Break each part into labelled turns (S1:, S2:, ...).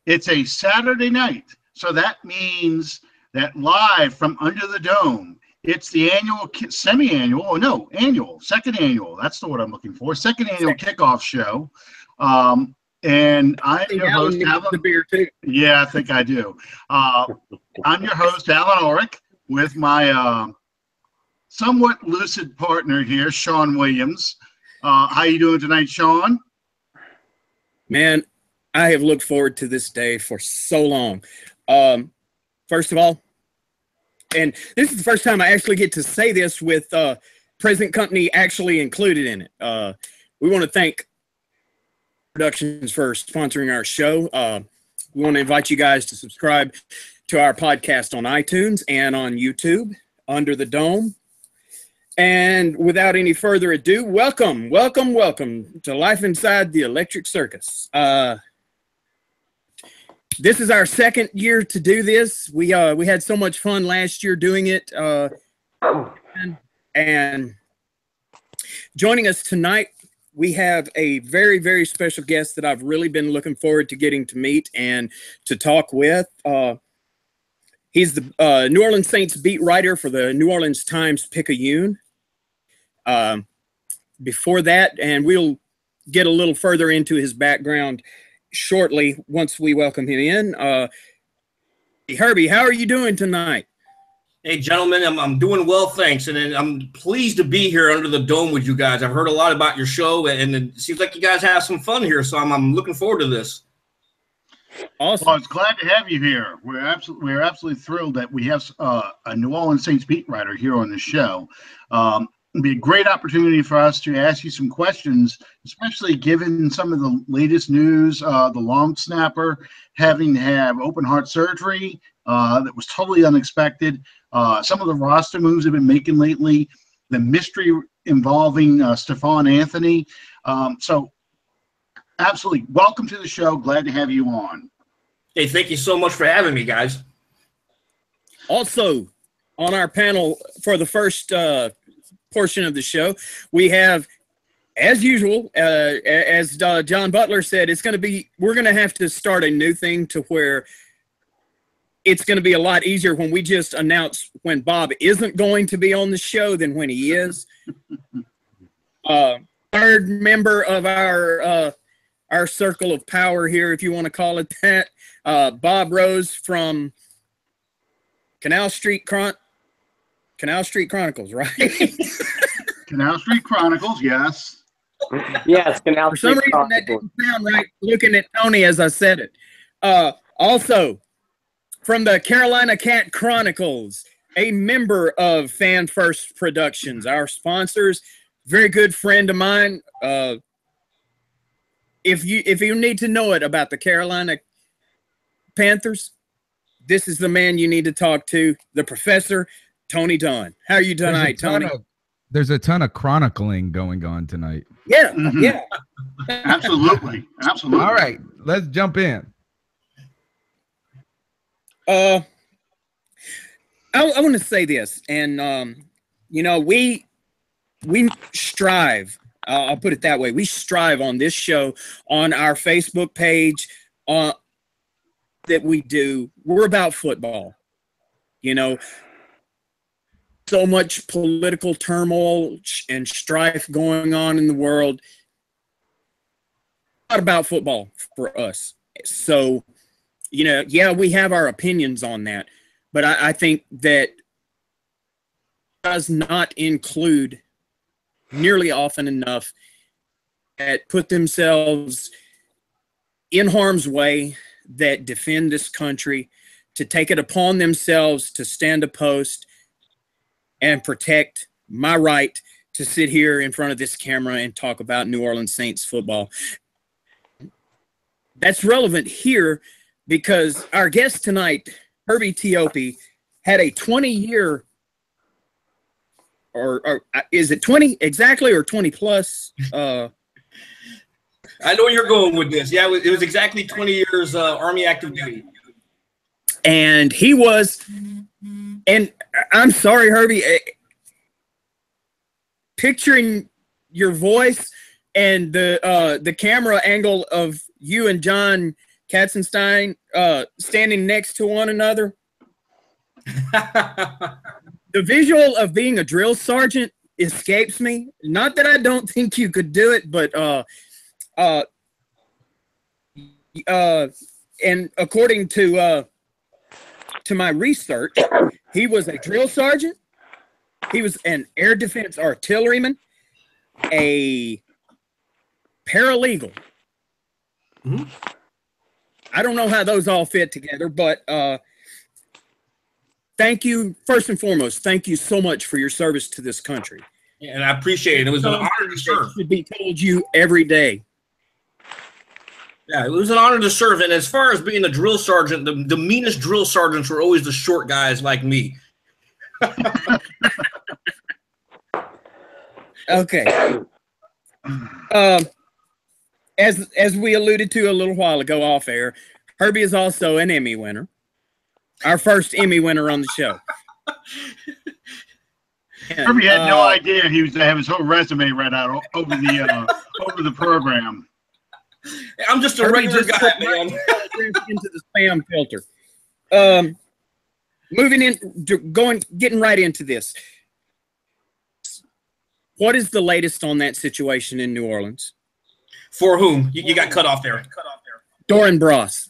S1: It's a Saturday night, so that means that live from under the dome, it's the annual, semi-annual, oh no, annual, second annual, that's the word I'm looking for, second annual Kickoff show. And I'm your host, Alan.
S2: The beer too.
S1: Yeah, I think I do. I'm your host, Alan Ulrich, with my somewhat lucid partner here, Sean Williams. How you doing tonight, Sean?
S2: Man, I have looked forward to this day for so long. First of all, and this is the first time I actually get to say this with present company actually included in it. We want to thank Productions for sponsoring our show. We want to invite you guys to subscribe to our podcast on iTunes and on YouTube, Under the Dome. And without any further ado, welcome to Life Inside the Electric Circus. This is our second year to do this. We had so much fun last year doing it. And joining us tonight, we have a very, very special guest that I've really been looking forward to getting to meet and to talk with. He's the New Orleans Saints beat writer for the New Orleans Times-Picayune. Before that, and we'll get a little further into his background shortly once we welcome him in. Herbie, how are you doing tonight?
S3: Hey, gentlemen, I'm doing well, thanks. And I'm pleased to be here under the dome with you guys. I've heard a lot about your show, and it seems like you guys have some fun here, so I'm looking forward to this.
S1: Awesome. Well, I was glad to have you here. We're absolutely thrilled that we have a New Orleans Saints beat writer here on the show. It'd be a great opportunity for us to ask you some questions, especially given some of the latest news, the long snapper having to have open heart surgery that was totally unexpected. Some of the roster moves have been making lately, the mystery involving Stephon Anthony. So absolutely, welcome to the show. Glad to have you on.
S3: Hey, thank you so much for having me, guys.
S2: Also on our panel for the first portion of the show, we have, as usual, as John Butler said, we're going to have to start a new thing to where it's going to be a lot easier when we just announce when Bob isn't going to be on the show than when he is. Third member of our circle of power here, if you want to call it that, Bob Rose from Canal Street Chronicles, right?
S1: Canal Street Chronicles, yes.
S4: Yes, Canal Street.
S2: For some reason, that didn't sound right looking at Tony as I said it. Also, from the Carolina Cat Chronicles, a member of Fan First Productions, our sponsors, very good friend of mine. If you need to know it about the Carolina Panthers, this is the man you need to talk to, the Professor, Tony Dunn. How are you tonight, Tony?
S5: There's a ton of chronicling going on tonight.
S2: Yeah,
S1: yeah. Absolutely.
S5: All right, let's jump in.
S2: I want to say this, and we strive. I'll put it that way. We strive on this show, on our Facebook page, that we do. We're about football. So much political turmoil and strife going on in the world. Not about football for us. So, yeah, we have our opinions on that, but I think that does not include nearly often enough that put themselves in harm's way, that defend this country, to take it upon themselves to stand a post and protect my right to sit here in front of this camera and talk about New Orleans Saints football. That's relevant here because our guest tonight, Herbie Teope, had a 20-year, or is it 20 exactly, or 20 plus?
S3: I know where you're going with this. Yeah, it was exactly 20 years Army active duty.
S2: And he was, and I'm sorry, Herbie, picturing your voice and the camera angle of you and John Katzenstein standing next to one another. The visual of being a drill sergeant escapes me. Not that I don't think you could do it, but and according to my research, he was a drill sergeant. He was an air defense artilleryman, a paralegal.
S3: Mm-hmm.
S2: I don't know how those all fit together, but thank you. First and foremost, thank you so much for your service to this country.
S3: Yeah, and I appreciate it. It was an honor to serve.
S2: It should be told you every day.
S3: Yeah, it was an honor to serve. And as far as being a drill sergeant, the meanest drill sergeants were always the short guys like me.
S2: Okay. As we alluded to a little while ago off air, Herbie is also an Emmy winner. Our first Emmy winner on the show. And,
S1: Herbie had no idea he was going to have his whole resume read out over the program.
S3: I'm just a
S2: Herbie
S3: regular
S2: just
S3: guy,
S2: put
S3: man.
S2: into the spam filter. Getting right into this. What is the latest on that situation in New Orleans?
S3: For whom? You got cut off there.
S2: Doran Bross.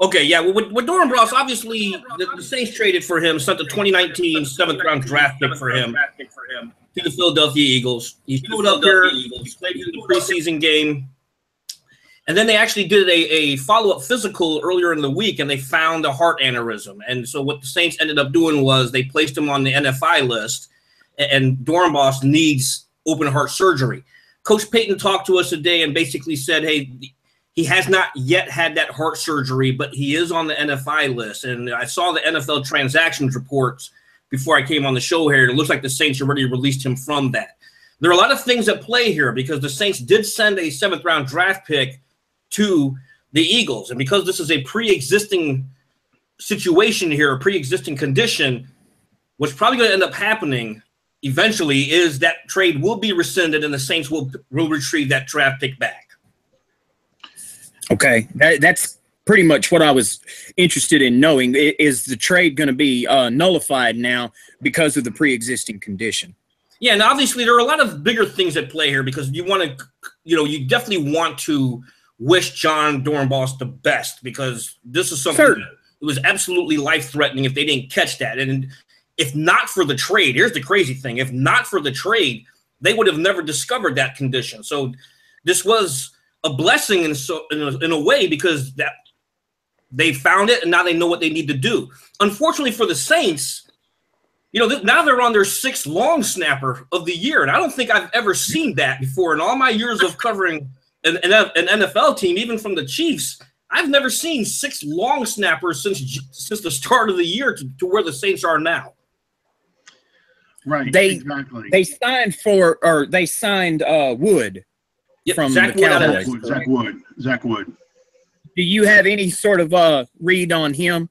S3: Okay, yeah. Well, with Doran Bross, obviously, the Saints traded for him, sent the 2019 7th-round draft pick for him to the Philadelphia Eagles. He showed up there, he played in the preseason game, and then they actually did a follow-up physical earlier in the week, and they found a heart aneurysm. And so what the Saints ended up doing was they placed him on the NFI list, and Doran Bross needs open heart surgery. Coach Payton talked to us today and basically said, hey, he has not yet had that heart surgery, but he is on the NFI list. And I saw the NFL transactions reports before I came on the show here, and it looks like the Saints already released him from that. There are a lot of things at play here because the Saints did send a 7th-round draft pick to the Eagles. And because this is a pre-existing situation here, a pre-existing condition, what's probably going to end up happening eventually is that trade will be rescinded and the Saints will retrieve that draft pick back.
S2: Okay, that's pretty much what I was interested in knowing. Is the trade going to be nullified now because of the pre-existing condition?
S3: Yeah, and obviously there are a lot of bigger things at play here because you want to, you definitely want to wish John Doran Bross the best because this is something that it was absolutely life-threatening if they didn't catch that. And if not for the trade, here's the crazy thing: if not for the trade, they would have never discovered that condition. So this was a blessing in a way because that they found it and now they know what they need to do. Unfortunately for the Saints, now they're on their 6th long snapper of the year, and I don't think I've ever seen that before in all my years of covering an NFL team, even from the Chiefs. I've never seen 6 long snappers since the start of the year to where the Saints are now.
S1: Right.
S2: Exactly. They signed Wood.
S3: Yep,
S2: from
S3: Zach
S2: the Cowboys.
S1: Zach Wood.
S2: Do you have any sort of read on him?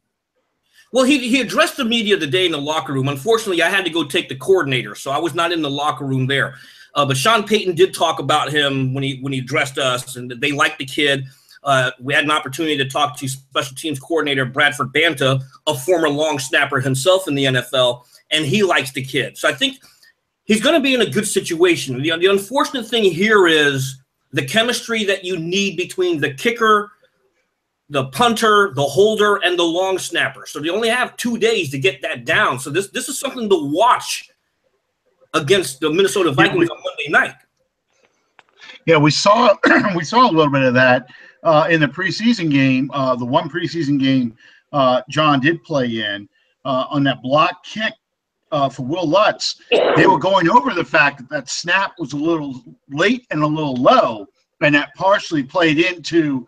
S3: Well, he addressed the media today in the locker room. Unfortunately, I had to go take the coordinator, so I was not in the locker room there. But Sean Payton did talk about him when he addressed us, and they liked the kid. We had an opportunity to talk to special teams coordinator Bradford Banta, a former long snapper himself in the NFL, and he likes the kid. So I think he's going to be in a good situation. The unfortunate thing here is the chemistry that you need between the kicker, the punter, the holder, and the long snapper. So they only have 2 days to get that down. So this is something to watch against the Minnesota Vikings on Monday night.
S1: Yeah, we saw a little bit of that in the preseason game. The one preseason game John did play in on that block kick for Will Lutz. They were going over the fact that snap was a little late and a little low, and that partially played into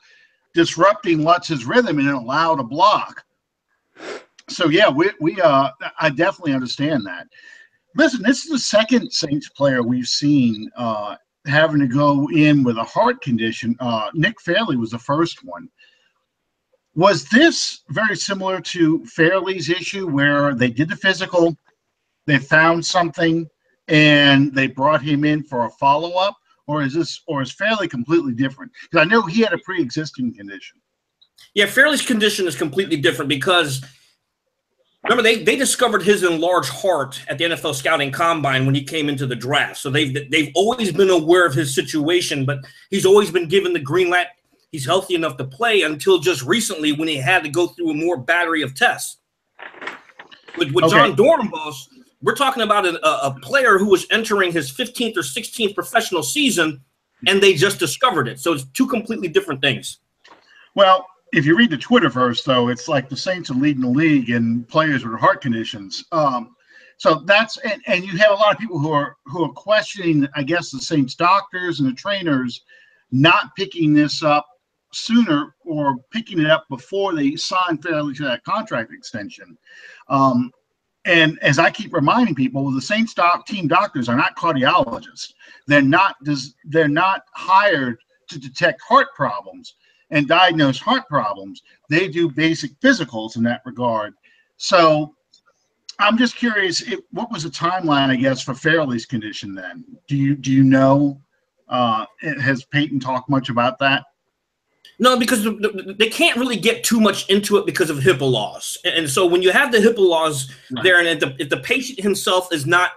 S1: disrupting Lutz's rhythm and it allowed a block. So yeah, I definitely understand that. Listen, this is the second Saints player we've seen having to go in with a heart condition. Nick Fairley was the first one. Was this very similar to Fairley's issue where they did the physical, they found something, and they brought him in for a follow-up? Or is Fairley completely different? Because I know he had a pre-existing condition.
S3: Yeah, Fairley's condition is completely different because remember they discovered his enlarged heart at the NFL scouting combine when he came into the draft. So they've always been aware of his situation, but he's always been given the green light. He's healthy enough to play until just recently when he had to go through a more battery of tests. With John Dornbos, we're talking about a player who was entering his 15th or 16th professional season, and they just discovered it. So it's two completely different things.
S1: Well, if you read the Twitterverse, though, it's like the Saints are leading the league in players with heart conditions. So that's and you have a lot of people who are questioning, I guess, the Saints doctors and the trainers not picking this up sooner or picking it up before they sign Fairley to that contract extension. And as I keep reminding people, the Saints team doctors are not cardiologists. They're not hired to detect heart problems and diagnose heart problems. They do basic physicals in that regard. So I'm just curious, what was the timeline, I guess, for Fairley's condition then? Do you know? Has Peyton talked much about that?
S3: No, because they can't really get too much into it because of HIPAA laws. And so when you have the HIPAA laws there, and if the patient himself is not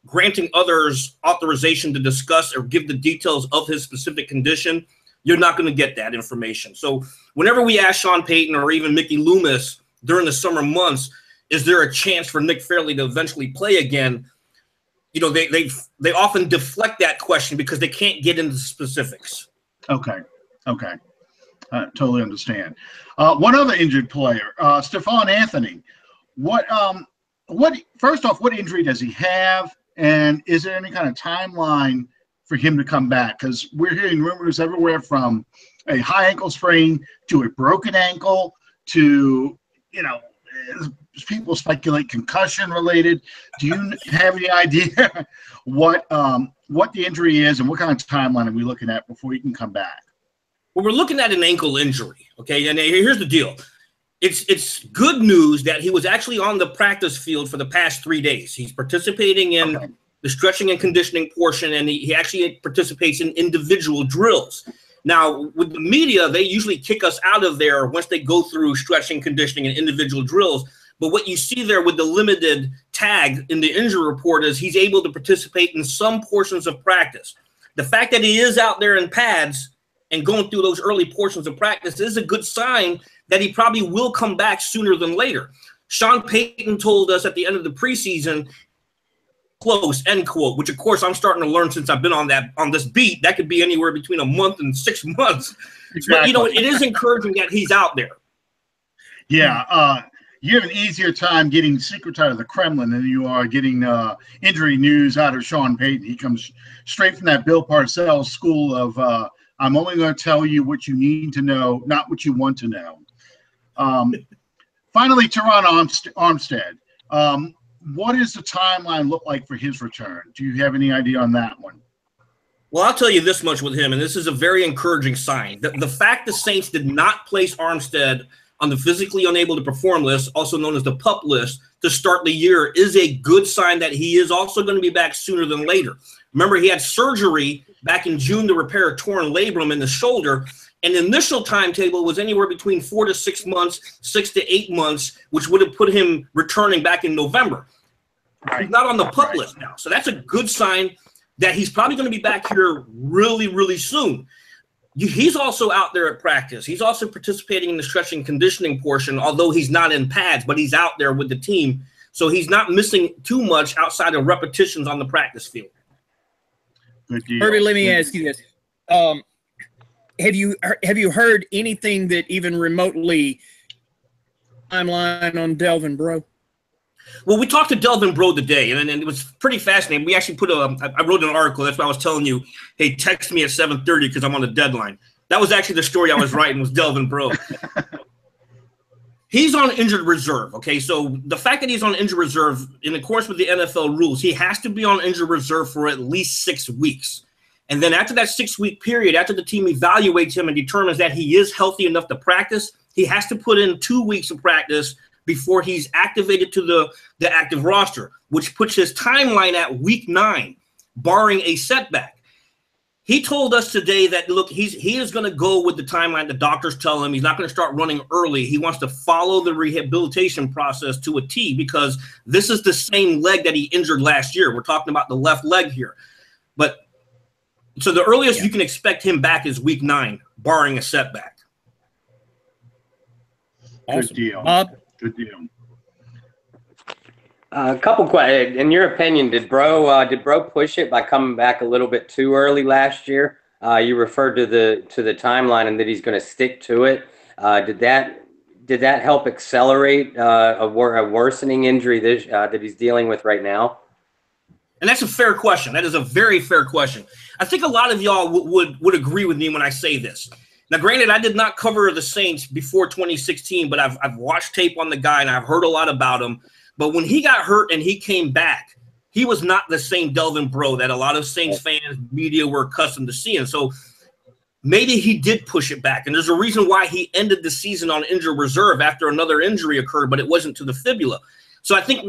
S3: granting others authorization to discuss or give the details of his specific condition, you're not going to get that information. So whenever we ask Sean Payton or even Mickey Loomis during the summer months, is there a chance for Nick Fairley to eventually play again? You know, they often deflect that question because they can't get into specifics.
S1: Okay. Totally understand. One other injured player, Stephon Anthony. First off, what injury does he have? And is there any kind of timeline for him to come back? Because we're hearing rumors everywhere from a high ankle sprain to a broken ankle to, people speculate concussion related. Do you have any idea what the injury is and what kind of timeline are we looking at before he can come back?
S3: Well, we're looking at an ankle injury, okay? And here's the deal. It's good news that he was actually on the practice field for the past 3 days. He's participating in the stretching and conditioning portion, and he actually participates in individual drills. Now, with the media, they usually kick us out of there once they go through stretching, conditioning, and individual drills. But what you see there with the limited tag in the injury report is he's able to participate in some portions of practice. The fact that he is out there in pads and going through those early portions of practice is a good sign that he probably will come back sooner than later. Sean Payton told us at the end of the preseason, close, end quote, which of course I'm starting to learn since I've been on this beat. That could be anywhere between a month and 6 months. Exactly. But, it is encouraging that he's out there.
S1: Yeah. You have an easier time getting secrets out of the Kremlin than you are getting injury news out of Sean Payton. He comes straight from that Bill Parcells school of I'm only going to tell you what you need to know, not what you want to know. Finally, Teron Armstead. What does the timeline look like for his return? Do you have any idea on that one?
S3: Well, I'll tell you this much with him, and this is a very encouraging sign. The fact the Saints did not place Armstead on the physically unable to perform list, also known as the PUP list, to start the year is a good sign that he is also going to be back sooner than later. Remember, he had surgery back in June to repair a torn labrum in the shoulder, and the initial timetable was anywhere between 4 to 6 months, 6 to 8 months, which would have put him returning back in November. He's not on the PUP list now, so that's a good sign that he's probably going to be back here really, really soon. He's also out there at practice. He's also participating in the stretching conditioning portion, although he's not in pads, but he's out there with the team. So he's not missing too much outside of repetitions on the practice field.
S1: Good deal.
S2: Herbie, let me ask you this. Have you heard anything that even remotely timeline on Delvin Breaux?
S3: Well, we talked to Delvin Breaux today, and it was pretty fascinating. We actually I wrote an article. That's why I was telling you, hey, text me at 7:30 because I'm on the deadline. That was actually the story I was writing was Delvin Breaux. He's on injured reserve, okay? So the fact that he's on injured reserve, in accordance with the NFL rules, he has to be on injured reserve for at least 6 weeks. And then after that 6-week period, after the team evaluates him and determines that he is healthy enough to practice, he has to put in 2 weeks of practice before he's activated to the active roster, which puts his timeline at week 9, barring a setback. He told us today that, look, he is going to go with the timeline the doctors tell him. He's not going to start running early. He wants to follow the rehabilitation process to a T because this is the same leg that he injured last year. We're talking about the left leg here. But so the earliest you can expect him back is week 9, barring a setback.
S1: Good deal. Good deal.
S4: A couple questions. In your opinion, did Bro push it by coming back a little bit too early last year? You referred to the timeline and that he's going to stick to it. Did that help accelerate a worsening injury that he's dealing with right now?
S3: And that's a fair question. That is a very fair question. I think a lot of y'all would agree with me when I say this. Now, granted, I did not cover the Saints before 2016, but I've watched tape on the guy and I've heard a lot about him. But when he got hurt and he came back, he was not the same Delvin Breaux that a lot of Saints fans, media were accustomed to seeing. So maybe he did push it back. And there's a reason why he ended the season on injured reserve after another injury occurred, but it wasn't to the fibula. So I think,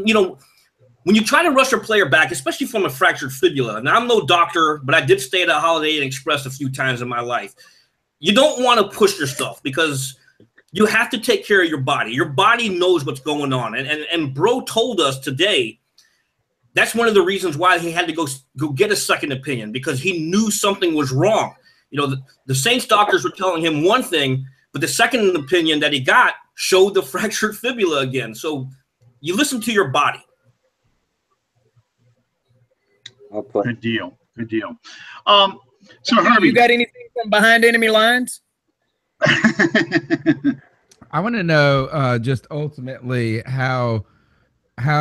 S3: when you try to rush a player back, especially from a fractured fibula, now I'm no doctor, but I did stay at a Holiday Inn Express a few times in my life. You don't want to push yourself because you have to take care of your body. Your body knows what's going on. And Bro told us today that's one of the reasons why he had to go get a second opinion, because he knew something was wrong. The Saints doctors were telling him one thing, but the second opinion that he got showed the fractured fibula again. So you listen to your body.
S1: Good deal. Good deal. So Herbie,
S2: you got anything from behind enemy lines?
S5: I want to know just ultimately how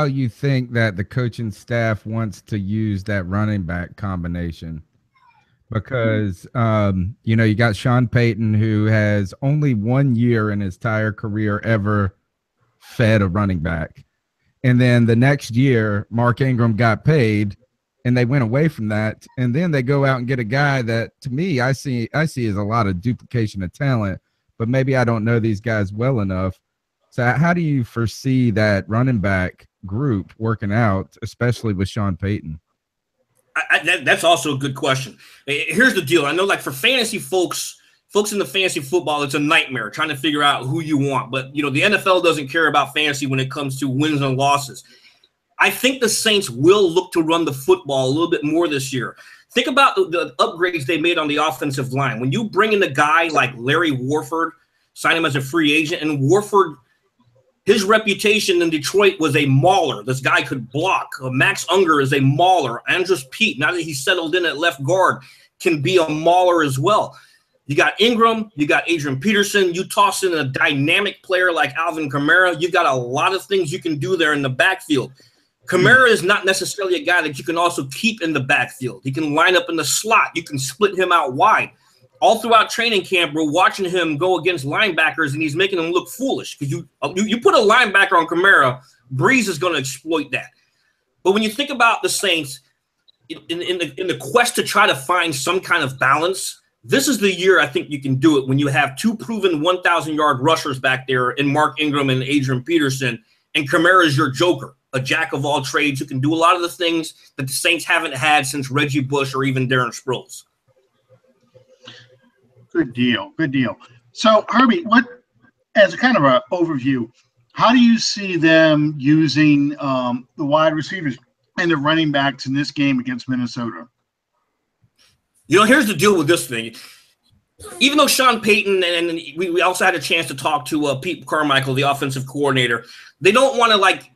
S5: you think that the coaching staff wants to use that running back combination, because you got Sean Payton, who has only 1 year in his entire career ever fed a running back, and then the next year Mark Ingram got paid and they went away from that, and then they go out and get a guy that, to me, I see as a lot of duplication of talent, but maybe I don't know these guys well enough. So how do you foresee that running back group working out, especially with Sean Payton?
S3: That's also a good question. Here's the deal. I know, like, for fantasy folks in the fantasy football, it's a nightmare trying to figure out who you want. But, the NFL doesn't care about fantasy when it comes to wins and losses. I think the Saints will look to run the football a little bit more this year. Think about the upgrades they made on the offensive line. When you bring in a guy like Larry Warford, sign him as a free agent, and Warford, his reputation in Detroit was a mauler. This guy could block. Max Unger is a mauler. Andres Pete, now that he's settled in at left guard, can be a mauler as well. You got Ingram, you got Adrian Peterson. You toss in a dynamic player like Alvin Kamara, you got a lot of things you can do there in the backfield. Kamara is not necessarily a guy that you can also keep in the backfield. He can line up in the slot. You can split him out wide. All throughout training camp, we're watching him go against linebackers, and he's making them look foolish. Because you put a linebacker on Kamara, Breeze is going to exploit that. But when you think about the Saints, in the quest to try to find some kind of balance, this is the year I think you can do it when you have two proven 1,000-yard rushers back there in Mark Ingram and Adrian Peterson, and Kamara is your joker. A jack of all trades who can do a lot of the things that the Saints haven't had since Reggie Bush or even Darren Sproles.
S1: Good deal. Good deal. So, Herbie, as a kind of an overview, how do you see them using the wide receivers and the running backs in this game against Minnesota?
S3: Here's the deal with this thing. Even though Sean Payton, and we also had a chance to talk to Pete Carmichael, the offensive coordinator, they don't want to,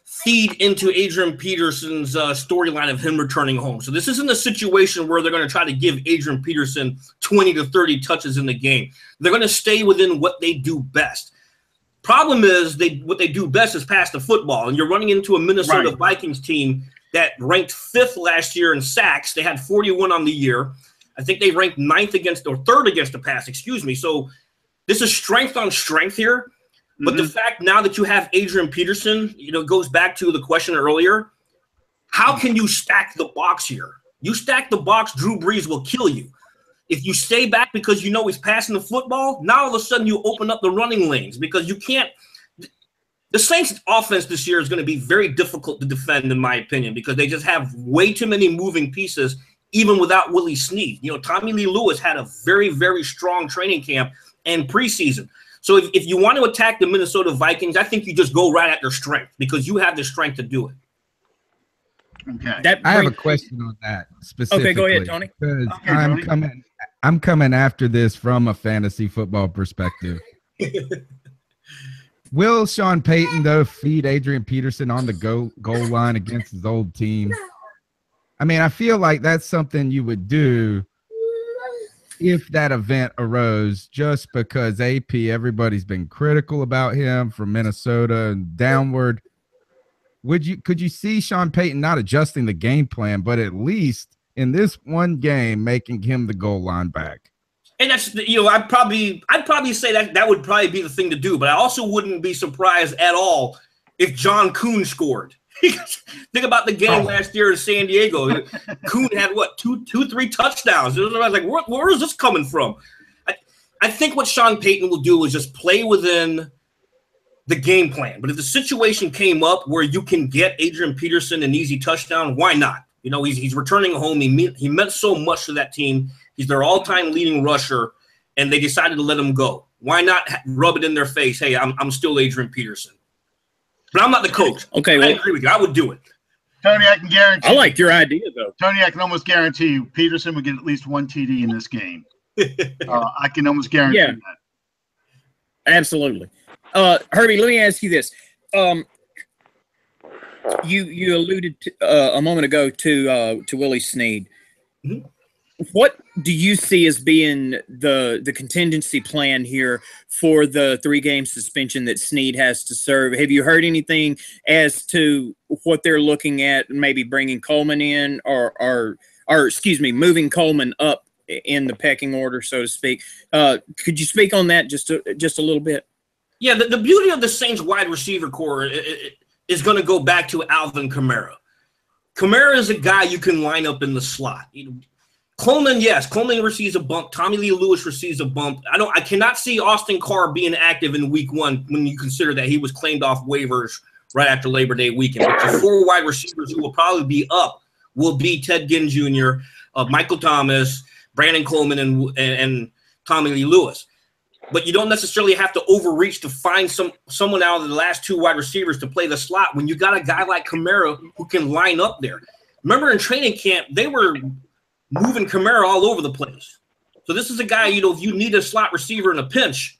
S3: feed into Adrian Peterson's storyline of him returning home. So this isn't a situation where they're going to try to give Adrian Peterson 20 to 30 touches in the game. They're going to stay within what they do best. Problem is, what they do best is pass the football, and you're running into a Minnesota Vikings team that ranked 5th last year in sacks. They had 41 on the year. I think they ranked 3rd against the pass, So this is strength on strength here. But the fact now that you have Adrian Peterson, goes back to the question earlier. How can you stack the box here? You stack the box, Drew Brees will kill you. If you stay back because he's passing the football, now all of a sudden you open up the running lanes because you can't. The Saints' offense this year is going to be very difficult to defend, in my opinion, because they just have way too many moving pieces even without Willie Snead. You know, Tommy Lee Lewis had a very, very strong training camp and preseason. So if you want to attack the Minnesota Vikings, I think you just go right at their strength because you have the strength to do it.
S1: Okay.
S5: I have a question on that specifically.
S2: Okay, go ahead, Tony.
S5: Because
S1: Okay,
S5: I'm coming after this from a fantasy football perspective. Will Sean Payton, though, feed Adrian Peterson on the goal line against his old team? I mean, I feel like that's something you would do if that event arose, just because AP, everybody's been critical about him from Minnesota and downward. Could you see Sean Payton not adjusting the game plan, but at least in this one game making him the goal line back?
S3: And that's, you know, I'd probably say that would probably be the thing to do, but I also wouldn't be surprised at all if John Kuhn scored. Think about the game last year in San Diego. Kuhn had what, two, 3 touchdowns. I was like, where is this coming from? I think what Sean Payton will do is just play within the game plan. But if the situation came up where you can get Adrian Peterson an easy touchdown, why not? You know, he's returning home. He meant so much to that team. He's their all-time leading rusher, and they decided to let him go. Why not rub it in their face? Hey, I'm still Adrian Peterson. But I'm not the coach.
S2: Okay,
S3: I agree with you. I would do it.
S1: Tony, I can guarantee.
S2: I like your idea, though.
S1: Tony, I can almost guarantee you Peterson would get at least 1 TD in this game. I can almost guarantee that.
S2: Absolutely. Herbie, let me ask you this. You alluded to, a moment ago to Willie Snead.
S3: Mm-hmm.
S2: What do you see as being the contingency plan here for the 3-game suspension that Snead has to serve? Have you heard anything as to what they're looking at, maybe bringing Coleman in or excuse me, moving Coleman up in the pecking order, so to speak? Could you speak on that just a little bit?
S3: Yeah, the beauty of the Saints wide receiver core is going to go back to Alvin Kamara. Kamara is a guy you can line up in the slot. Coleman, yes, Coleman receives a bump. Tommy Lee Lewis receives a bump. I cannot see Austin Carr being active in week 1 when you consider that he was claimed off waivers right after Labor Day weekend. But the 4 wide receivers who will probably be up will be Ted Ginn Jr., Michael Thomas, Brandon Coleman, and Tommy Lee Lewis. But you don't necessarily have to overreach to find someone out of the last 2 wide receivers to play the slot when you got a guy like Kamara who can line up there. Remember in training camp, they were moving Kamara all over the place. So this is a guy, if you need a slot receiver in a pinch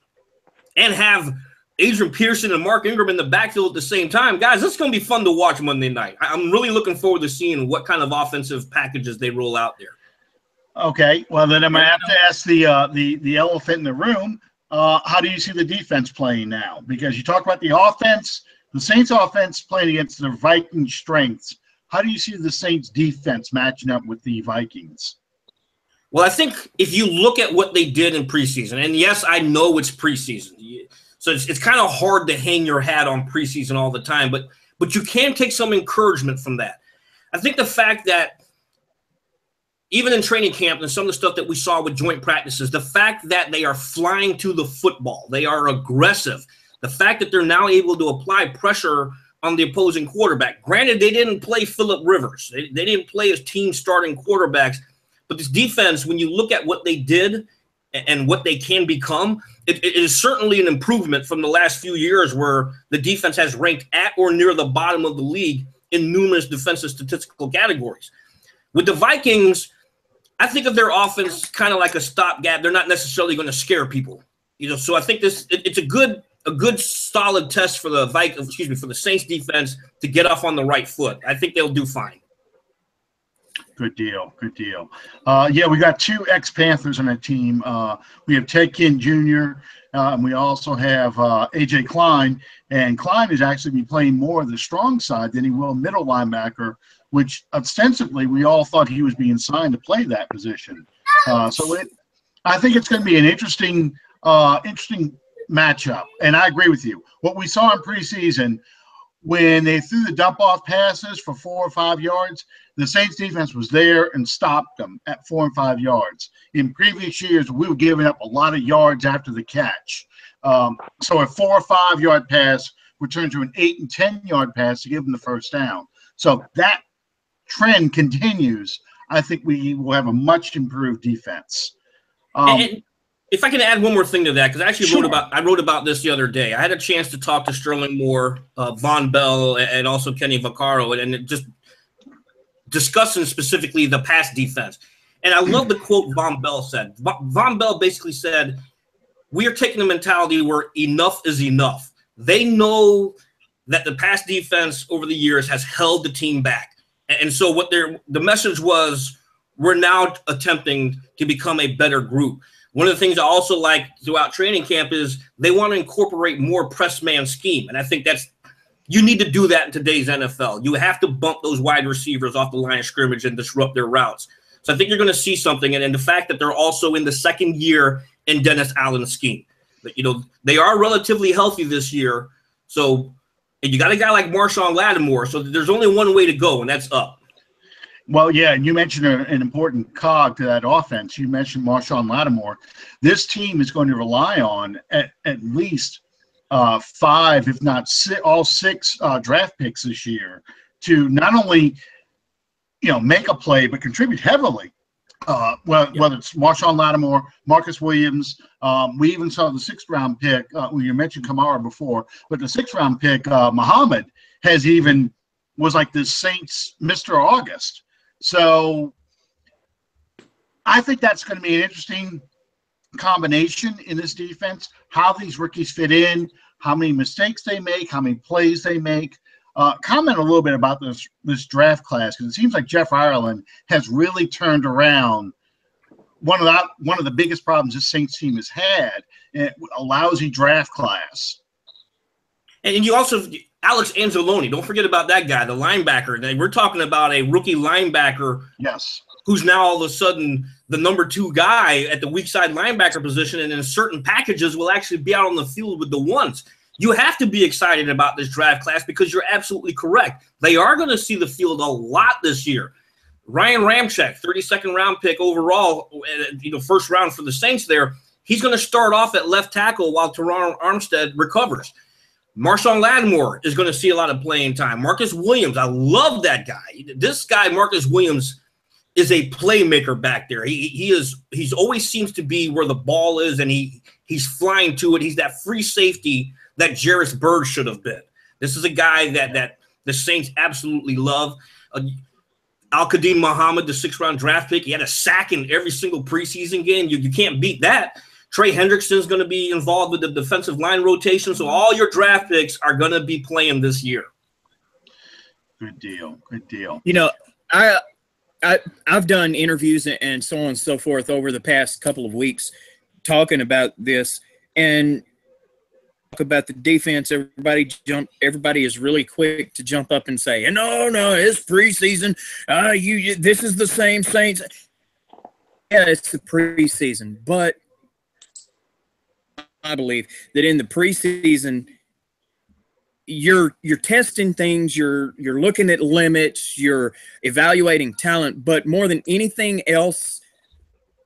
S3: and have Adrian Peterson and Mark Ingram in the backfield at the same time, guys, this is going to be fun to watch Monday night. I'm really looking forward to seeing what kind of offensive packages they roll out there.
S1: Okay, well then I'm going to have to ask the elephant in the room. How do you see the defense playing now? Because you talk about the offense, the Saints offense playing against the Vikings' strengths. How do you see the Saints defense matching up with the Vikings?
S3: Well, I think if you look at what they did in preseason, and yes, I know it's preseason, so it's kind of hard to hang your hat on preseason all the time, but you can take some encouragement from that. I think the fact that even in training camp and some of the stuff that we saw with joint practices, the fact that they are flying to the football, they are aggressive, the fact that they're now able to apply pressure on the opposing quarterback. Granted, they didn't play Phillip Rivers. They didn't play as team starting quarterbacks. But this defense, when you look at what they did and what they can become, it is certainly an improvement from the last few years where the defense has ranked at or near the bottom of the league in numerous defensive statistical categories. With the Vikings, I think of their offense kind of like a stopgap. They're not necessarily going to scare people. So I think it's a good solid test for the for the Saints defense to get off on the right foot. I think they'll do fine.
S1: Good deal. Yeah, we got 2 ex-Panthers on that team. We have Ted Ginn Jr., and we also have A.J. Klein. And Klein has actually been playing more of the strong side than he will middle linebacker, which ostensibly we all thought he was being signed to play that position. I think it's going to be an interesting matchup. And I agree with you. What we saw in preseason, when they threw the dump-off passes for 4 or 5 yards, the Saints defense was there and stopped them at 4 and 5 yards. In previous years, we were giving up a lot of yards after the catch. So a 4 or 5 yard pass would turn to an 8 and 10 yard pass to give them the first down. So that trend continues. I think we will have a much improved defense.
S3: And if I can add one more thing to that, because I actually
S1: Sure.
S3: wrote about this the other day. I had a chance to talk to Sterling Moore, Von Bell, and also Kenny Vaccaro, and just discussing specifically the pass defense. And I love the quote Von Bell said. Von Bell basically said, we are taking the mentality where enough is enough. They know that the pass defense over the years has held the team back. And so what the message was, we're now attempting to become a better group. One of the things I also like throughout training camp is they want to incorporate more press man scheme. And I think you need to do that in today's NFL. You have to bump those wide receivers off the line of scrimmage and disrupt their routes. So I think you're going to see something. And the fact that they're also in the second year in Dennis Allen's scheme. But, they are relatively healthy this year. So and you got a guy like Marshawn Lattimore. So there's only one way to go, and that's up.
S1: Well, yeah, and you mentioned an important cog to that offense. You mentioned Marshawn Lattimore. This team is going to rely on at least 5, if not all 6 draft picks this year to not only, make a play, but contribute heavily. Whether it's Marshawn Lattimore, Marcus Williams, we even saw the 6th-round pick. You mentioned Kamara before, but the 6th-round pick, Muhammad, was like the Saints' Mr. August. So I think that's going to be an interesting combination in this defense, how these rookies fit in, how many mistakes they make, how many plays they make. Comment a little bit about this draft class, because it seems like Jeff Ireland has really turned around one of the biggest problems this Saints team has had, a lousy draft class.
S3: And you also – Alex Anzalone, don't forget about that guy, the linebacker. We're talking about a rookie linebacker who's now all of a sudden the number 2 guy at the weak side linebacker position, and in certain packages will actually be out on the field with the ones. You have to be excited about this draft class because you're absolutely correct. They are going to see the field a lot this year. Ryan Ramczyk, 32nd round pick overall, first round for the Saints there. He's going to start off at left tackle while Teron Armstead recovers. Marshawn Lattimore is going to see a lot of playing time. Marcus Williams, I love that guy. This guy, Marcus Williams, is a playmaker back there. He's always seems to be where the ball is, and he's flying to it. He's that free safety that Jarris Byrd should have been. This is a guy that the Saints absolutely love. Al-Qadim Muhammad, the 6th-round draft pick, he had a sack in every single preseason game. You can't beat that. Trey Hendrickson's going to be involved with the defensive line rotation, so all your draft picks are going to be playing this year.
S1: Good deal. Good deal.
S2: I've done interviews and so on and so forth over the past couple of weeks talking about this, and talk about the defense. Everybody is really quick to jump up and say, no, it's preseason. This is the same Saints. Yeah, it's the preseason, but I believe that in the preseason, you're testing things, you're looking at limits, you're evaluating talent, but more than anything else,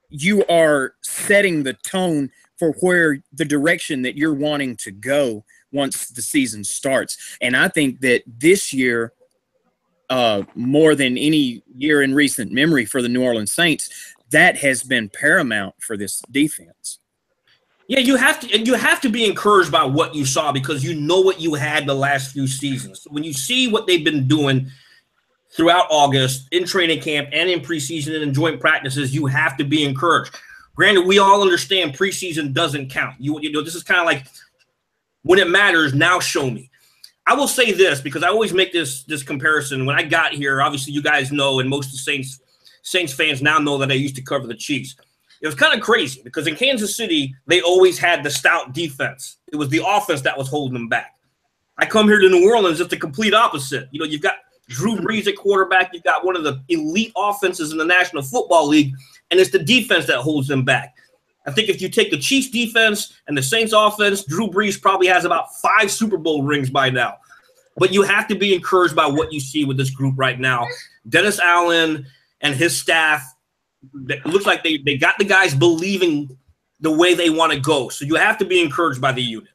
S2: you are setting the tone for where the direction that you're wanting to go once the season starts. And I think that this year, more than any year in recent memory for the New Orleans Saints, that has been paramount for this defense.
S3: Yeah, you have to be encouraged by what you saw because you know what you had the last few seasons. So when you see what they've been doing throughout August in training camp and in preseason and in joint practices, you have to be encouraged. Granted, we all understand preseason doesn't count. This is kind of like when it matters, now show me. I will say this because I always make this comparison. When I got here, obviously you guys know, and most of the Saints fans now know that I used to cover the Chiefs. It was kind of crazy because in Kansas City, they always had the stout defense. It was the offense that was holding them back. I come here to New Orleans, it's the complete opposite. You've got Drew Brees at quarterback. You've got one of the elite offenses in the National Football League, and it's the defense that holds them back. I think if you take the Chiefs defense and the Saints offense, Drew Brees probably has about 5 Super Bowl rings by now. But you have to be encouraged by what you see with this group right now. Dennis Allen and his staff, it looks like they got the guys believing the way they want to go. So you have to be encouraged by the unit.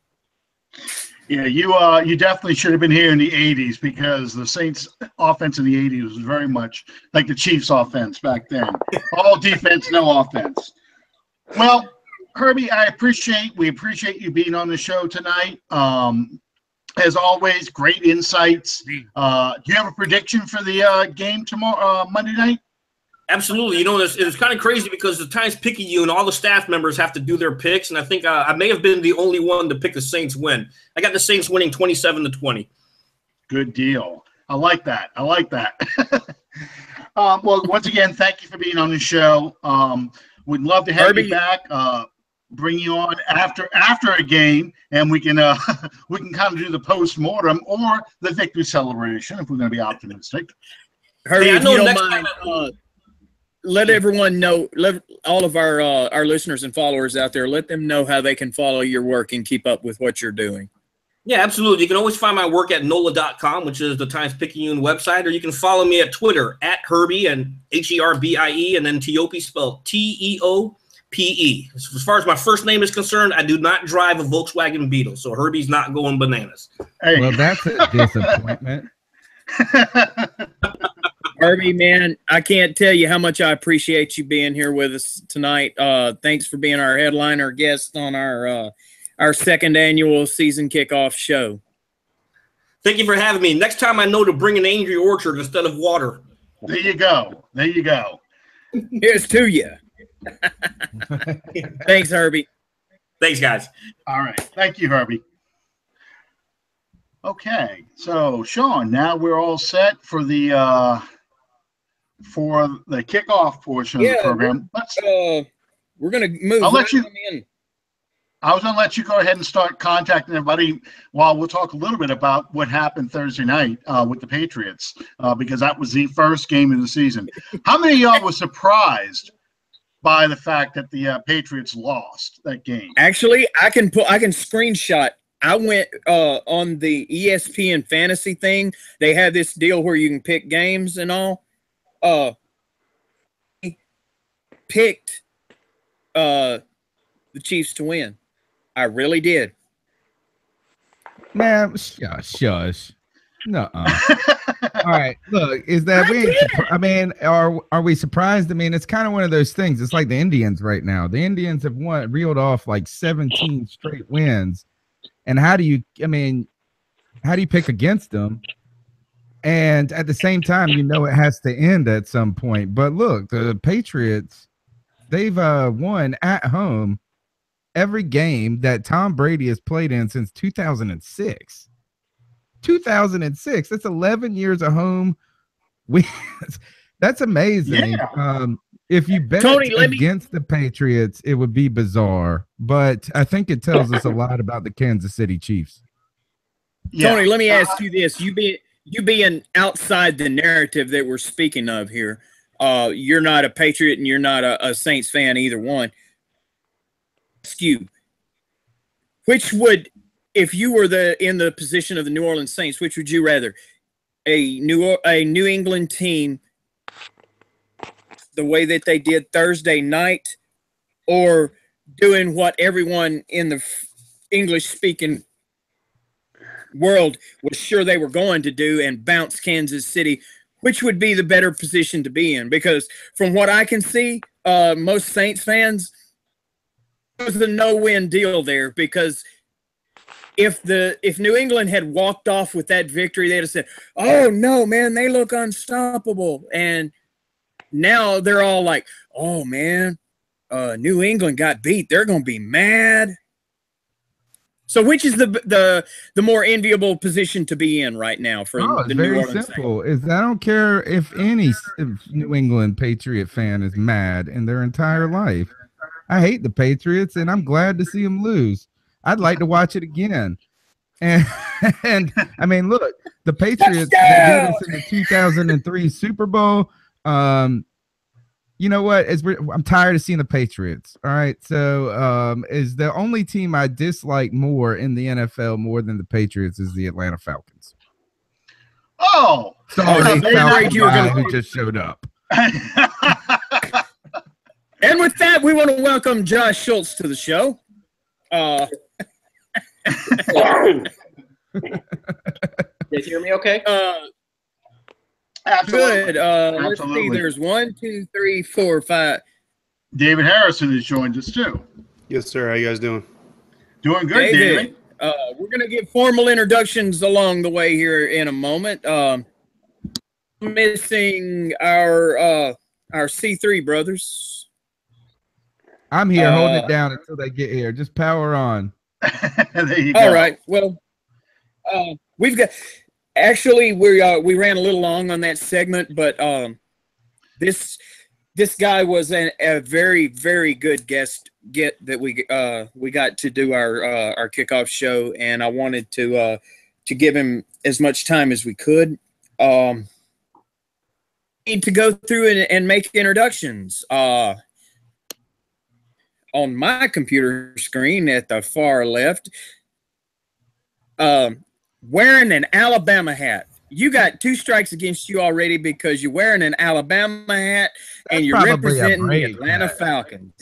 S1: Yeah, you definitely should have been here in the 80s because the Saints offense in the 80s was very much like the Chiefs offense back then. All defense, no offense. Well, Herbie, we appreciate you being on the show tonight. As always, great insights. Do you have a prediction for the game tomorrow, Monday night?
S3: Absolutely. You know, it's kind of crazy because the Times-Picayune and all the staff members have to do their picks, and I think I may have been the only one to pick the Saints win. I got the Saints winning 27-20.
S1: Good deal. I like that. Well, once again, thank you for being on the show. We'd love to have
S2: Herbie,
S1: you back. Bring you on after a game, and we can kind of do the post-mortem or the victory celebration if we're going to be optimistic.
S2: Herbie,
S3: Hey, I
S2: if
S3: know
S2: you don't
S3: next
S2: mind,
S3: time
S2: let everyone know, let all of our listeners and followers out there, let them know how they can follow your work and keep up with what you're doing.
S3: Yeah, absolutely. You can always find my work at NOLA.com, which is the Times-Picayune website, or you can follow me at Twitter at Herbie and Herbie, and then Teope spelled Teope. As far as my first name is concerned, I do not drive a Volkswagen Beetle, so Herbie's not going bananas.
S1: Hey.
S5: Well, that's a disappointment.
S2: Herbie, man, I can't tell you how much I appreciate you being here with us tonight. Thanks for being our headliner guest on our second annual season kickoff show.
S3: Thank you for having me. Next time I know to bring an Angry Orchard instead of water.
S1: There you go.
S2: Here's to you. Thanks, Herbie.
S3: Thanks, guys.
S1: All right. Thank you, Herbie. Okay. So, Sean, now we're all set for the kickoff portion of the program.
S2: We're going to move.
S1: I'll let you
S2: in.
S1: I was going to let you go ahead and start contacting everybody while we'll talk a little bit about what happened Thursday night with the Patriots because that was the first game of the season. How many of y'all were surprised by the fact that the Patriots lost that game?
S2: Actually, I can screenshot. I went on the ESPN fantasy thing. They had this deal where you can pick games and all. Picked the Chiefs to win. I really did.
S5: Man, shush. No. All right. Look, is that are we surprised? I mean, it's kind of one of those things. It's like the Indians right now. The Indians have reeled off like 17 straight wins. And how do you pick against them? And at the same time, it has to end at some point. But look, the Patriots, they've won at home every game that Tom Brady has played in since 2006. 2006. That's 11 years of home wins. That's amazing.
S1: Yeah.
S5: If you bet against the Patriots, it would be bizarre. But I think it tells us a lot about the Kansas City Chiefs.
S2: Yeah. Tony, let me ask you this. You being outside the narrative that we're speaking of here, you're not a Patriot and you're not a Saints fan, either one. Which would, if you were in the position of the New Orleans Saints, which would you rather? A New England team the way that they did Thursday night, or doing what everyone in the English-speaking world was sure they were going to do and bounce Kansas City? Which would be the better position to be in? Because from what I can see, most Saints fans, it was a no-win deal there, because if New England had walked off with that victory, they'd have said, "Oh no, man, they look unstoppable." And now they're all like, "Oh man, New England got beat. They're going to be mad." So, which is the more enviable position to be in right now for the New Orleans Saints? Very simple.
S5: I don't care if any New England Patriot fan is mad in their entire life. I hate the Patriots, and I'm glad to see them lose. I'd like to watch it again. And I mean, look, the Patriots beat us in the 2003 Super Bowl. You know what? I'm tired of seeing the Patriots. All right, so is the only team I dislike more in the NFL more than the Patriots is the Atlanta Falcons.
S1: Oh,
S5: sorry, who just showed up.
S2: And with that, we want to welcome Josh Schultz to the show.
S6: You guys hear me okay?
S1: Absolutely.
S2: Good. Let's see. There's 1, 2, 3, 4, 5.
S1: David Harrison has joined us too.
S7: Yes, sir. How you guys doing?
S1: Doing good, David.
S2: We're going to give formal introductions along the way here in a moment. Missing our C3 brothers.
S5: I'm here holding it down until they get here. Just power on.
S1: There you go.
S2: All right. Well, we've got. Actually, we ran a little long on that segment, but this guy was a very, very good guest that we got to do our kickoff show, and I wanted to give him as much time as we could. Need to go through and make introductions. On my computer screen at the far left, wearing an Alabama hat. You got 2 strikes against you already because you're wearing an Alabama hat and you're representing the Atlanta Falcons.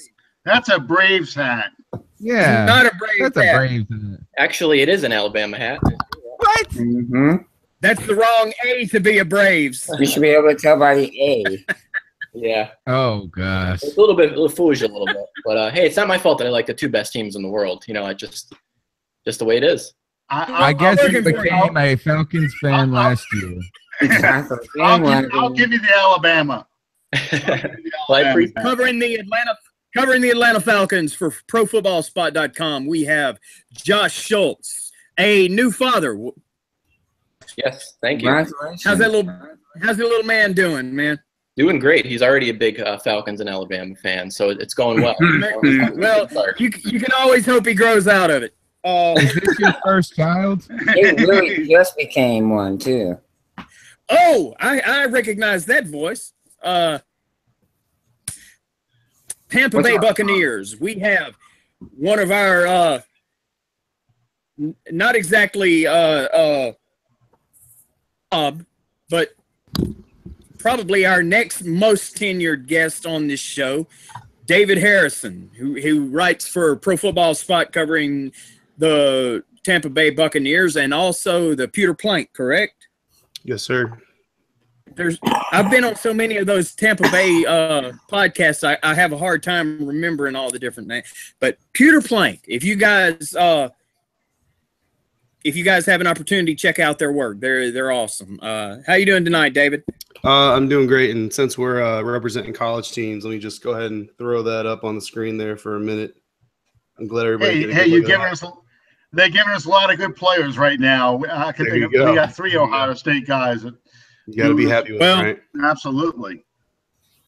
S1: That's a Braves hat.
S5: Yeah.
S2: Not a Braves hat.
S5: That's a Braves hat.
S6: Actually, it is an Alabama hat.
S5: What?
S8: Mm-hmm.
S2: That's the wrong A to be a Braves.
S8: You should be able to tell by the A.
S6: Yeah.
S5: Oh gosh.
S6: It's a little foolish a little bit. But hey, it's not my fault that I like the 2 best teams in the world. You know, I just the way it is.
S5: I guess you became a Falcons fan last year.
S1: I'll give you the Alabama.
S2: Covering the Atlanta Falcons for ProFootballSpot.com. We have Josh Schultz, a new father.
S6: Yes, thank you.
S2: How's the little man doing, man?
S6: Doing great. He's already a big Falcons and Alabama fan, so it's going well.
S2: Well, you can always hope he grows out of it.
S5: Is this your first child?
S8: It really just became one too.
S2: Oh, I recognize that voice. Tampa Bay Buccaneers. We have one of our not exactly but probably our next most tenured guest on this show, David Harrison, who writes for Pro Football Spot covering the Tampa Bay Buccaneers and also the Pewter Plank, correct?
S7: Yes, sir.
S2: I've been on so many of those Tampa Bay podcasts, I have a hard time remembering all the different names. But Pewter Plank, if you guys have an opportunity, check out their work. They're awesome. How you doing tonight, David?
S7: I'm doing great, and since we're representing college teams, let me just go ahead and throw that up on the screen there for a minute. I'm glad everybody.
S1: They're giving us a lot of good players right now. We got 3 Ohio State guys.
S7: You got to be happy with it, right?
S1: Absolutely.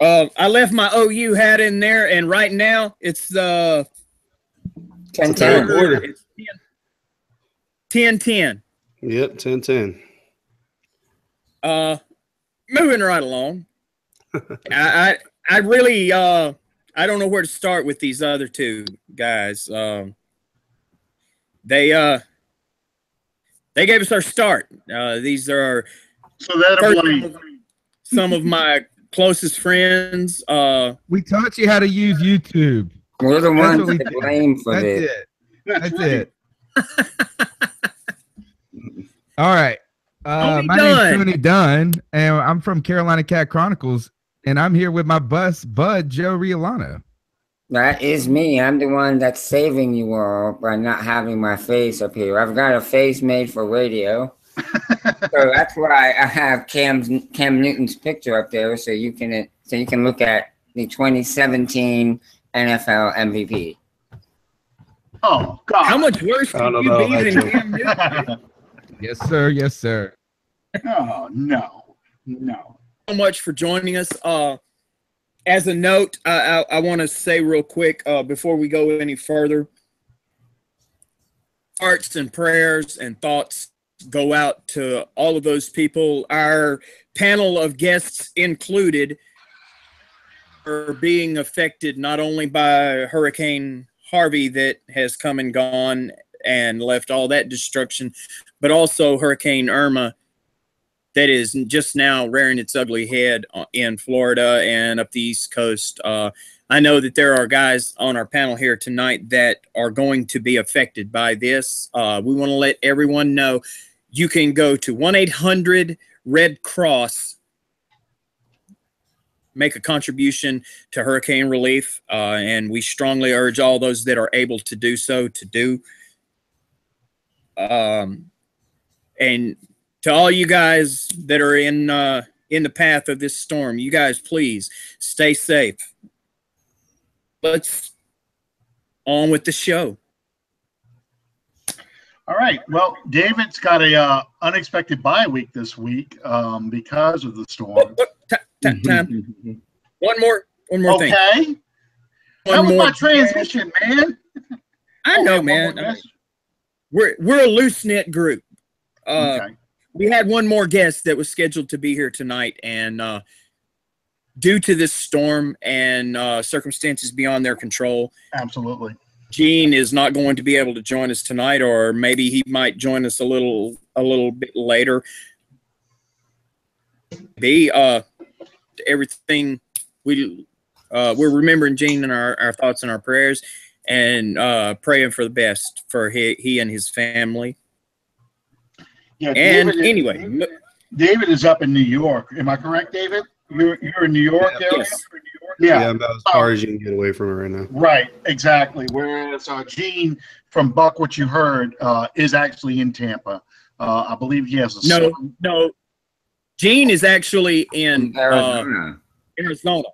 S2: I left my OU hat in there, and right now it's the
S8: 10-10.
S2: 10-10.
S7: Yep, 10-10.
S2: Moving right along. I really I don't know where to start with these other 2 guys. They gave us our start. These are some of my closest friends.
S5: We taught you how to use YouTube.
S8: We're the ones to blame for this.
S5: That's it. All right. My name's Tony Dunn, and I'm from Carolina Cat Chronicles, and I'm here with my bud, Joe Riollano.
S8: That is me. I'm the one that's saving you all by not having my face up here. I've got a face made for radio. So that's why I have Cam Newton's picture up there, so you can look at the 2017 NFL MVP.
S1: Oh God!
S2: How much worse can you be than Cam Newton?
S5: Yes, sir. Yes, sir.
S1: Oh no.
S2: So much for joining us. As a note, I want to say real quick before we go any further, hearts and prayers and thoughts go out to all of those people. Our panel of guests included are being affected not only by Hurricane Harvey that has come and gone and left all that destruction, but also Hurricane Irma that is just now rearing its ugly head in Florida and up the East Coast. I know that there are guys on our panel here tonight that are going to be affected by this. We want to let everyone know you can go to 1-800-RED Cross, make a contribution to hurricane relief, and we strongly urge all those that are able to do so to do. And to all you guys that are in the path of this storm, you guys please stay safe. Let's on with the show.
S1: All right. Well, David's got a unexpected bye week this week because of the storm.
S2: Time. One more thing.
S1: Okay. That was my transition, man.
S2: I know, man. We're a loose knit group.
S1: Okay.
S2: We had one more guest that was scheduled to be here tonight, and due to this storm and circumstances beyond their control,
S1: absolutely,
S2: Gene is not going to be able to join us tonight, or maybe he might join us a little bit later. Everything we're remembering Gene in our thoughts and our prayers, and praying for the best for he and his family.
S1: Yeah,
S2: and
S1: David is up in New York. Am I correct, David? You're in New York area?
S2: Yes.
S1: Yeah.
S7: I'm about as far as you can get away from it right now.
S1: Right, exactly. Whereas Gene from Buck, what you heard, is actually in Tampa. I believe he has a son.
S2: No. Gene is actually in Arizona.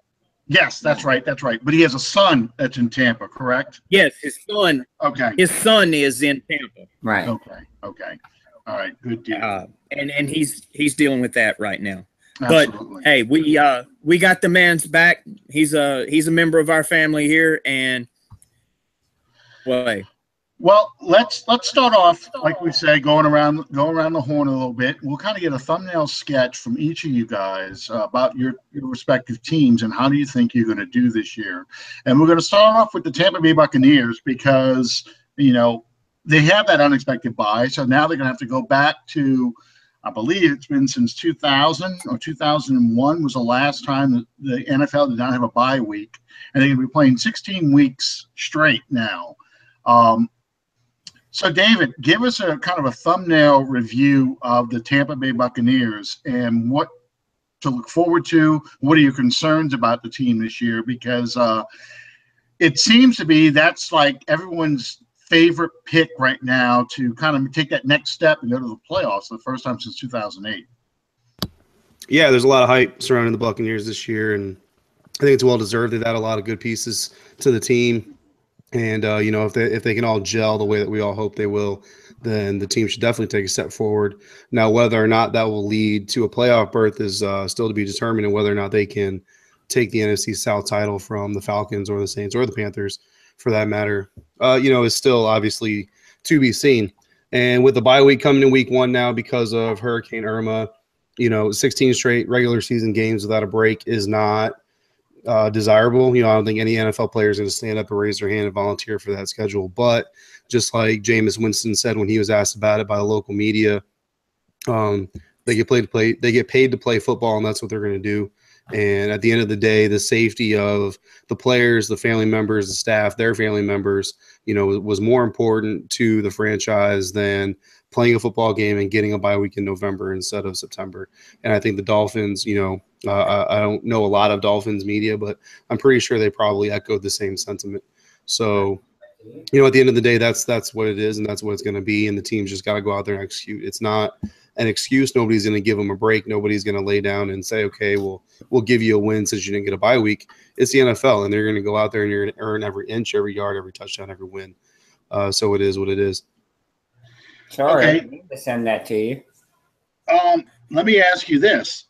S1: Yes, that's right. That's right. But he has a son that's in Tampa, correct?
S2: Yes, his son.
S1: Okay.
S2: His son is in Tampa.
S8: Right.
S1: Okay. All right. Good deal.
S2: And he's dealing with that right now.
S1: Absolutely.
S2: But hey, we got the man's back. He's a member of our family here, and
S1: well, let's start off, like we say, going around the horn a little bit. We'll kind of get a thumbnail sketch from each of you guys about your respective teams and how do you think you're going to do this year. And we're going to start off with the Tampa Bay Buccaneers because they have that unexpected bye, so now they're going to have to go back to, I believe it's been since 2000 or 2001 was the last time that the NFL did not have a bye week, and they're going to be playing 16 weeks straight now. So, David, give us a kind of a thumbnail review of the Tampa Bay Buccaneers and what to look forward to. What are your concerns about the team this year? Because it seems to be that's like everyone's favorite pick right now to kind of take that next step and go to the playoffs for the first time since 2008.
S7: Yeah, there's a lot of hype surrounding the Buccaneers this year, and I think it's well deserved. They've added a lot of good pieces to the team. And, if they can all gel the way that we all hope they will, then the team should definitely take a step forward. Now, whether or not that will lead to a playoff berth is still to be determined, and whether or not they can take the NFC South title from the Falcons or the Saints or the Panthers, for that matter, is still obviously to be seen. And with the bye week coming in week 1 now because of Hurricane Irma, 16 straight regular season games without a break is not desirable. I don't think any NFL player is going to stand up and raise their hand and volunteer for that schedule. But just like Jameis Winston said when he was asked about it by the local media, they get paid to play football, and that's what they're going to do. And at the end of the day, the safety of the players, the family members, the staff, their family members, was more important to the franchise than playing a football game and getting a bye week in November instead of September. And I think the Dolphins, I don't know a lot of Dolphins media, but I'm pretty sure they probably echoed the same sentiment. So, at the end of the day, that's what it is, and that's what it's going to be. And the team's just got to go out there and execute. It's not an excuse. Nobody's going to give them a break. Nobody's going to lay down and say, okay, we'll give you a win since you didn't get a bye week. It's the NFL, and they're going to go out there and you're going to earn every inch, every yard, every touchdown, every win. So it is what it is.
S8: Sorry, okay. To send that to you.
S1: Let me ask you this.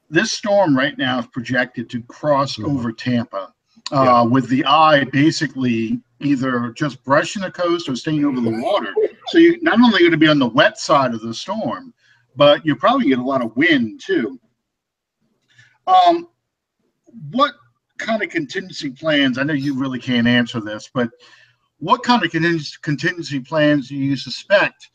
S1: This storm right now is projected to cross over Tampa with the eye basically either just brushing the coast or staying over the water. So you're not only going to be on the wet side of the storm, but you probably get a lot of wind too. What kind of contingency plans, I know you really can't answer this, but what kind of contingency plans do you suspect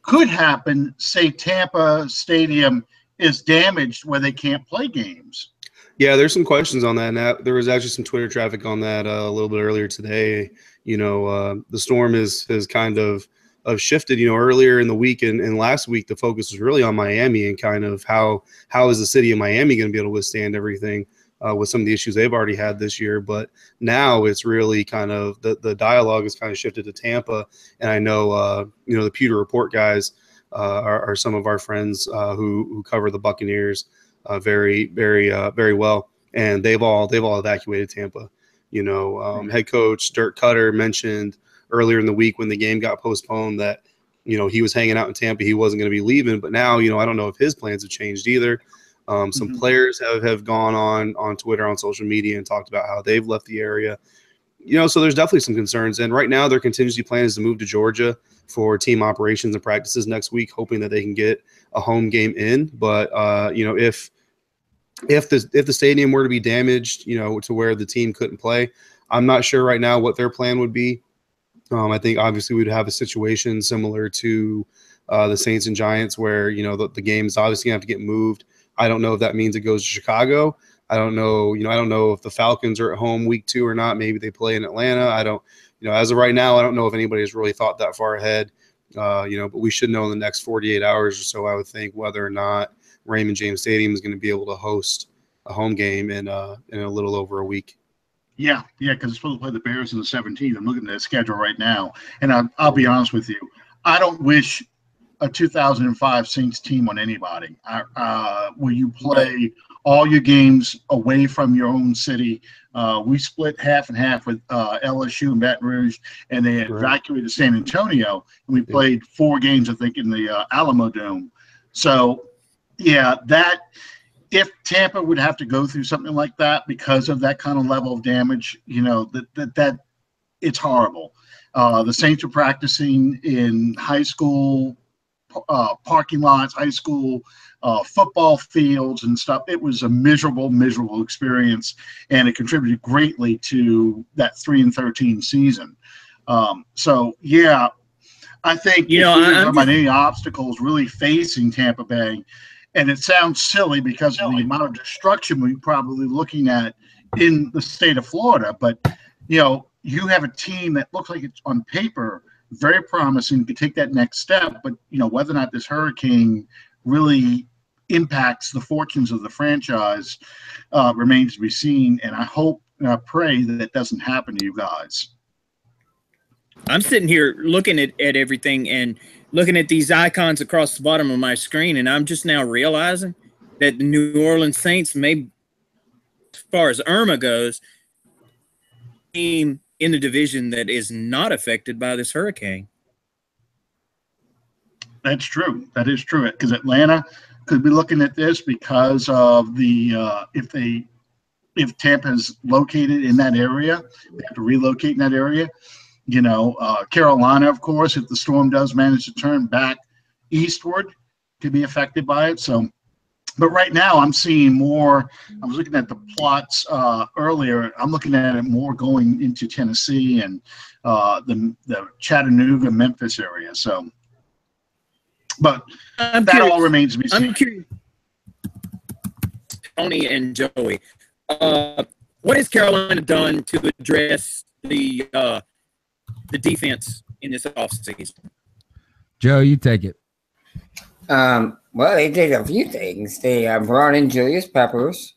S1: could happen, say Tampa Stadium is damaged where they can't play games.
S7: Yeah, there's some questions on that. And there was actually some Twitter traffic on that a little bit earlier today. The storm has kind of shifted. Earlier in the week and last week, the focus was really on Miami and kind of how is the city of Miami going to be able to withstand everything with some of the issues they've already had this year. But now it's really kind of the dialogue has kind of shifted to Tampa. And I know, the Pewter Report guys are some of our friends who cover the Buccaneers very, very, very well. And they've all evacuated Tampa. Head coach Dirk Cutter mentioned earlier in the week when the game got postponed that, he was hanging out in Tampa. He wasn't going to be leaving. But now, I don't know if his plans have changed either. Some players have gone on Twitter, on social media, and talked about how they've left the area. So there's definitely some concerns. And right now their contingency plan is to move to Georgia for team operations and practices next week, hoping that they can get a home game in. But, if the stadium were to be damaged, to where the team couldn't play, I'm not sure right now what their plan would be. I think obviously we'd have a situation similar to the Saints and Giants where, the game is obviously going to have to get moved. I don't know if that means it goes to Chicago. I don't know. I don't know if the Falcons are at home week 2 or not. Maybe they play in Atlanta. I don't, as of right now, I don't know if anybody has really thought that far ahead. But we should know in the next 48 hours or so, I would think, whether or not Raymond James Stadium is going to be able to host a home game in a little over a week.
S1: Yeah, because it's supposed to play the Bears on the 17th. I'm looking at the schedule right now, and I'll be honest with you. I don't wish a 2005 Saints team on anybody. Where you play all your games away from your own city. We split half and half with LSU and Baton Rouge, and they evacuated San Antonio, and we played 4 games, I think, in the Alamo Dome. So, yeah, if Tampa would have to go through something like that because of that kind of level of damage, that it's horrible. The Saints are practicing in high school parking lots, high school football fields and stuff. It was a miserable experience, and it contributed greatly to that 3-13 season. So, yeah, I think about any obstacles really facing Tampa Bay. And it sounds silly because of the amount of destruction we're probably looking at in the state of Florida. But, you have a team that looks like it's on paper very promising to take that next step. But, whether or not this hurricane really impacts the fortunes of the franchise remains to be seen. And I hope and I pray that it doesn't happen to you guys.
S2: I'm sitting here looking at everything and looking at these icons across the bottom of my screen, and I'm just now realizing that the New Orleans Saints may, as far as Irma goes, team in the division that is not affected by this hurricane.
S1: That's true. That is true. Because Atlanta could be looking at this because of the if Tampa's located in that area, they have to relocate in that area. Carolina, of course, if the storm does manage to turn back eastward, could be affected by it. So, but right now I'm seeing more. I was looking at the plots earlier. I'm looking at it more going into Tennessee and the Chattanooga, Memphis area. So, but all remains to be seen.
S2: I'm curious, Tony and Joey, what has Carolina done to address the defense in this offseason?
S5: Joe, you take it.
S8: Well, they did a few things. They brought in Julius Peppers.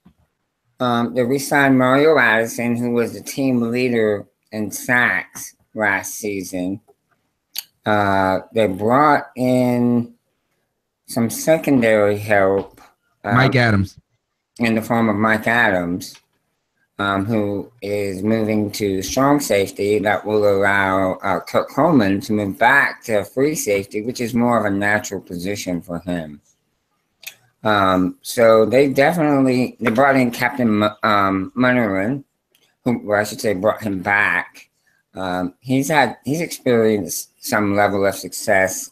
S8: They re-signed Mario Addison, who was the team leader in sacks last season. They brought in some secondary help.
S5: Mike Adams.
S8: In the form of Mike Adams. Who is moving to strong safety that will allow Kirk Coleman to move back to free safety, which is more of a natural position for him. So they brought in Captain Munnerlyn, brought him back. He's experienced some level of success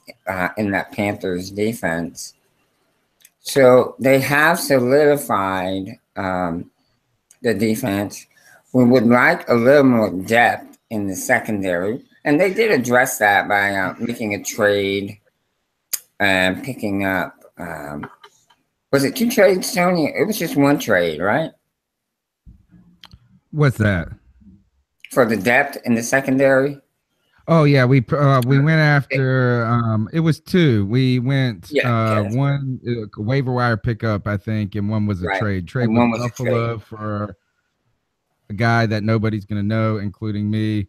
S8: in that Panthers defense. So they have solidified the defense. We would like a little more depth in the secondary, and they did address that by making a trade and picking up Was it 2 trades, Tony? It was just 1 trade, right?
S5: What's that?
S8: For the depth in the secondary?
S5: Oh yeah, we went after it was 2. We went one waiver wire pickup, I think, and one was a trade. Trade with Buffalo for a guy that nobody's gonna know, including me,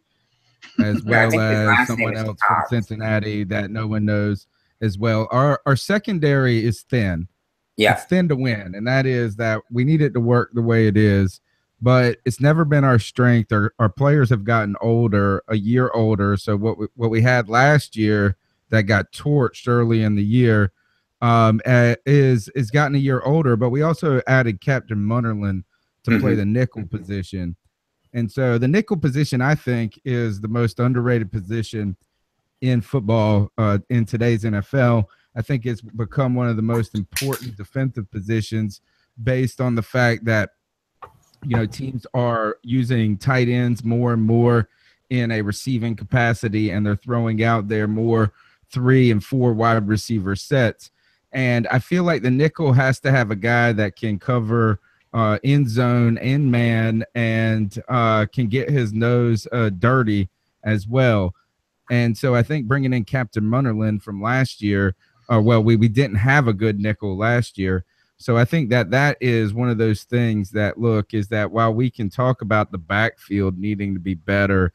S5: as well as someone else from Cincinnati that no one knows as well. Our secondary is thin.
S8: Yeah.
S5: It's thin to win, and that is that we need it to work the way it is. But it's never been our strength. Our players have gotten older, a year older. So what we had last year that got torched early in the year is gotten a year older. But we also added Captain Munnerlyn to play the nickel position. And so the nickel position, I think, is the most underrated position in football in today's NFL. I think it's become one of the most important defensive positions based on the fact that teams are using tight ends more and more in a receiving capacity, and they're throwing out their more 3 and 4 wide receiver sets. And I feel like the nickel has to have a guy that can cover end zone and man and can get his nose dirty as well. And so I think bringing in Captain Munnerlyn from last year, we didn't have a good nickel last year. So I think that is one of those things that, is that while we can talk about the backfield needing to be better,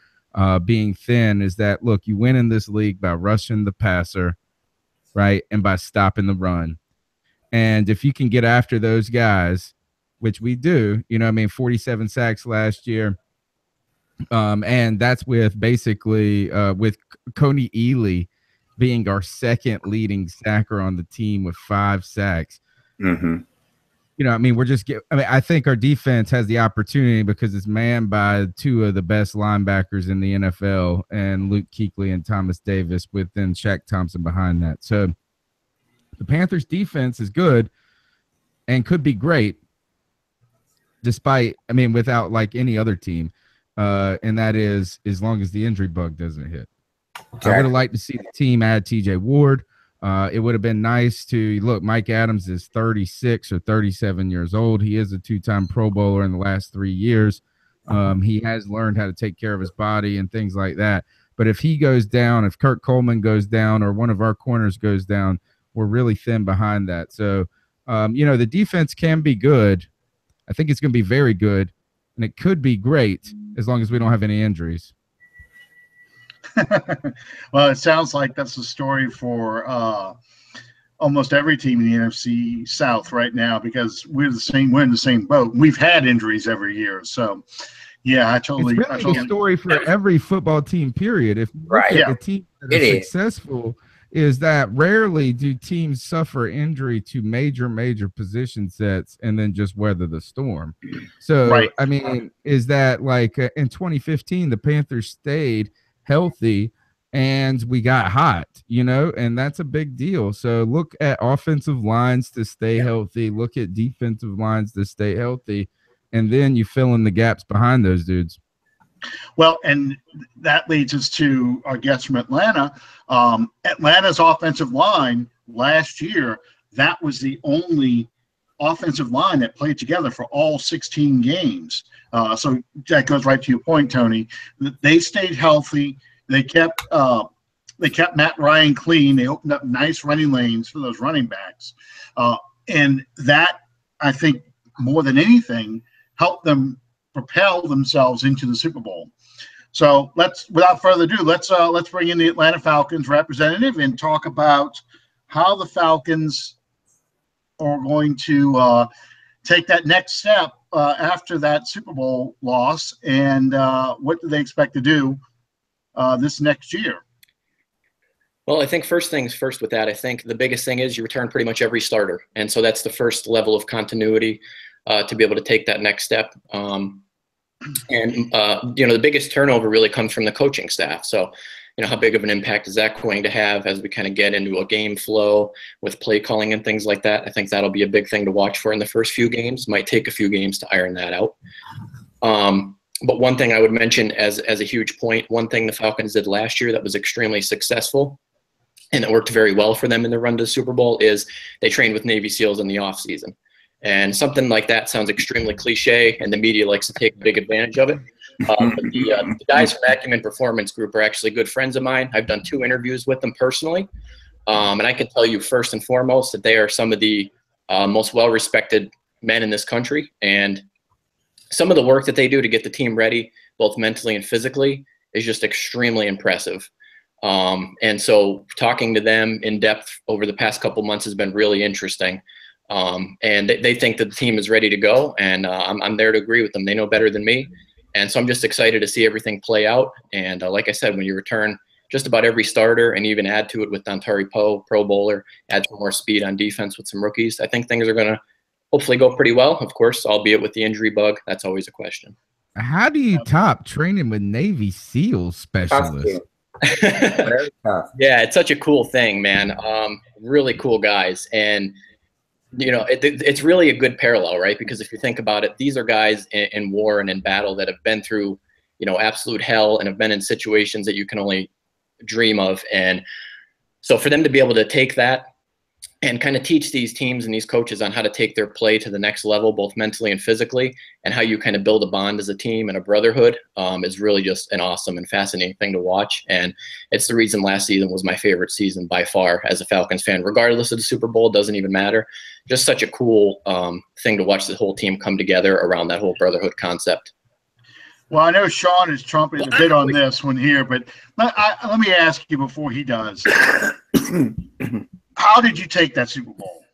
S5: being thin, is that, you win in this league by rushing the passer, right, and by stopping the run. And if you can get after those guys, which we do, 47 sacks last year, and that's with basically with Coney Ely being our second leading sacker on the team with 5 sacks. I think our defense has the opportunity because it's manned by 2 of the best linebackers in the NFL, and Luke Kuechly and Thomas Davis, with then Shaq Thompson behind that. So the Panthers defense is good and could be great without any other team. And that is as long as the injury bug doesn't hit. I would have liked to see the team add TJ Ward. It would have been nice to look. Mike Adams is 36 or 37 years old. He is a 2-time Pro Bowler in the last 3 years. He has learned how to take care of his body and things like that. But if he goes down, if Kurt Coleman goes down, or one of our corners goes down, we're really thin behind that. So, the defense can be good. I think it's going to be very good, and it could be great as long as we don't have any injuries.
S1: Well, it sounds like that's the story for almost every team in the NFC South right now, because we're in the same boat. We've had injuries every year, so yeah, it's really the
S5: story for every football team. Period. If the team that is successful, is that rarely do teams suffer injury to major position sets and then just weather the storm. So is that in 2015 the Panthers stayed healthy and we got hot, and that's a big deal. So look at offensive lines to stay healthy, look at defensive lines to stay healthy, and then you fill in the gaps behind those dudes.
S1: Well, and that leads us to our guest from Atlanta. Atlanta's offensive line last year, that was the only offensive line that played together for all 16 games. So that goes right to your point, Tony. They stayed healthy. They kept Matt Ryan clean. They opened up nice running lanes for those running backs. And that, I think, more than anything, helped them propel themselves into the Super Bowl. So without further ado, let's bring in the Atlanta Falcons representative and talk about how the Falcons are going to take that next step after that Super Bowl loss, and what do they expect to do this next year?
S6: Well, I think first things first with that, I think the biggest thing is you return pretty much every starter. And so that's the first level of continuity to be able to take that next step. The biggest turnover really comes from the coaching staff. So, how big of an impact is that going to have as we kind of get into a game flow with play calling and things like that? I think that'll be a big thing to watch for in the first few games. Might take a few games to iron that out. But one thing I would mention as a huge point, one thing the Falcons did last year that was extremely successful and it worked very well for them in the run to the Super Bowl, is they trained with Navy SEALs in the off season. And something like that sounds extremely cliche, and the media likes to take big advantage of it. But the guys from Acumen Performance Group are actually good friends of mine. I've done 2 interviews with them personally. And I can tell you first and foremost that they are some of the most well-respected men in this country. And some of the work that they do to get the team ready, both mentally and physically, is just extremely impressive. And so talking to them in depth over the past couple months has been really interesting. And they think that the team is ready to go, and I'm there to agree with them. They know better than me. And so I'm just excited to see everything play out. And like I said, when you return just about every starter and even add to it with Dontari Poe, Pro Bowler, add some more speed on defense with some rookies, I think things are going to hopefully go pretty well. Of course, albeit with the injury bug, that's always a question.
S5: How do you top training with Navy SEAL specialists?
S6: Yeah, it's such a cool thing, man. Really cool guys. And you know, it's really a good parallel, right? Because if you think about it, these are guys in war and in battle that have been through, you know, absolute hell and have been in situations that you can only dream of. And so for them to be able to take that and kind of teach these teams and these coaches on how to take their play to the next level, both mentally and physically, and how you kind of build a bond as a team and a brotherhood, is really just an awesome and fascinating thing to watch. And it's the reason last season was my favorite season by far as a Falcons fan, regardless of the Super Bowl. It doesn't even matter. Just such a cool thing to watch the whole team come together around that whole brotherhood concept.
S1: Well, I know Sean is trumping a bit on this one here, but let me ask you before he does. How did you take that Super Bowl?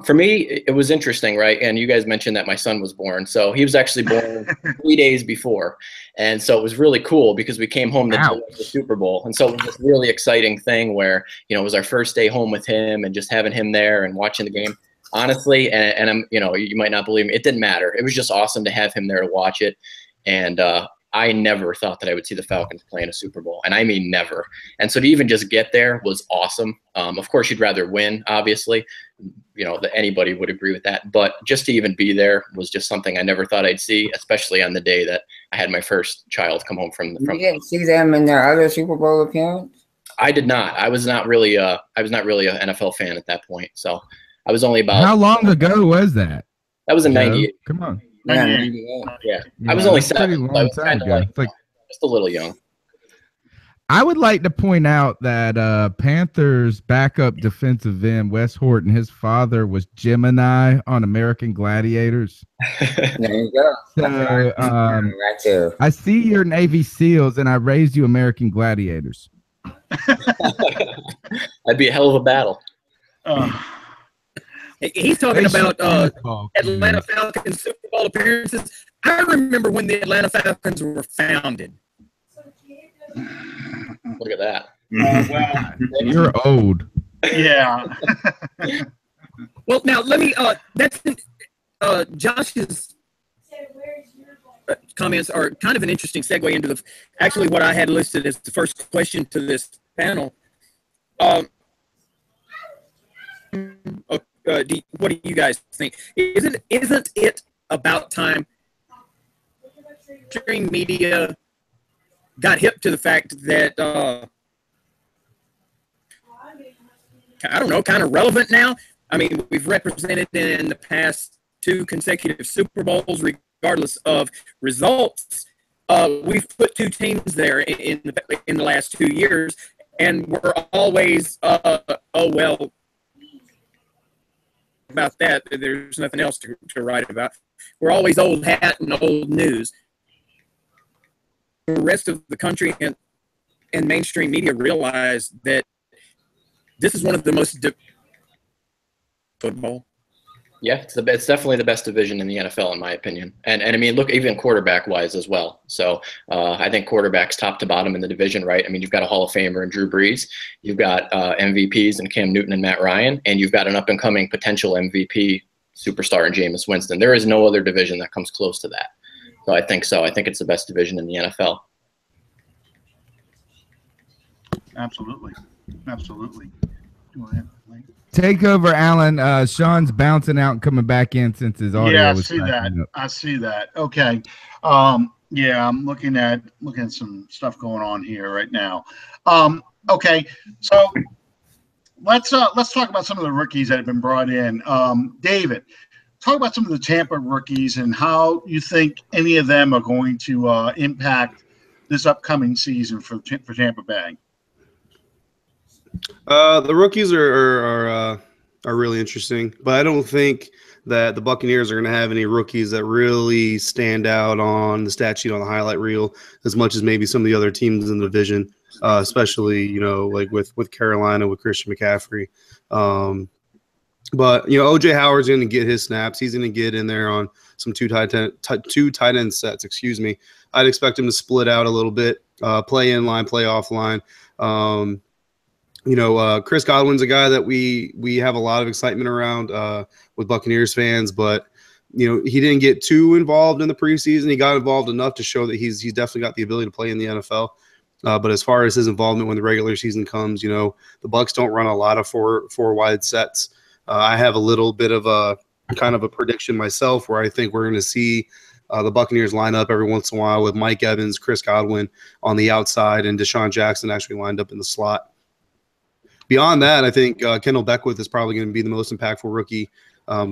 S6: For me, it was interesting, right? And you guys mentioned that my son was born. So he was actually born 3 days before. And so it was really cool because we came home to the Super Bowl. And so it was this really exciting thing where, you know, it was our first day home with him and just having him there and watching the game. Honestly, and I'm, you know, you might not believe me, it didn't matter. It was just awesome to have him there to watch it. And I never thought that I would see the Falcons play in a Super Bowl, and I mean never. And so to even just get there was awesome. Of course, you'd rather win, obviously. You know, that anybody would agree with that. But just to even be there was just something I never thought I'd see, especially on the day that I had my first child come home from.
S8: You didn't see them in their other Super Bowl appearance?
S6: I did not. I was not really an NFL fan at that point. So I was only about.
S5: How long ago was that?
S6: That was in '98.
S5: Come on.
S6: Yeah. I was only 7. So I was kind of like just a little young.
S5: I would like to point out that Panthers backup defensive end Wes Horton, his father was Gemini on American Gladiators.
S8: There you go.
S5: So
S8: right there.
S5: I see your Navy SEALs, and I raised you American Gladiators.
S6: That'd be a hell of a battle.
S2: He's talking about Atlanta Falcons Super Bowl appearances. I remember when the Atlanta Falcons were founded.
S6: Look at that.
S1: Wow.
S5: You're old.
S1: Yeah.
S2: Well, now let me. That's Josh's comments are kind of an interesting segue into actually what I had listed as the first question to this panel. What do you guys think? Isn't it about time mainstream media got hip to the fact that I don't know, kind of relevant now? I mean, we've represented in the past 2 consecutive Super Bowls, regardless of results. We've put 2 teams there in the last 2 years, and we're always oh well. About that, there's nothing else to write about. We're always old hat and old news. The rest of the country and mainstream media realize that this is one of the most football.
S6: Yeah, it's definitely the best division in the NFL, in my opinion. And I mean, look, even quarterback-wise as well. So I think quarterbacks top to bottom in the division, right? I mean, you've got a Hall of Famer in Drew Brees. You've got MVPs in Cam Newton and Matt Ryan. And you've got an up-and-coming potential MVP superstar in Jameis Winston. There is no other division that comes close to that. So. I think it's the best division in the NFL.
S1: Absolutely. Absolutely. Go ahead.
S5: Take over, Alan. Sean's bouncing out and coming back in since his audio.
S1: Yeah,
S5: was
S1: I see that. Okay. Yeah, I'm looking at some stuff going on here right now. Okay, so let's talk about some of the rookies that have been brought in. David, talk about some of the Tampa rookies and how you think any of them are going to impact this upcoming season for Tampa Bay.
S7: The rookies are really interesting, but I don't think that the Buccaneers are going to have any rookies that really stand out on the stat sheet on the highlight reel as much as maybe some of the other teams in the division, especially like with Carolina with Christian McCaffrey. But OJ Howard's going to get his snaps. He's going to get in there on some two tight end sets. Excuse me. I'd expect him to split out a little bit, play in line, play off line. Chris Godwin's a guy that we have a lot of excitement around with Buccaneers fans, but he didn't get too involved in the preseason. He got involved enough to show that he's definitely got the ability to play in the NFL. But as far as his involvement when the regular season comes, the Bucs don't run a lot of four wide sets. I have a little bit of a kind of a prediction myself where I think we're going to see the Buccaneers line up every once in a while with Mike Evans, Chris Godwin on the outside, and Deshaun Jackson actually lined up in the slot. Beyond that, I think Kendall Beckwith is probably going to be the most impactful rookie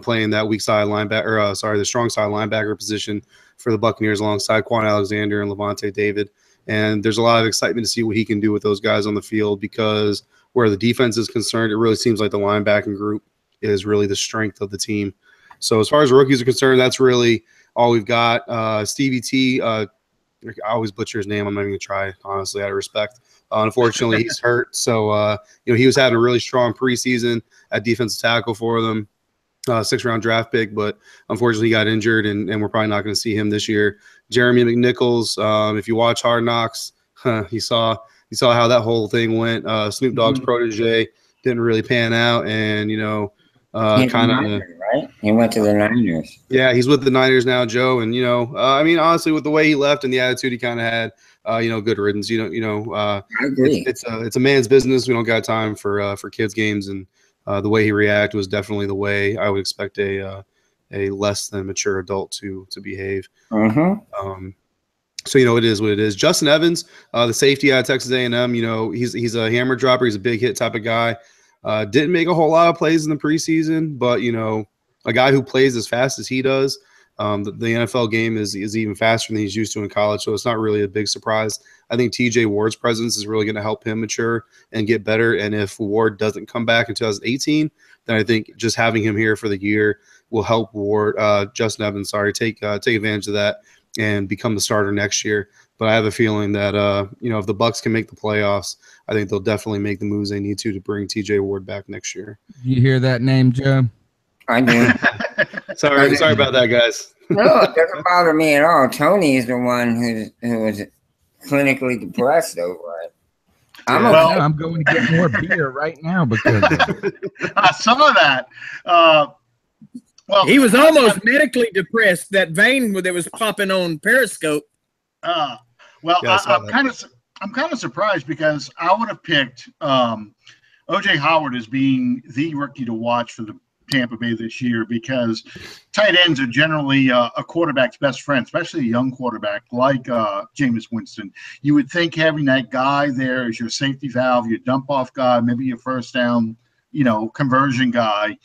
S7: playing that weak side linebacker, the strong side linebacker position for the Buccaneers alongside Quan Alexander and Levante David. And there's a lot of excitement to see what he can do with those guys on the field because where the defense is concerned, it really seems like the linebacking group is really the strength of the team. So as far as rookies are concerned, that's really all we've got. Stevie T, I always butcher his name. I'm not even going to try, honestly, out of respect. Unfortunately, he's hurt. So, he was having a really strong preseason at defensive tackle for them, 6th-round draft pick, but unfortunately he got injured, and we're probably not going to see him this year. Jeremy McNichols, if you watch Hard Knocks, you saw how that whole thing went. Snoop Dogg's protege didn't really pan out, and, kind of
S8: right. He went to the Niners.
S7: Yeah, he's with the Niners now, Joe. And honestly, with the way he left and the attitude he kind of had, good riddance. I agree. It's a man's business. We don't got time for kids games, and the way he reacted was definitely the way I would expect a less than mature adult to behave. So it is what it is. Justin Evans, the safety out of Texas A&M. He's a hammer dropper. He's a big hit type of guy. Didn't make a whole lot of plays in the preseason, but a guy who plays as fast as he does, the NFL game is even faster than he's used to in college, so it's not really a big surprise. I think TJ Ward's presence is really going to help him mature and get better, and if Ward doesn't come back in 2018, then I think just having him here for the year will help Justin Evans, take advantage of that and become the starter next year. But I have a feeling that if the Bucs can make the playoffs, I think they'll definitely make the moves they need to bring TJ Ward back next year.
S5: You hear that name, Joe?
S8: I do.
S7: Sorry about that, guys.
S8: No, it doesn't bother me at all. Tony is the one who was clinically depressed over it.
S5: I'm going to get more beer right now because
S1: I saw that.
S2: He was almost medically depressed. That vein that was popping on Periscope.
S1: I'm kind of surprised because I would have picked OJ Howard as being the rookie to watch for the Tampa Bay this year because tight ends are generally a quarterback's best friend, especially a young quarterback like Jameis Winston. You would think having that guy there as your safety valve, your dump-off guy, maybe your first down, conversion guy.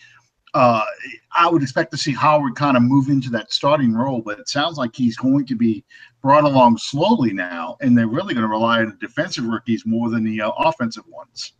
S1: I would expect to see Howard kind of move into that starting role, but it sounds like he's going to be brought along slowly now, and they're really going to rely on the defensive rookies more than the offensive ones.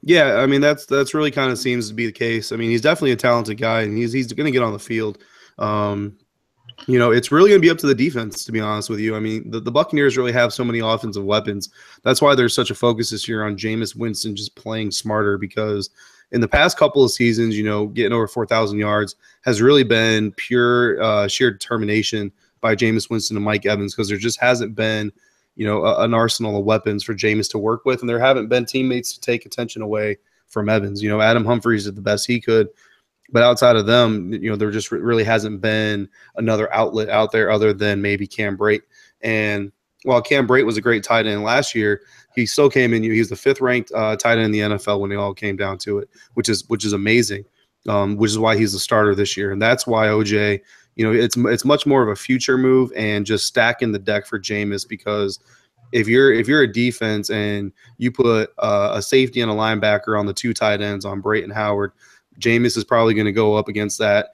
S7: Yeah, I mean that's really kind of seems to be the case. I mean, he's definitely a talented guy, and he's going to get on the field. It's really going to be up to the defense, to be honest with you. I mean, the Buccaneers really have so many offensive weapons. That's why there's such a focus this year on Jameis Winston just playing smarter because in the past couple of seasons, getting over 4,000 yards has really been pure sheer determination by Jameis Winston and Mike Evans because there just hasn't been an arsenal of weapons for Jameis to work with, and there haven't been teammates to take attention away from Evans. Adam Humphries did the best he could, but outside of them, there just really hasn't been another outlet out there other than maybe Cam Brate. And while Cam Brate was a great tight end last year, he still came in. He's the 5th ranked tight end in the NFL when it all came down to it, which is amazing. Which is why he's the starter this year, and that's why OJ. It's much more of a future move and just stacking the deck for Jameis because if you're a defense and you put a safety and a linebacker on the 2 tight ends on Brayton Howard, Jameis is probably going to go up against that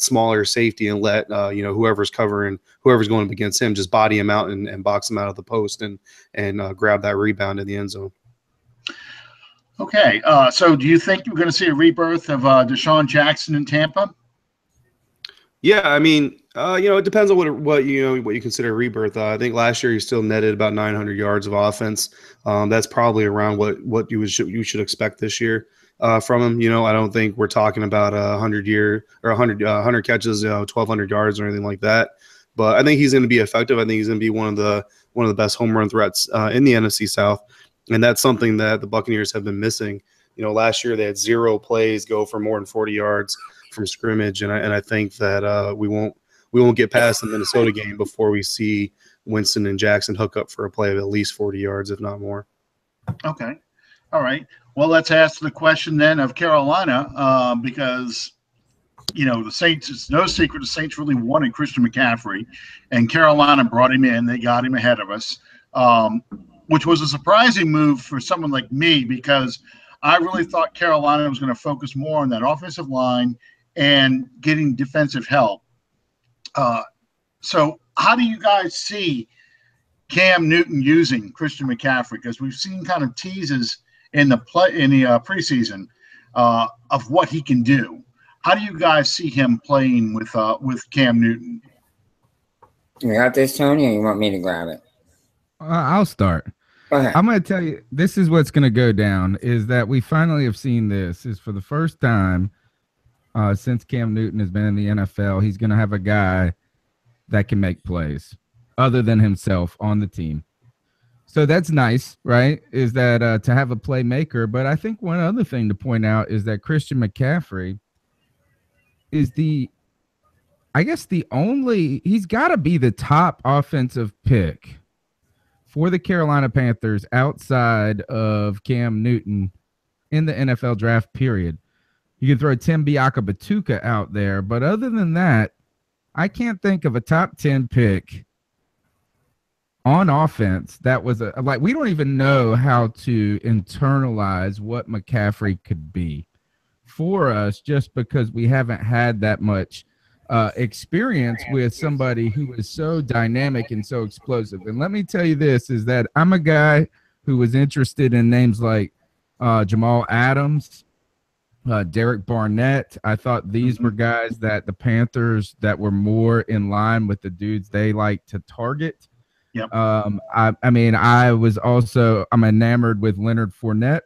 S7: smaller safety and let whoever's going up against him just body him out and box him out of the post and grab that rebound in the end zone.
S1: Okay, so do you think you're going to see a rebirth of Deshaun Jackson in Tampa?
S7: Yeah, I mean, it depends on what you consider a rebirth. I think last year he still netted about 900 yards of offense. That's probably around what you should expect this year from him. I don't think we're talking about 100 catches, 1,200 yards or anything like that. But I think he's going to be effective. I think he's going to be one of the best home run threats in the NFC South, and that's something that the Buccaneers have been missing. Last year they had 0 plays go for more than 40 yards from scrimmage, and I think that we won't get past the Minnesota game before we see Winston and Jackson hook up for a play of at least 40 yards, if not more.
S1: Okay, all right. Well, let's ask the question then of Carolina, because the Saints. It's no secret the Saints really wanted Christian McCaffrey, and Carolina brought him in. They got him ahead of us, which was a surprising move for someone like me, because I really thought Carolina was going to focus more on that offensive line and getting defensive help. So how do you guys see Cam Newton using Christian McCaffrey? Because we've seen kind of teases in the preseason of what he can do. How do you guys see him playing with Cam Newton?
S8: You got this, Tony, or you want me to grab it?
S5: I'll start. I'm going to tell you, this is what's going to go down, is that we finally have seen this. Is for the first time since Cam Newton has been in the NFL, he's going to have a guy that can make plays other than himself on the team. So that's nice, right, is that to have a playmaker. But I think one other thing to point out is that Christian McCaffrey is he's got to be the top offensive pick for the Carolina Panthers outside of Cam Newton in the NFL draft period. You can throw Tim Biaka-Batuka out there, but other than that, I can't think of a top 10 pick on offense that was we don't even know how to internalize what McCaffrey could be for us, just because we haven't had that much experience with somebody who is so dynamic and so explosive. And let me tell you this, is that I'm a guy who was interested in names like Jamal Adams, Derek Barnett. I thought these were guys that the Panthers that were more in line with the dudes they like to target.
S1: Yep.
S5: I'm enamored with Leonard Fournette.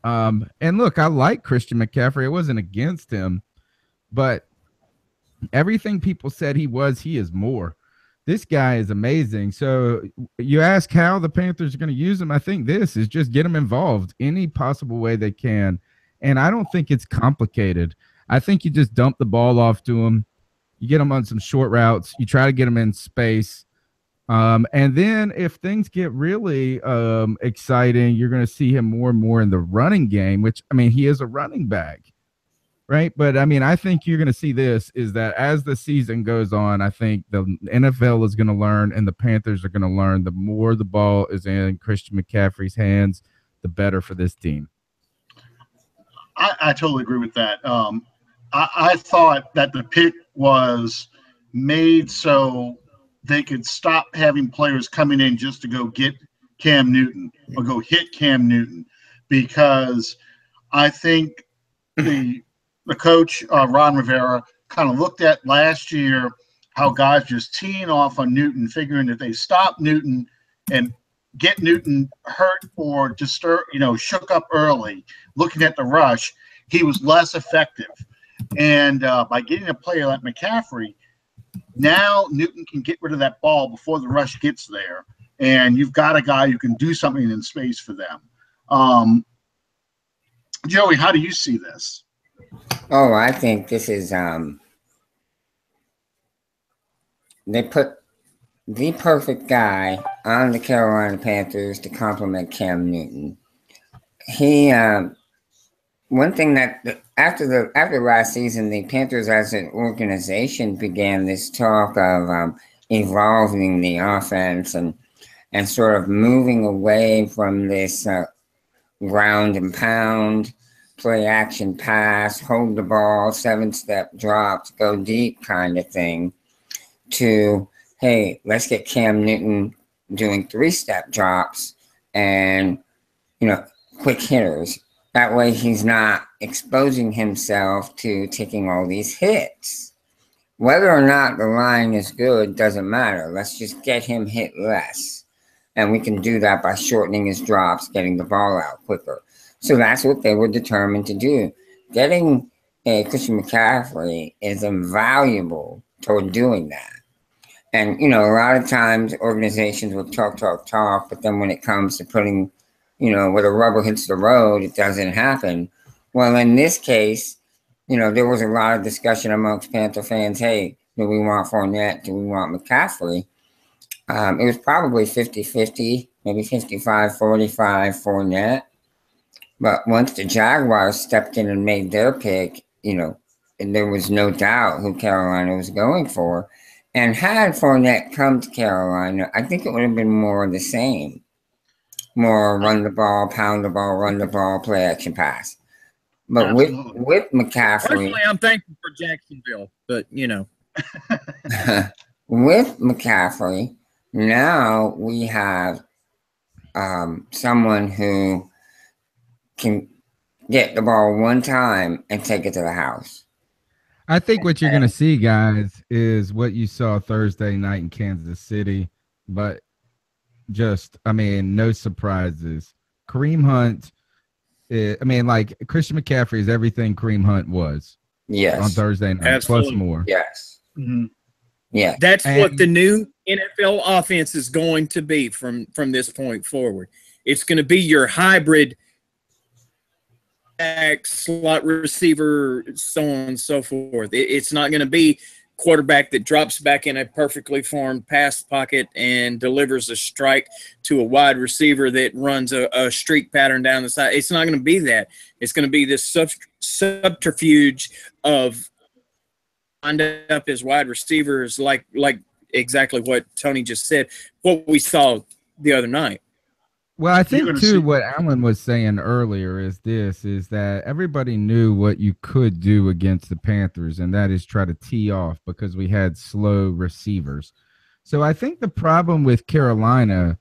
S5: And look, I like Christian McCaffrey. I wasn't against him, but everything people said he is more. This guy is amazing. So you ask how the Panthers are going to use him. I think this is just get him involved any possible way they can. And I don't think it's complicated. I think you just dump the ball off to him. You get him on some short routes. You try to get him in space. And then if things get really exciting, you're going to see him more and more in the running game, which, he is a running back, right? But, I think you're going to see this is that as the season goes on, I think the NFL is going to learn and the Panthers are going to learn the more the ball is in Christian McCaffrey's hands, the better for this team.
S1: I totally agree with that. I thought that the pick was made so they could stop having players coming in just to go get Cam Newton or go hit Cam Newton, because I think the coach, Ron Rivera, kind of looked at last year how guys just teeing off on Newton, figuring that they stop Newton and get Newton hurt or disturb, shook up early, looking at the rush, he was less effective. And by getting a player like McCaffrey, now Newton can get rid of that ball before the rush gets there, and you've got a guy who can do something in space for them. Joey, how do you see this?
S8: Oh, I think this is they put the perfect guy on the Carolina Panthers to complement Cam Newton. He one thing that after last season, the Panthers as an organization began this talk of evolving the offense and and sort of moving away from this ground and pound, play action pass, hold the ball, 7-step drops, go deep kind of thing, to, hey, let's get Cam Newton doing 3-step drops and, you know, quick hitters. That way he's not exposing himself to taking all these hits. Whether or not the line is good doesn't matter. Let's just get him hit less. And we can do that by shortening his drops, getting the ball out quicker. So that's what they were determined to do. Getting Christian McCaffrey is invaluable toward doing that. And, you know, a lot of times organizations will talk, but then when it comes to putting, you know, where the rubber hits the road, it doesn't happen. Well, in this case, you know, there was a lot of discussion amongst Panther fans. Hey, do we want Fournette? Do we want McCaffrey? It was probably 50-50, maybe 55-45 Fournette. But once the Jaguars stepped in and made their pick, you know, there was no doubt who Carolina was going for. And had Fournette come to Carolina, I think it would have been more of the same. More run the ball, pound the ball, run the ball, play action pass. But with McCaffrey,
S2: personally, I'm thankful for Jacksonville, but you know,
S8: with McCaffrey, now we have someone who can get the ball one time and take it to the house.
S5: I think what you're going to see, guys, is what you saw Thursday night in Kansas City, but just, I mean, no surprises. Kareem Hunt, like Christian McCaffrey is everything Kareem Hunt was.
S8: Yes.
S5: On Thursday night,
S2: absolutely.
S5: Plus more.
S8: Yes.
S1: Mm-hmm.
S8: Yeah.
S2: That's what the new NFL offense is going to be from this point forward. It's going to be your hybrid slot receiver, so on and so forth. It's not going to be quarterback that drops back in a perfectly formed pass pocket and delivers a strike to a wide receiver that runs a streak pattern down the side. It's not going to be that. It's going to be this subterfuge of wind up as wide receivers, like exactly what Tony just said, what we saw the other night.
S5: Well, I think, too, what Alan was saying earlier is that everybody knew what you could do against the Panthers, and that is try to tee off because we had slow receivers. So I think the problem with Carolina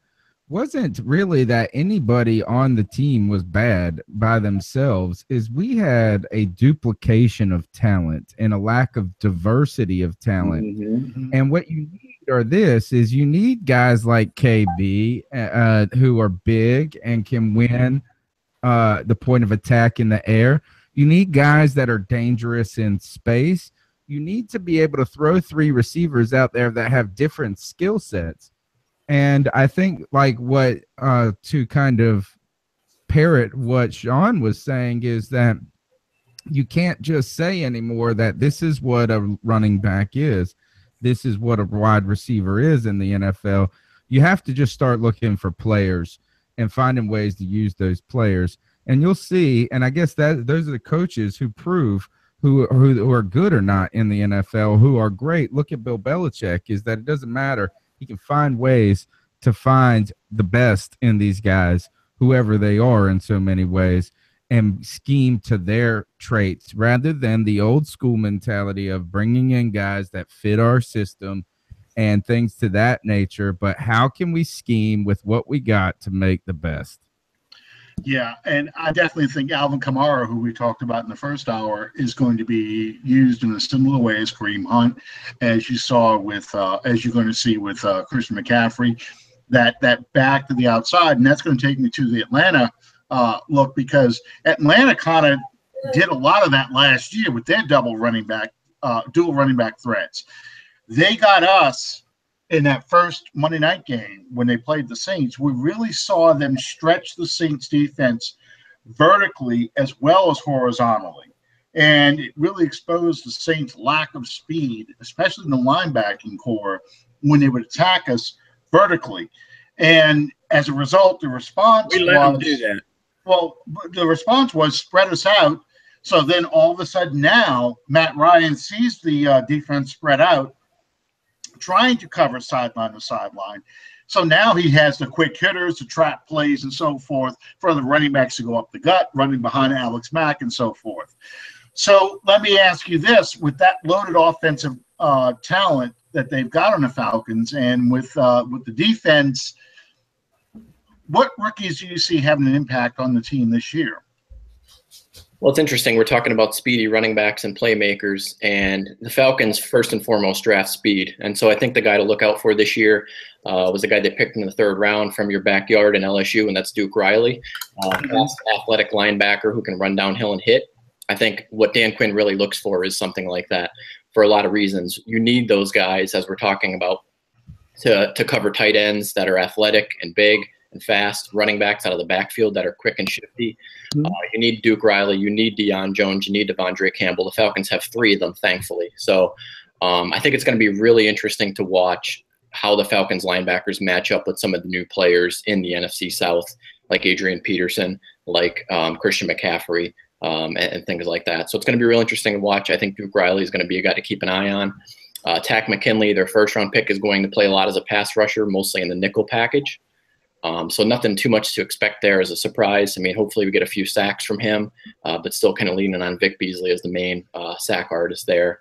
S5: wasn't really that anybody on the team was bad by themselves, is we had a duplication of talent and a lack of diversity of talent. Mm-hmm. And what you need is you need guys like KB who are big and can win the point of attack in the air. You need guys that are dangerous in space. You need to be able to throw 3 receivers out there that have different skill sets. And I think like what to kind of parrot what Sean was saying is that you can't just say anymore that this is what a running back is. This is what a wide receiver is in the NFL. You have to just start looking for players and finding ways to use those players. And you'll see, and I guess that those are the coaches who prove who are good or not in the NFL, who are great. Look at Bill Belichick, is that it doesn't matter. He can find ways to find the best in these guys, whoever they are in so many ways, and scheme to their traits rather than the old school mentality of bringing in guys that fit our system and things to that nature. But how can we scheme with what we got to make the best?
S1: Yeah, and I definitely think Alvin Kamara, who we talked about in the first hour, is going to be used in a similar way as Kareem Hunt, as you saw with, as you're going to see with Christian McCaffrey, that back to the outside, and that's going to take me to the Atlanta look, because Atlanta kind of did a lot of that last year with their dual running back threats. They got us in that first Monday night game when they played the Saints. We really saw them stretch the Saints defense vertically as well as horizontally. And it really exposed the Saints' lack of speed, especially in the linebacking core, when they would attack us vertically. And as a result, the response
S2: we let them do that.
S1: Well, the response was spread us out. So then all of a sudden now Matt Ryan sees the defense spread out, trying to cover sideline to sideline. So now he has the quick hitters, the trap plays, and so forth for the running backs to go up the gut, running behind Alex Mack, and so forth. So let me ask you this: with that loaded offensive talent that they've got on the Falcons, and with the defense, what rookies do you see having an impact on the team this year?
S6: Well, it's interesting. We're talking about speedy running backs and playmakers, and the Falcons first and foremost draft speed. And so I think the guy to look out for this year was the guy they picked in the 3rd round from your backyard in LSU, and that's Duke Riley, fast, athletic linebacker who can run downhill and hit. I think what Dan Quinn really looks for is something like that for a lot of reasons. You need those guys, as we're talking about, to cover tight ends that are athletic and big and fast, running backs out of the backfield that are quick and shifty. You need Duke Riley, you need Deion Jones, you need Devondre Campbell. The Falcons have 3 of them, thankfully. So I think it's going to be really interesting to watch how the Falcons linebackers match up with some of the new players in the NFC South, like Adrian Peterson, like Christian McCaffrey, and things like that. So it's going to be real interesting to watch. I think Duke Riley is going to be a guy to keep an eye on. Tack McKinley, their 1st-round pick, is going to play a lot as a pass rusher, mostly in the nickel package. So nothing too much to expect there as a surprise. I mean, hopefully we get a few sacks from him, but still kind of leaning on Vic Beasley as the main sack artist there.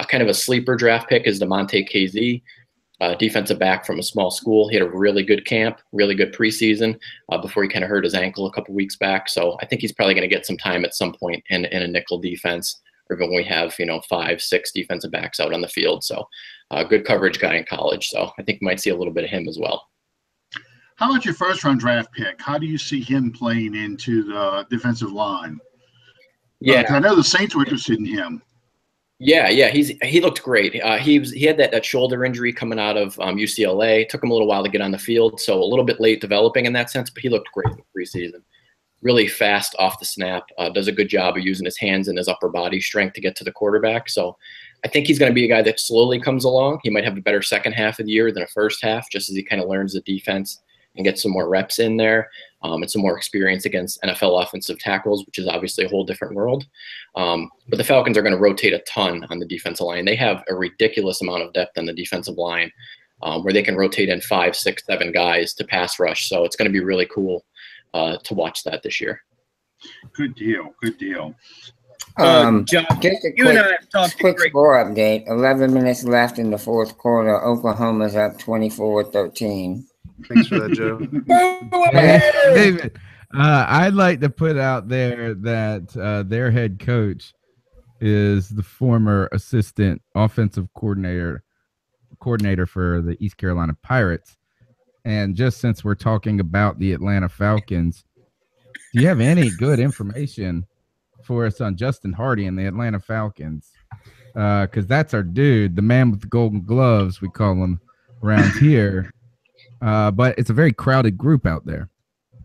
S6: Kind of a sleeper draft pick is DeMonte KZ, defensive back from a small school. He had a really good camp, really good preseason before he kind of hurt his ankle a couple weeks back. So I think he's probably going to get some time at some point in a nickel defense, or when we have, 5, 6 defensive backs out on the field. So good coverage guy in college. So I think we might see a little bit of him as well.
S1: How about your 1st-round draft pick? How do you see him playing into the defensive line?
S6: Yeah,
S1: I know the Saints were interested in him.
S6: Yeah, he looked great. He had that shoulder injury coming out of UCLA. It took him a little while to get on the field, so a little bit late developing in that sense. But he looked great in the preseason. Really fast off the snap. Does a good job of using his hands and his upper body strength to get to the quarterback. So I think he's going to be a guy that slowly comes along. He might have a better second half of the year than a first half, just as he kind of learns the defense and get some more reps in there and some more experience against NFL offensive tackles, which is obviously a whole different world. But the Falcons are going to rotate a ton on the defensive line. They have a ridiculous amount of depth on the defensive line where they can rotate in 5, 6, 7 guys to pass rush. So it's going to be really cool to watch that this year.
S1: Good deal.
S2: John,
S8: Just a
S2: you and I have talked
S8: quick score update. 11 minutes left in the 4th quarter. Oklahoma's up 24-13.
S7: Thanks for that, Joe.
S5: David, I'd like to put out there that their head coach is the former assistant offensive coordinator for the East Carolina Pirates. And just since we're talking about the Atlanta Falcons, do you have any good information for us on Justin Hardy and the Atlanta Falcons? Because that's our dude, the man with the golden gloves, we call him around here. But it's a very crowded group out there.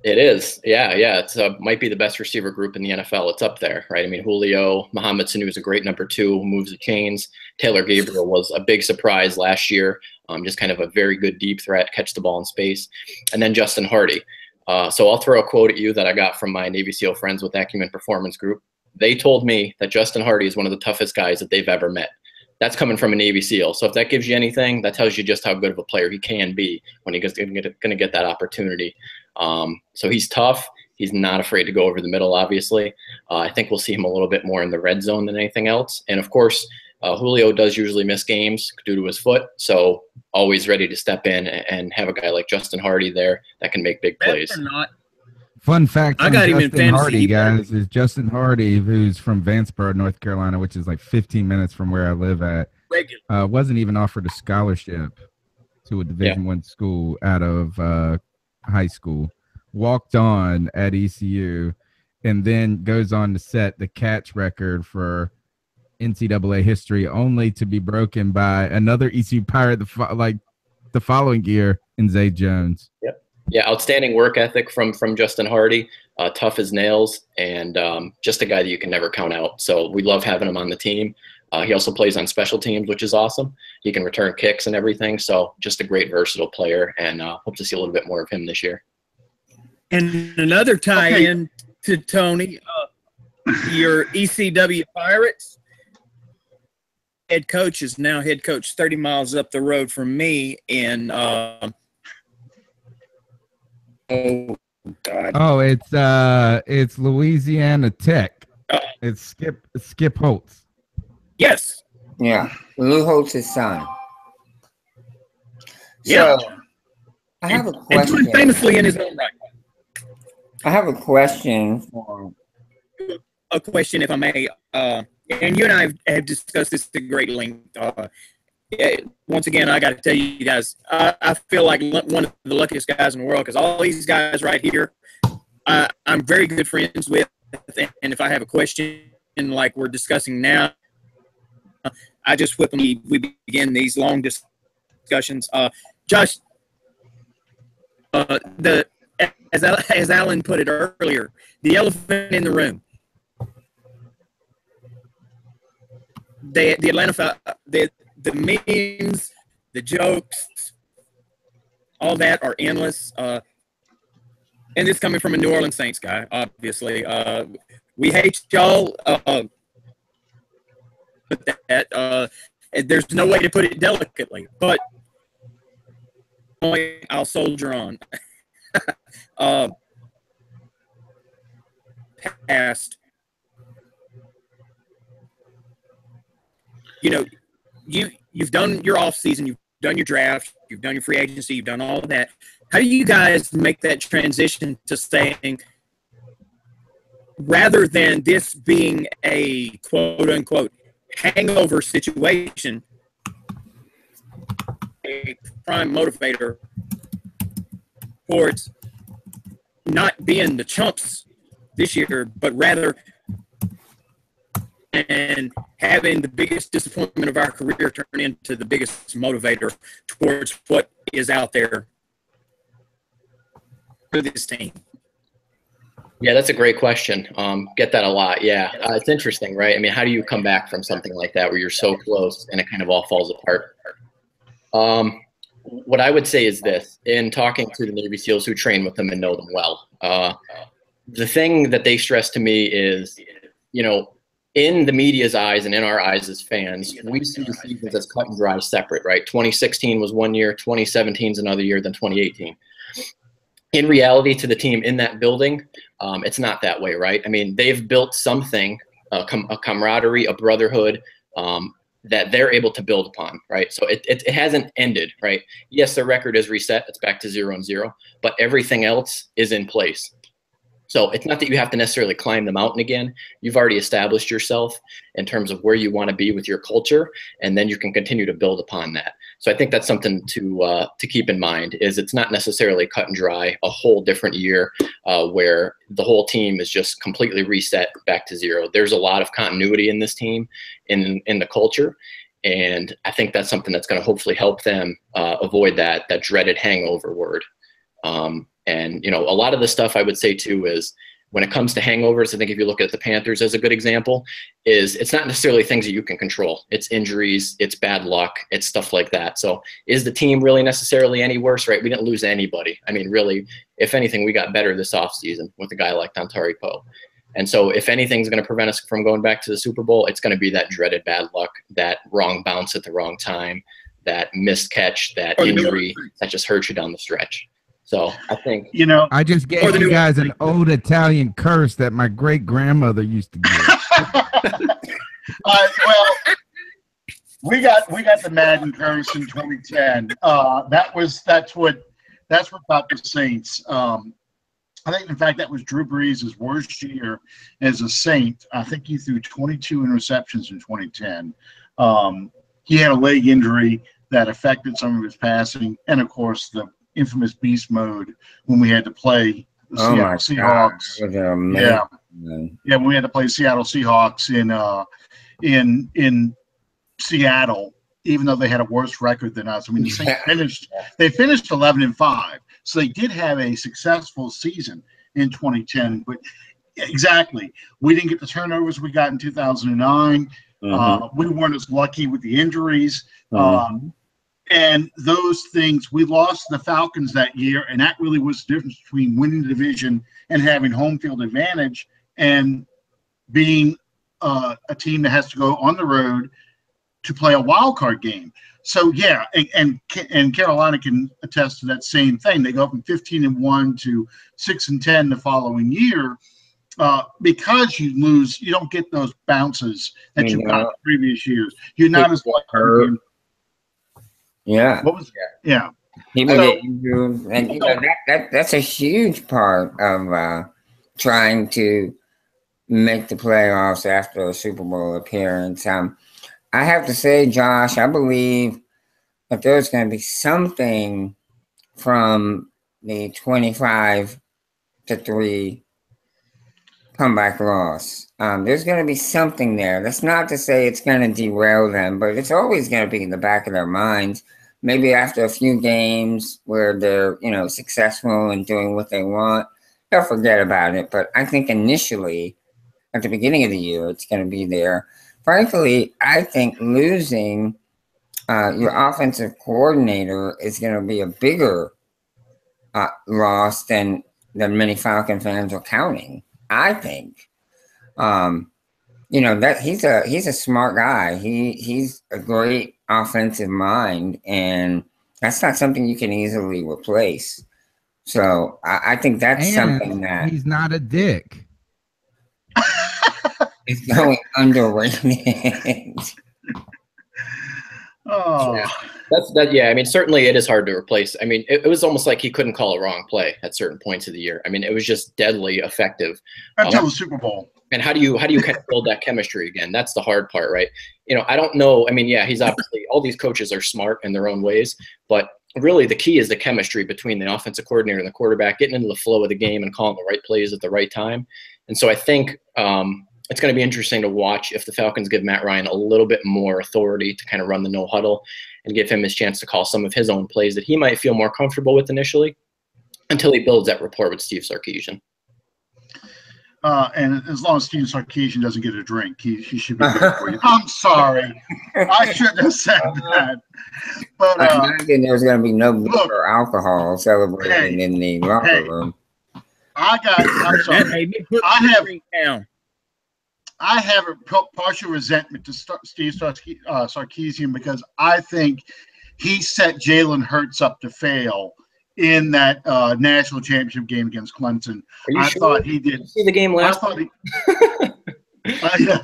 S6: It is. Yeah. It's might be the best receiver group in the NFL. It's up there, right? I mean, Julio, Mohamed Sanu is a great number 2 who moves the chains. Taylor Gabriel was a big surprise last year. Just kind of a very good deep threat, catch the ball in space. And then Justin Hardy. So I'll throw a quote at you that I got from my Navy SEAL friends with Acumen Performance Group. They told me that Justin Hardy is one of the toughest guys that they've ever met. That's coming from a Navy SEAL. So if that gives you anything, that tells you just how good of a player he can be when he's going to get that opportunity. So he's tough. He's not afraid to go over the middle, obviously. I think we'll see him a little bit more in the red zone than anything else. And, of course, Julio does usually miss games due to his foot, so always ready to step in and have a guy like Justin Hardy there that can make big plays.
S5: Fun fact,
S2: I got him in fantasy,
S5: Hardy, guys, is Justin Hardy, who's from Vanceboro, North Carolina, which is like 15 minutes from where I live at. Wasn't even offered a scholarship to a Division I school out of high school. Walked on at ECU, and then goes on to set the catch record for NCAA history, only to be broken by another ECU Pirate the following year in Zay Jones.
S6: Yep. Yeah, outstanding work ethic from Justin Hardy, tough as nails, and just a guy that you can never count out. So we love having him on the team. He also plays on special teams, which is awesome. He can return kicks and everything. So just a great versatile player, and hope to see a little bit more of him this year.
S2: And another tie-in to Tony, your ECW Pirates head coach is now head coach 30 miles up the road from me in
S3: God.
S5: Oh, it's Louisiana Tech. It's Skip Holtz.
S2: Yes.
S8: Yeah, Lou Holtz's son.
S2: Yeah.
S8: So, I have a
S2: And
S8: question.
S2: famously in his own right.
S8: I have a question for.
S2: A question, if I may. And you and I have discussed this at great length. Once again, I got to tell you guys, I feel like one of the luckiest guys in the world because all these guys right here, I'm very good friends with. And if I have a question like we're discussing now, I just whip them. We begin these long discussions. Josh, as Alan put it earlier, the elephant in the room. The Atlanta, the memes, the jokes, all that are endless. And this coming from a New Orleans Saints guy, obviously. We hate y'all. There's no way to put it delicately, but I'll soldier on. Past. You know, you've done your off season, you've done your draft, you've done your free agency, you've done all of that. How do you guys make that transition to saying, rather than this being a quote unquote hangover situation, a prime motivator towards not being the chumps this year, but rather and having the biggest disappointment of our career turn into the biggest motivator towards what is out there for this team?
S6: Yeah, that's a great question. Get that a lot. Yeah, it's interesting, right? I mean, how do you come back from something like that where you're so close and it kind of all falls apart? What I would say is this, in talking to the Navy SEALs who train with them and know them well, the thing that they stress to me is, you know, in the media's eyes and in our eyes as fans, we see the seasons as cut and dry separate, right? 2016 was one year, 2017 is another year than 2018. In reality, to the team in that building, it's not that way, right? I mean, they've built something, a camaraderie, a brotherhood that they're able to build upon, right? So it hasn't ended, right? Yes, their record is reset. It's back to 0-0, but everything else is in place. So it's not that you have to necessarily climb the mountain again. You've already established yourself in terms of where you want to be with your culture, and then you can continue to build upon that. So I think that's something to keep in mind, is it's not necessarily cut and dry, a whole different year where the whole team is just completely reset back to zero. There's a lot of continuity in this team, in the culture, and I think that's something that's going to hopefully help them avoid that dreaded hangover word. And, you know, a lot of the stuff I would say too is when it comes to hangovers, I think if you look at the Panthers as a good example, is it's not necessarily things that you can control. It's injuries, it's bad luck, it's stuff like that. So is the team really necessarily any worse, right? We didn't lose anybody. I mean, really, if anything, we got better this offseason with a guy like Dontari Poe. And so if anything's going to prevent us from going back to the Super Bowl, it's going to be that dreaded bad luck, that wrong bounce at the wrong time, that missed catch, that injury that just hurts you down the stretch. So I think,
S1: You know,
S5: I just gave you guys an old Italian curse that my great grandmother used to give.
S1: well, we got the Madden curse in 2010. That's what got the Saints. I think, in fact, that was Drew Brees' worst year as a Saint. I think he threw 22 interceptions in 2010. He had a leg injury that affected some of his passing, and of course the infamous beast mode when we had to play the Seattle Seahawks. Yeah, when we had to play Seattle Seahawks in Seattle, even though they had a worse record than us. I mean, the Saints finished 11-5, so they did have a successful season in 2010. But exactly, we didn't get the turnovers we got in 2009. We weren't as lucky with the injuries. And those things, we lost the Falcons that year, and that really was the difference between winning the division and having home field advantage and being a team that has to go on the road to play a wild card game. So yeah, and Carolina can attest to that same thing. They go from 15-1 to 6-10 the following year. Because you lose, you don't get those bounces that you've got in previous years. You're not as hurt.
S8: Yeah.
S1: What was that? Yeah.
S8: People get injured, and you know, that's a huge part of trying to make the playoffs after a Super Bowl appearance. I have to say, Josh, I believe that there's going to be something from the 25-3 comeback loss. There's going to be something there. That's not to say it's going to derail them, but it's always going to be in the back of their minds. Maybe after a few games where they're, you know, successful and doing what they want, they'll forget about it. But I think initially, at the beginning of the year, it's going to be there. Frankly, I think losing your offensive coordinator is going to be a bigger loss than many Falcon fans are counting. I think, you know, that he's a smart guy. He's a great offensive mind, and that's not something you can easily replace. So I think that's something that
S5: he's not a dick.
S8: It's going underrated.
S1: Oh,
S6: yeah. I mean, certainly it is hard to replace. I mean, it was almost like he couldn't call a wrong play at certain points of the year. I mean, it was just deadly effective
S1: until the Super Bowl.
S6: And how do you kind of build that chemistry again? That's the hard part, right? You know, I don't know. I mean, yeah, he's obviously all these coaches are smart in their own ways, but really the key is the chemistry between the offensive coordinator and the quarterback, getting into the flow of the game and calling the right plays at the right time. And so I think it's going to be interesting to watch if the Falcons give Matt Ryan a little bit more authority to kind of run the no huddle and give him his chance to call some of his own plays that he might feel more comfortable with initially until he builds that rapport with Steve Sarkisian.
S1: And as long as Steve Sarkisian doesn't get a drink, he should be good for you. I'm sorry. I shouldn't have said that. But
S8: I imagine there's going to be no beer or alcohol celebrating in the locker room.
S1: I'm sorry. I have a partial resentment to Steve Sarkisian because I think he set Jalen Hurts up to fail in that national championship game against Clemson. I thought he did.
S6: Did you see the game last
S1: time?
S6: I
S1: know.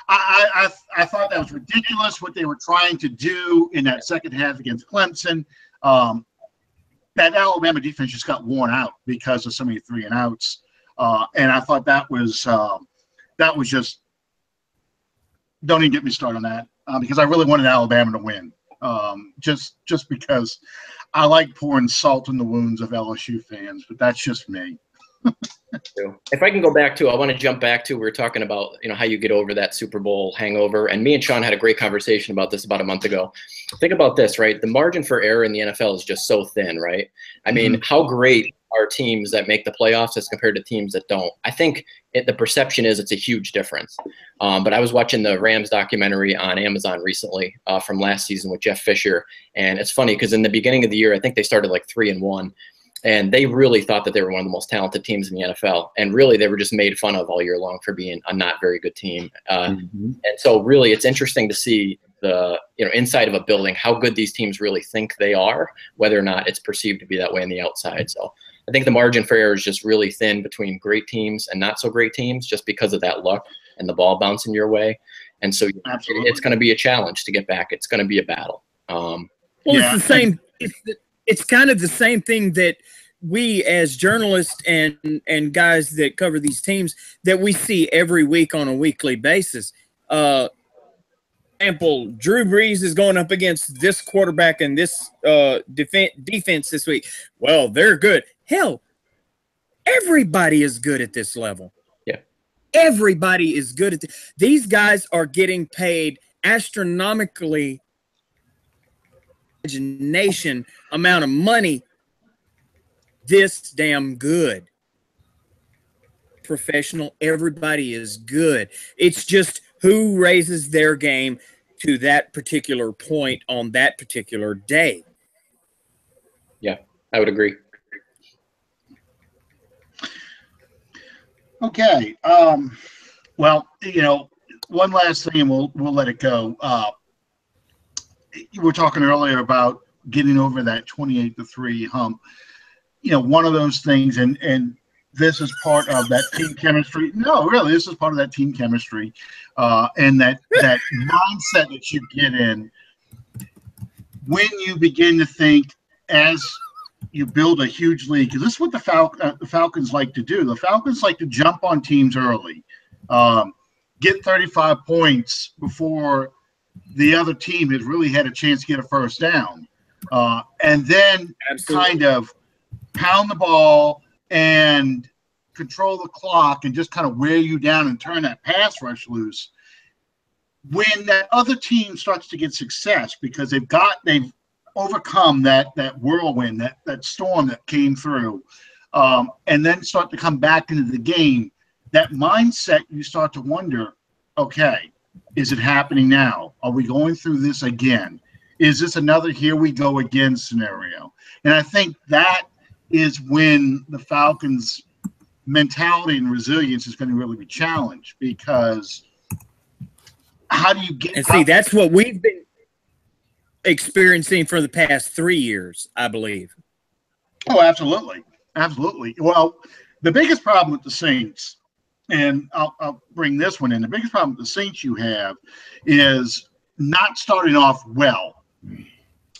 S1: I thought that was ridiculous what they were trying to do in that second half against Clemson. That Alabama defense just got worn out because of so many 3-and-outs. And I thought that was just – don't even get me started on that because I really wanted Alabama to win. Just because I like pouring salt in the wounds of LSU fans, but that's just me.
S6: If I can go back to, I want to jump back to, we were talking about, you know, how you get over that Super Bowl hangover. And me and Sean had a great conversation about this about a month ago. Think about this, right? The margin for error in the NFL is just so thin, right? I mean, how great are teams that make the playoffs as compared to teams that don't? I think the perception is it's a huge difference. But I was watching the Rams documentary on Amazon recently from last season with Jeff Fisher. And it's funny because in the beginning of the year, I think they started like 3-1. And they really thought that they were one of the most talented teams in the NFL. And really, they were just made fun of all year long for being a not very good team. And so really, it's interesting to see the, you know, inside of a building, how good these teams really think they are, whether or not it's perceived to be that way on the outside. So I think the margin for error is just really thin between great teams and not so great teams just because of that luck and the ball bouncing your way. And so it's going to be a challenge to get back. It's going to be a battle.
S2: It's the same. It's kind of the same thing that we as journalists and guys that cover these teams that we see every week on a weekly basis. Example, Drew Brees is going up against this quarterback and this defense this week. Well, they're good. Hell, everybody is good at this level.
S6: Yeah.
S2: Everybody is good at these guys are getting paid astronomically imagination amount of money this damn good. Professional, everybody is good. It's just who raises their game to that particular point on that particular day.
S6: Yeah, I would agree.
S1: Okay. Well, one last thing, and we'll let it go. You were talking earlier about getting over that 28-3 hump. One of those things, and this is part of that team chemistry. No, really, this is part of that team chemistry, and that mindset that you get in when you begin to think as you build a huge lead. Because this is what the Falcons like to do. The Falcons like to jump on teams early, get 35 points before the other team has really had a chance to get a first down, and then kind of pound the ball and control the clock and just kind of wear you down and turn that pass rush loose. When that other team starts to get success because they've overcome that whirlwind, that storm that came through, and then start to come back into the game, that mindset, you start to wonder, okay, is it happening now? Are we going through this again? Is this another here we go again scenario? And I think that is when the Falcons' mentality and resilience is going to really be challenged, because how do you get?
S2: And see, that's what we've been experiencing for the past 3 years, I believe.
S1: Oh, absolutely. Absolutely. Well, the biggest problem with the Saints, and I'll bring this one in, the biggest problem with the Saints you have is not starting off well.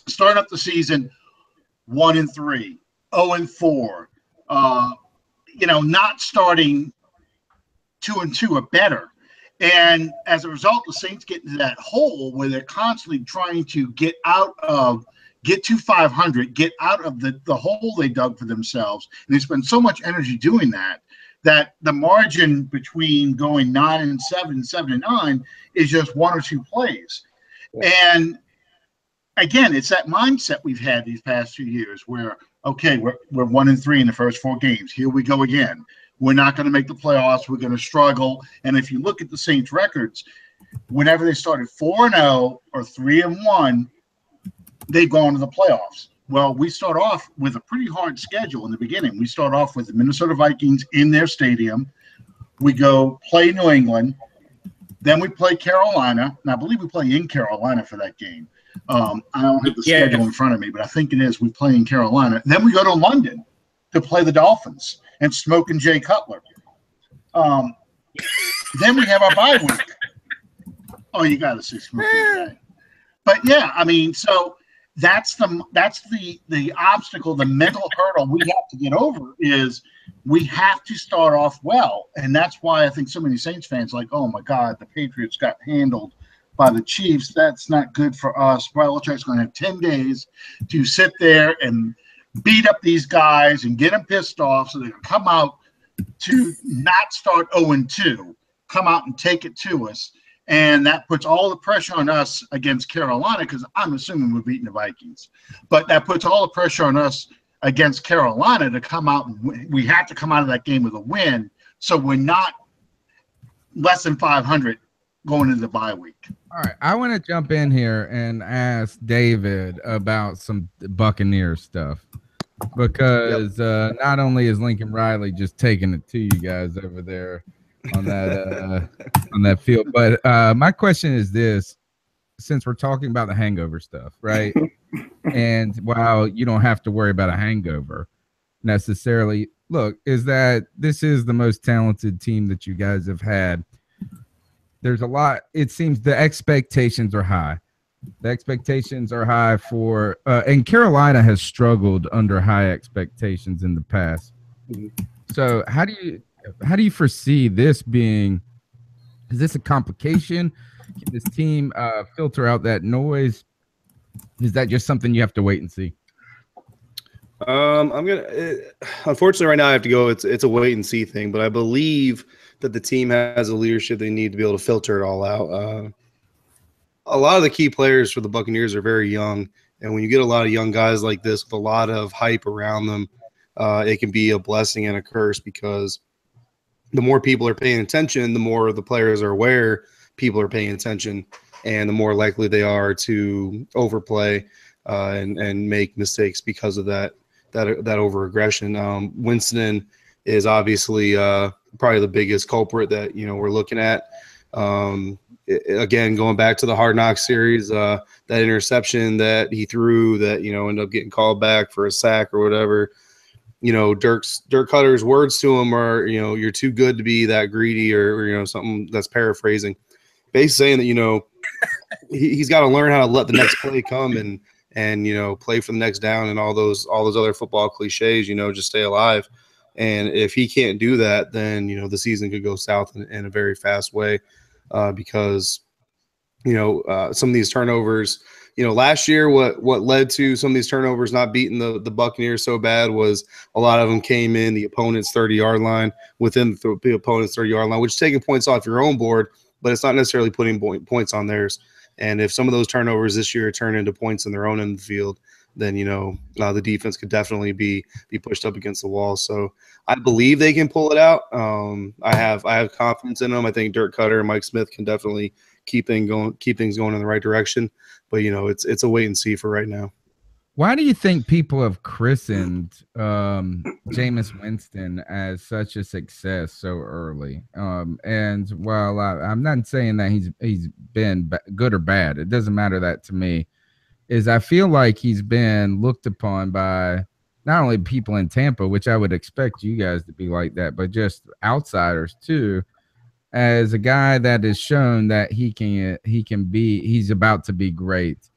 S1: Starting up the season 1-3, 0-4, not starting 2-2 or better. And as a result, the Saints get into that hole where they're constantly trying to get to 500, get out of the hole they dug for themselves. And they spend so much energy doing that the margin between going 9-7 and 7-9 is just 1 or 2 plays. And again, it's that mindset we've had these past 2 years where, okay, we're 1-3 in the first 4 games. Here we go again. We're not going to make the playoffs. We're going to struggle. And if you look at the Saints' records, whenever they started 4-0 or 3-1, they've gone to the playoffs. Well, we start off with a pretty hard schedule in the beginning. We start off with the Minnesota Vikings in their stadium. We go play New England. Then we play Carolina. And I believe we play in Carolina for that game. I don't have the schedule in front of me, but I think it is. We play in Carolina. Then we go to London to play the Dolphins and Smoking Jay Cutler. Then we have our bye week. Oh, you got to say Smoking Jay. But yeah, I mean, so that's the obstacle, the mental hurdle we have to get over is we have to start off well. And that's why I think so many Saints fans are like, oh my God, the Patriots got handled by the Chiefs. That's not good for us. Belichick's going to have 10 days to sit there and beat up these guys and get them pissed off so they can come out to not start 0-2, come out and take it to us. And that puts all the pressure on us against Carolina, because I'm assuming we're beating the Vikings. But that puts all the pressure on us against Carolina to come out and win. We have to come out of that game with a win, so we're not less than 500 going into the bye week.
S5: All right, I want to jump in here and ask David about some Buccaneers stuff, because not only is Lincoln Riley just taking it to you guys over there on that field, but my question is this: since we're talking about the hangover stuff, right? And while you don't have to worry about a hangover necessarily, look, is that this is the most talented team that you guys have had. There's a lot. It seems the expectations are high. The expectations are high for, and Carolina has struggled under high expectations in the past. So how do you foresee this being? Is this a complication? Can this team filter out that noise? Is that just something you have to wait and see?
S7: Unfortunately, right now I have to go. It's a wait and see thing, but I believe that the team has the leadership they need to be able to filter it all out. A lot of the key players for the Buccaneers are very young, and when you get a lot of young guys like this with a lot of hype around them, it can be a blessing and a curse, because the more people are paying attention, the more the players are aware people are paying attention, and the more likely they are to overplay and make mistakes because of that over aggression. Winston is obviously probably the biggest culprit that we're looking at. Again, going back to the Hard Knocks series, that interception that he threw that ended up getting called back for a sack or whatever. Dirk Cutter's words to him are, you're too good to be that greedy, or something that's paraphrasing, basically saying that he's got to learn how to let the next play come and play for the next down and all those other football cliches, just stay alive. And if he can't do that, then the season could go south in a very fast way, because some of these turnovers. Last year, what led to some of these turnovers not beating the Buccaneers so bad was a lot of them came in the opponent's 30-yard line, within the opponent's 30-yard line, which is taking points off your own board, but it's not necessarily putting points on theirs. And if some of those turnovers this year turn into points in their own end of the field, then the defense could definitely be pushed up against the wall. So I believe they can pull it out. I have confidence in them. I think Dirk Cutter and Mike Smith can definitely keep things going in the right direction. But it's a wait and see for right now.
S5: Why do you think people have christened Jameis Winston as such a success so early? And while I'm not saying that he's been good or bad, it doesn't matter that to me. Is I feel like he's been looked upon by not only people in Tampa, which I would expect you guys to be like that, but just outsiders too, as a guy that has shown that he's about to be great.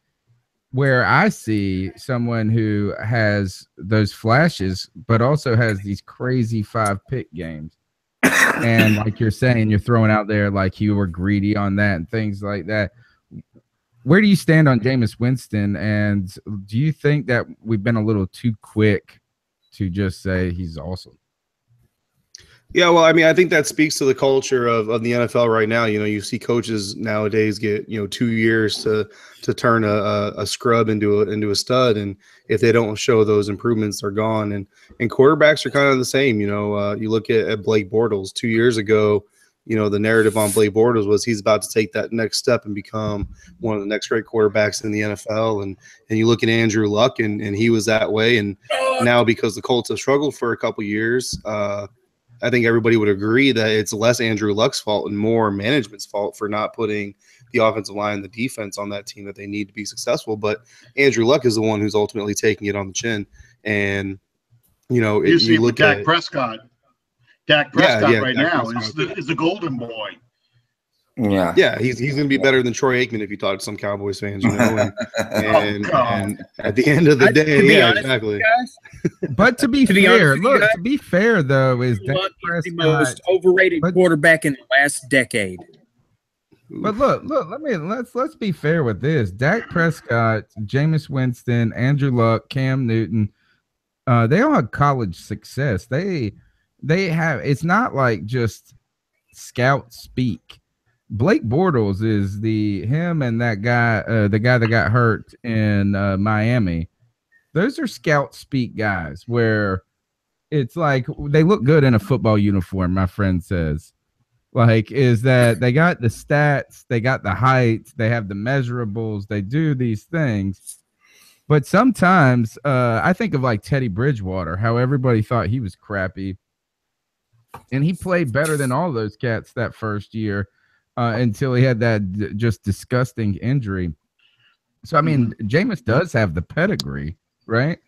S5: Where I see someone who has those flashes, but also has these crazy 5-pick games. And like you're saying, you're throwing out there like you were greedy on that and things like that. Where do you stand on Jameis Winston? And do you think that we've been a little too quick to just say he's awesome?
S7: Yeah, well, I mean, I think that speaks to the culture of the NFL right now. You see coaches nowadays get 2 years to turn a scrub into a stud, and if they don't show those improvements, they're gone. And quarterbacks are kind of the same. You look at Blake Bortles 2 years ago. The narrative on Blake Bortles was he's about to take that next step and become one of the next great quarterbacks in the NFL. And you look at Andrew Luck, and he was that way. And now, because the Colts have struggled for a couple years, I think everybody would agree that it's less Andrew Luck's fault and more management's fault for not putting the offensive line and the defense on that team that they need to be successful. But Andrew Luck is the one who's ultimately taking it on the chin. And,
S1: you look at Dak Prescott. Dak Prescott
S7: right
S1: now is the golden boy.
S7: Yeah, he's going to be better than Troy Aikman if you talk to some Cowboys fans, And at the end of the day, exactly.
S5: But to be fair, though, is Dak Prescott
S2: the most overrated quarterback in the last decade.
S5: But let's be fair with this. Dak Prescott, Jameis Winston, Andrew Luck, Cam Newton, they all had college success. They have. It's not like just scout speak. Blake Bortles is him and that guy, the guy that got hurt in Miami. Those are scout speak guys where it's like they look good in a football uniform, my friend says. Like, is that they got the stats, they got the height, they have the measurables, they do these things. But sometimes I think of like Teddy Bridgewater, how everybody thought he was crappy. And he played better than all those cats that first year. Until he had that just disgusting injury. So, I mean, Jameis does have the pedigree, right?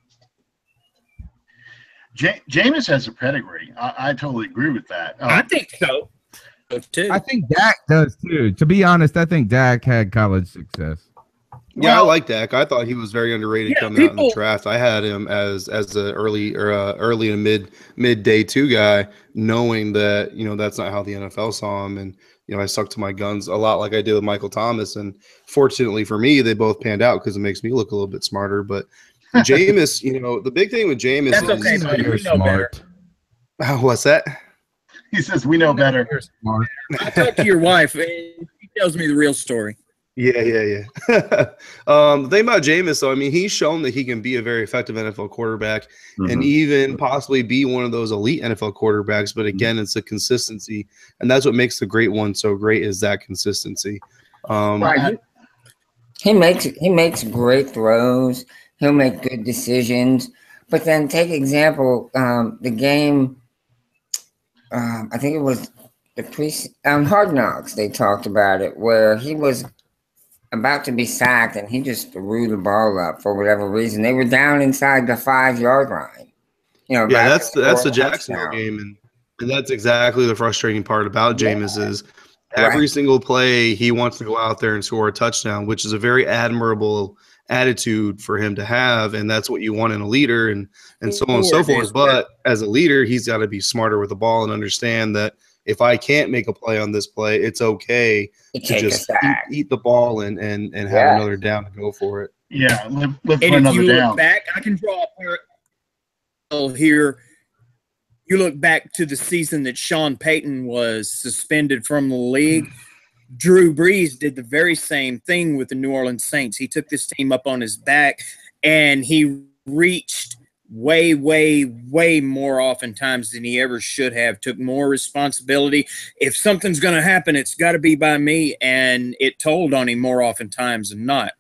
S1: Jameis has a pedigree. I totally agree with that.
S2: I think so, too.
S5: I think Dak does, too. To be honest, I think Dak had college success.
S7: Yeah, I like Dak. I thought he was very underrated coming out in the draft. I had him as an early and mid day 2 guy, knowing that that's not how the NFL saw him, and I stuck to my guns a lot, like I did with Michael Thomas. And fortunately for me, they both panned out because it makes me look a little bit smarter. But Jameis, the big thing with Jameis
S2: is okay, buddy.
S5: You're smart.
S7: What's that?
S1: He says we know better.
S5: You're smart.
S2: I talked to your wife, and she tells me the real story.
S7: Yeah. The thing about Jameis, though, I mean, he's shown that he can be a very effective NFL quarterback and even possibly be one of those elite NFL quarterbacks. But again, it's the consistency, and that's what makes the great one so great, is that consistency.
S8: He makes great throws. He'll make good decisions. But then take example, the game I think it was the Hard Knocks. They talked about it where he was about to be sacked and he just threw the ball up for whatever reason. They were down inside the 5-yard line.
S7: Yeah, that's the Jacksonville game, and that's exactly the frustrating part about Jameis is every single play he wants to go out there and score a touchdown, which is a very admirable attitude for him to have, and that's what you want in a leader, and so on and so forth. But as a leader, he's got to be smarter with the ball and understand that if I can't make a play on this play, it's okay to just eat the ball and have another down and go for it.
S1: Yeah, live for
S2: and
S1: another
S2: if you
S1: down.
S2: Look back, I can draw a parallel here. You look back to the season that Sean Payton was suspended from the league. Drew Brees did the very same thing with the New Orleans Saints. He took this team up on his back, and he reached way, way, way more oftentimes than he ever should have, took more responsibility. If something's going to happen, it's got to be by me, and it told on him more oftentimes than not.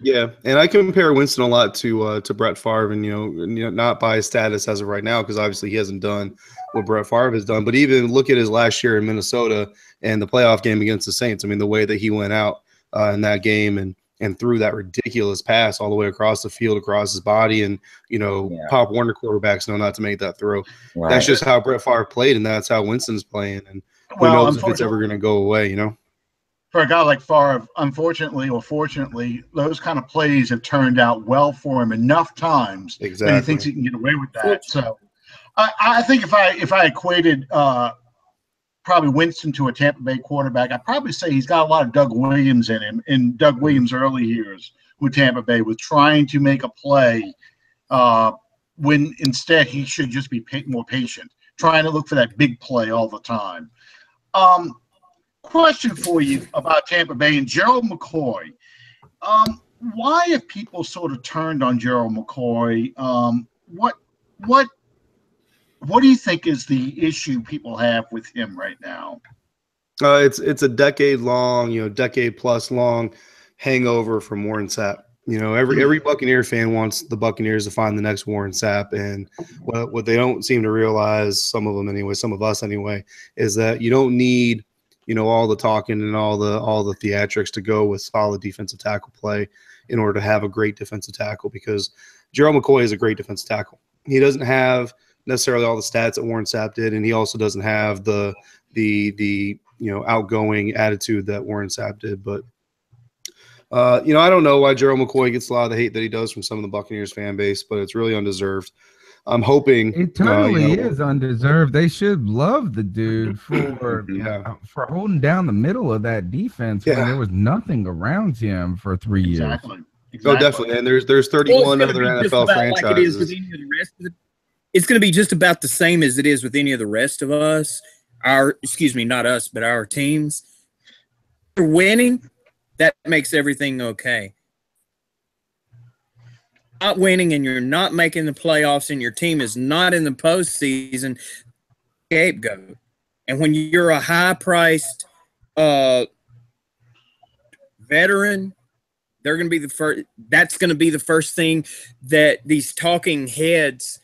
S7: Yeah, and I compare Winston a lot to Brett Favre, and you know, not by his status as of right now, because obviously he hasn't done what Brett Favre has done. But even look at his last year in Minnesota and the playoff game against the Saints. I mean, the way that he went out in that game and threw that ridiculous pass all the way across the field, across his body, and Pop Warner quarterbacks know not to make that throw. Right. That's just how Brett Favre played, and that's how Winston's playing. And who knows if it's ever going to go away, you know?
S1: For a guy like Favre, unfortunately or fortunately, those kind of plays have turned out well for him enough times that he thinks he can get away with that. So I think if I equated probably Winston to a Tampa Bay quarterback, I'd probably say he's got a lot of Doug Williams in him, in Doug Williams' early years with Tampa Bay, with trying to make a play when instead he should just be more patient, trying to look for that big play all the time. Question for you about Tampa Bay and Gerald McCoy. Why have people sort of turned on Gerald McCoy? What do you think is the issue people have with him right now?
S7: It's a decade plus long hangover from Warren Sapp. Every Buccaneer fan wants the Buccaneers to find the next Warren Sapp, and what they don't seem to realize, some of them anyway, some of us anyway, is that you don't need all the talking and all the theatrics to go with solid defensive tackle play in order to have a great defensive tackle, because Gerald McCoy is a great defensive tackle. He doesn't have necessarily all the stats that Warren Sapp did, and he also doesn't have the outgoing attitude that Warren Sapp did. But I don't know why Gerald McCoy gets a lot of the hate that he does from some of the Buccaneers fan base, but it's really undeserved. I'm hoping
S5: it totally is undeserved. They should love the dude for holding down the middle of that defense when there was nothing around him for 3 years.
S1: Exactly.
S7: Oh, definitely. And there's 31 other NFL franchises.
S2: It's going to be just about the same as it is with any of the rest of us. Not us, but our teams. If you're winning, that makes everything okay. Not winning and you're not making the playoffs and your team is not in the postseason, scapegoat. And when you're a high-priced veteran, they're going to be the first. That's going to be the first thing that these talking heads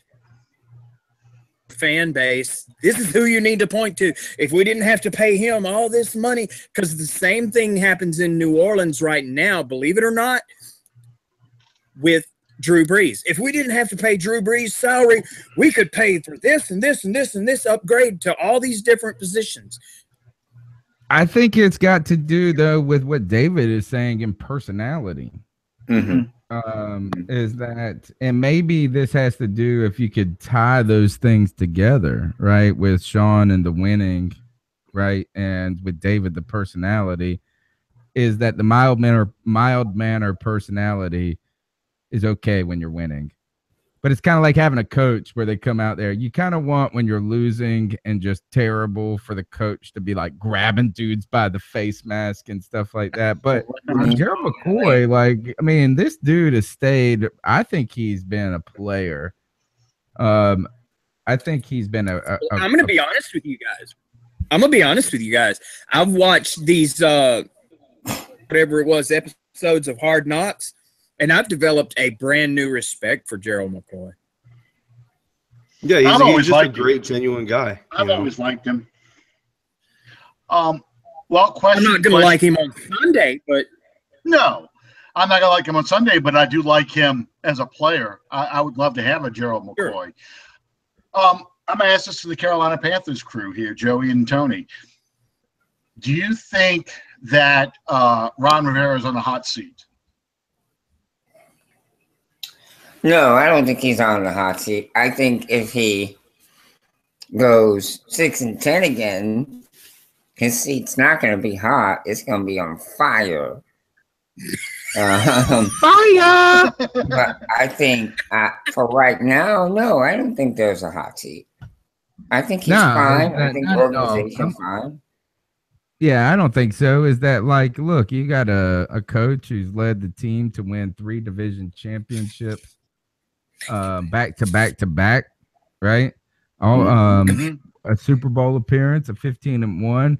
S2: fan base. This is who you need to point to. If we didn't have to pay him all this money, because the same thing happens in New Orleans right now, believe it or not, with Drew Brees. If we didn't have to pay Drew Brees' salary, we could pay for this and this and this and this upgrade to all these different positions.
S5: I think it's got to do, though, with what David is saying in personality. Is that, and maybe this has to do, if you could tie those things together, right, with Sean and the winning, right, and with David, the personality, is that the mild manner personality is okay when you're winning. But it's kind of like having a coach where they come out there. You kind of want, when you're losing and just terrible, for the coach to be like grabbing dudes by the face mask and stuff like that. But Gerald McCoy, this dude has stayed. I think he's been a player. I think he's been
S2: I'm going to be honest with you guys. I've watched these, whatever it was, episodes of Hard Knocks, and I've developed a brand new respect for Gerald McCoy.
S7: Yeah, he's just a great, genuine guy.
S1: I've always liked him. Well,
S2: I'm not going to like him on Sunday, but
S1: no, I'm not going to like him on Sunday, but I do like him as a player. I would love to have a Gerald McCoy. Sure. I'm going to ask this to the Carolina Panthers crew here, Joey and Tony. Do you think that Ron Rivera is on the hot seat?
S8: No, I don't think he's on the hot seat. I think if he goes 6-10 again, his seat's not going to be hot. It's going to be on fire.
S5: Fire!
S8: But I think for right now, no, I don't think there's a hot seat. I think he's fine. I think the organization's fine.
S5: Yeah, I don't think so. Is that like, look, you got a coach who's led the team to win 3 division championships back to back, right? A Super Bowl appearance, a 15-1.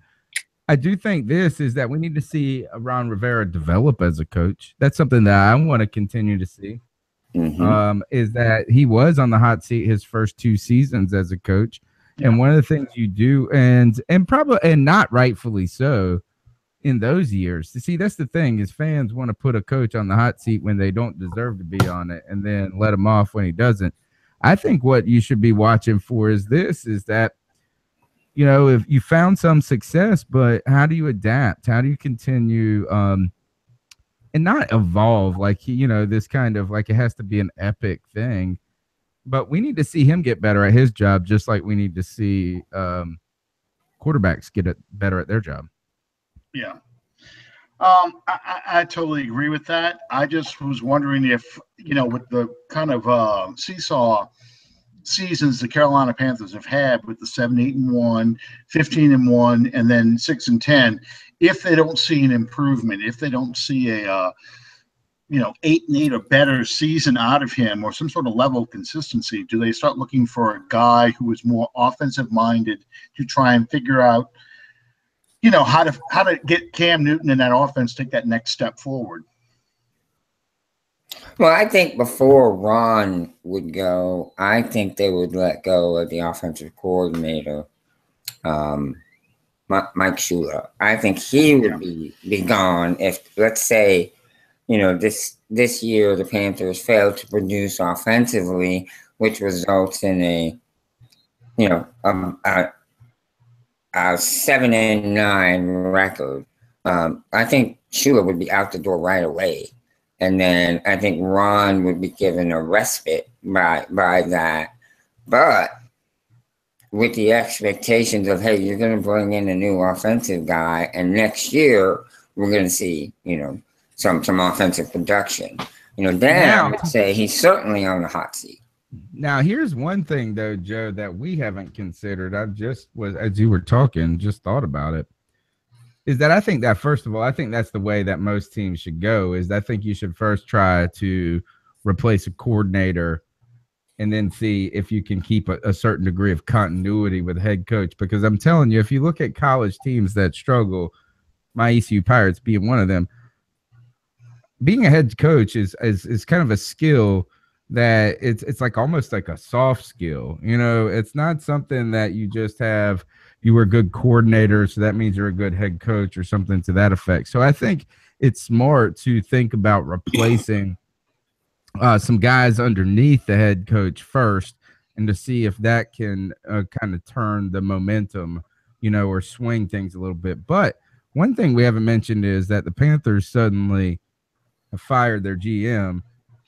S5: I do think this is that we need to see Ron Rivera develop as a coach. That's something that I want to continue to see. Is that he was on the hot seat his first 2 seasons as a coach. And one of the things you do, and not rightfully so, in those years. See, that's the thing is fans want to put a coach on the hot seat when they don't deserve to be on it, and then let him off when he doesn't. I think what you should be watching for is that, if you found some success, but how do you adapt? How do you continue and not evolve like this kind of like it has to be an epic thing. But we need to see him get better at his job, just like we need to see quarterbacks get better at their job.
S1: Yeah. I totally agree with that. I just was wondering if, with the kind of seesaw seasons the Carolina Panthers have had with the 7-8-1, 15-1, and then 6-10, if they don't see an improvement, if they don't see a 8-8 or better season out of him or some sort of level of consistency, do they start looking for a guy who is more offensive minded to try and figure out, how to get Cam Newton in that offense take that next step forward?
S8: Well, I think before Ron would go, I think they would let go of the offensive coordinator, Mike Shula. I think he would be gone if, let's say, this year the Panthers failed to produce offensively, which results in a 7-9 record. I think Shula would be out the door right away, and then I think Ron would be given a respite by that. But with the expectations of, hey, you're going to bring in a new offensive guy, and next year we're going to see, some offensive production. Dan I would say he's certainly on the hot seat.
S5: Now, here's one thing, though, Joe, that we haven't considered. I just was, as you were talking, just thought about it, is that I think that, first of all, I think that's the way that most teams should go, is I think you should first try to replace a coordinator and then see if you can keep a certain degree of continuity with head coach. Because I'm telling you, if you look at college teams that struggle, my ECU Pirates being one of them, being a head coach is kind of a skill that it's like almost like a soft skill. It's not something that you just have, you were a good coordinator, so that means you're a good head coach or something to that effect. So I think it's smart to think about replacing some guys underneath the head coach first, and to see if that can kind of turn the momentum, or swing things a little bit. But one thing we haven't mentioned is that the Panthers suddenly have fired their GM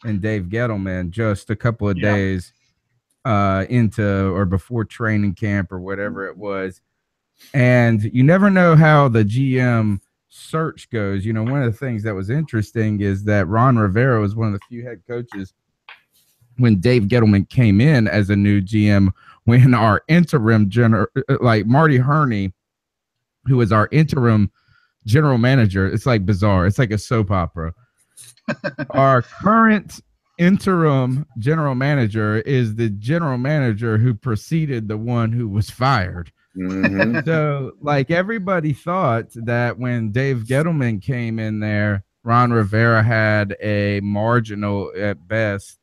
S5: and Dave Gettleman just a couple of days into or before training camp or whatever it was. And you never know how the GM search goes. One of the things that was interesting is that Ron Rivera was one of the few head coaches when Dave Gettleman came in as a new GM, when our interim like Marty Herney, who was our interim general manager, it's like bizarre. It's like a soap opera. Our current interim general manager is the general manager who preceded the one who was fired. So, like, everybody thought that when Dave Gettleman came in there, Ron Rivera had a marginal, at best,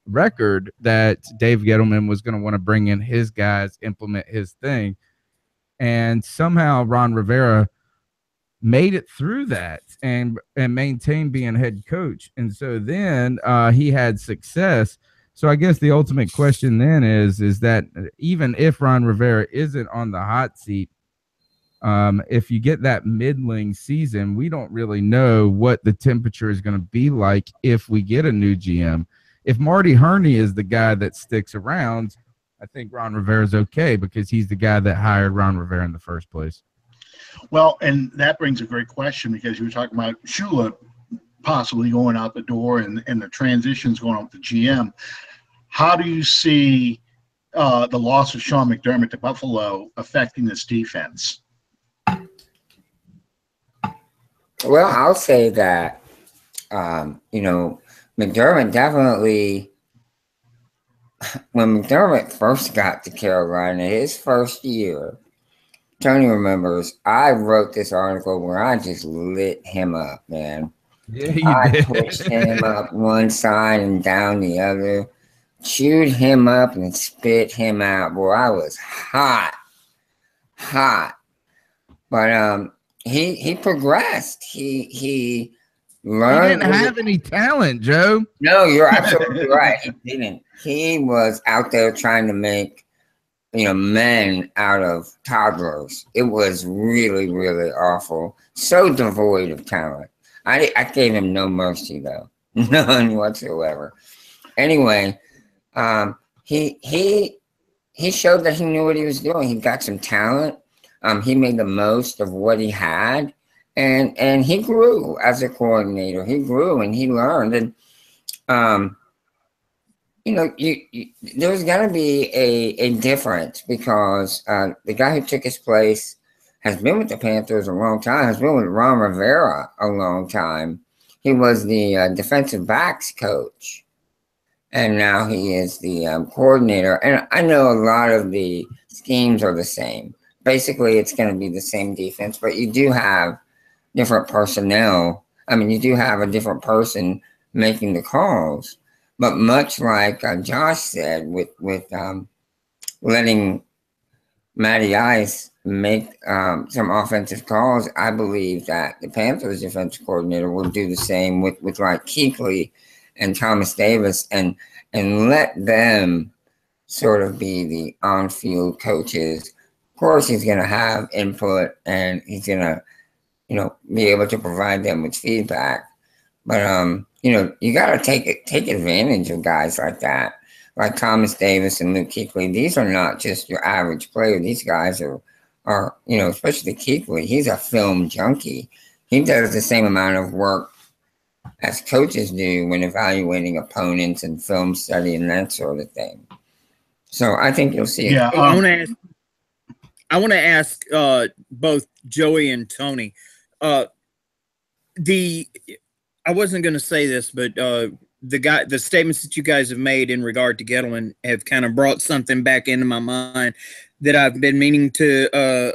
S5: record that Dave Gettleman was going to want to bring in his guys, implement his thing. And somehow Ron Rivera made it through that and maintained being head coach. And so then he had success. So I guess the ultimate question then is that even if Ron Rivera isn't on the hot seat, if you get that middling season, we don't really know what the temperature is going to be like if we get a new GM. If Marty Herney is the guy that sticks around, I think Ron Rivera's okay because he's the guy that hired Ron Rivera in the first place.
S1: Well, and that brings a great question because you were talking about Shula possibly going out the door and the transitions going on with the GM. How do you see the loss of Sean McDermott to Buffalo affecting this defense?
S8: Well, I'll say that, McDermott definitely, when McDermott first got to Carolina, his first year, Tony remembers, I wrote this article where I just lit him up, man.
S5: Yeah, you
S8: I
S5: did.
S8: pushed him up one side and down the other, chewed him up and spit him out. Boy, I was hot. But he progressed. He learned.
S5: He didn't have any talent, Joe.
S8: No, you're absolutely right. He didn't. He was out there trying to make, men out of toddlers. It was really, really awful. So devoid of talent. I gave him no mercy though, none whatsoever. Anyway, he showed that he knew what he was doing. He got some talent. He made the most of what he had, and he grew as a coordinator. He grew and he learned. And there's going to be a difference because the guy who took his place has been with the Panthers a long time. Has been with Ron Rivera a long time. He was the defensive backs coach, and now he is the coordinator. And I know a lot of the schemes are the same. Basically, it's going to be the same defense, but you do have different personnel. I mean, you do have a different person making the calls. But much like Josh said, with letting Matty Ice make some offensive calls, I believe that the Panthers defensive coordinator will do the same with like Kuechly and Thomas Davis and let them sort of be the on-field coaches. Of course, he's going to have input and he's going to, be able to provide them with feedback. But, you got to take advantage of guys like that, like Thomas Davis and Luke Kuechly. These are not just your average player. These guys are especially Kuechly. He's a film junkie. He does the same amount of work as coaches do when evaluating opponents and film study and that sort of thing. So I think you'll see it.
S2: Yeah, I want to ask both Joey and Tony. I wasn't going to say this, but the statements that you guys have made in regard to Gettleman have kind of brought something back into my mind that I've been meaning to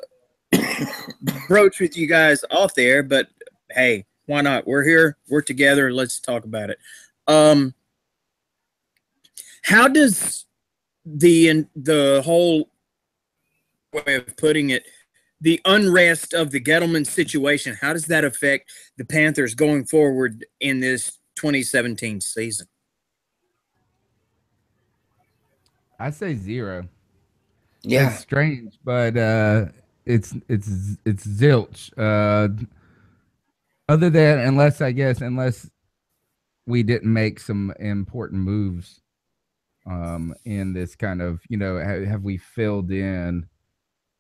S2: broach with you guys off there. But hey, why not? We're here. We're together. Let's talk about it. How does the whole way of putting it, the unrest of the Gettleman situation, how does that affect the Panthers going forward in this 2017 season?
S5: I say 0.
S8: Yeah,
S5: it's strange, but it's zilch. Other than unless we didn't make some important moves in this kind of, have we filled in?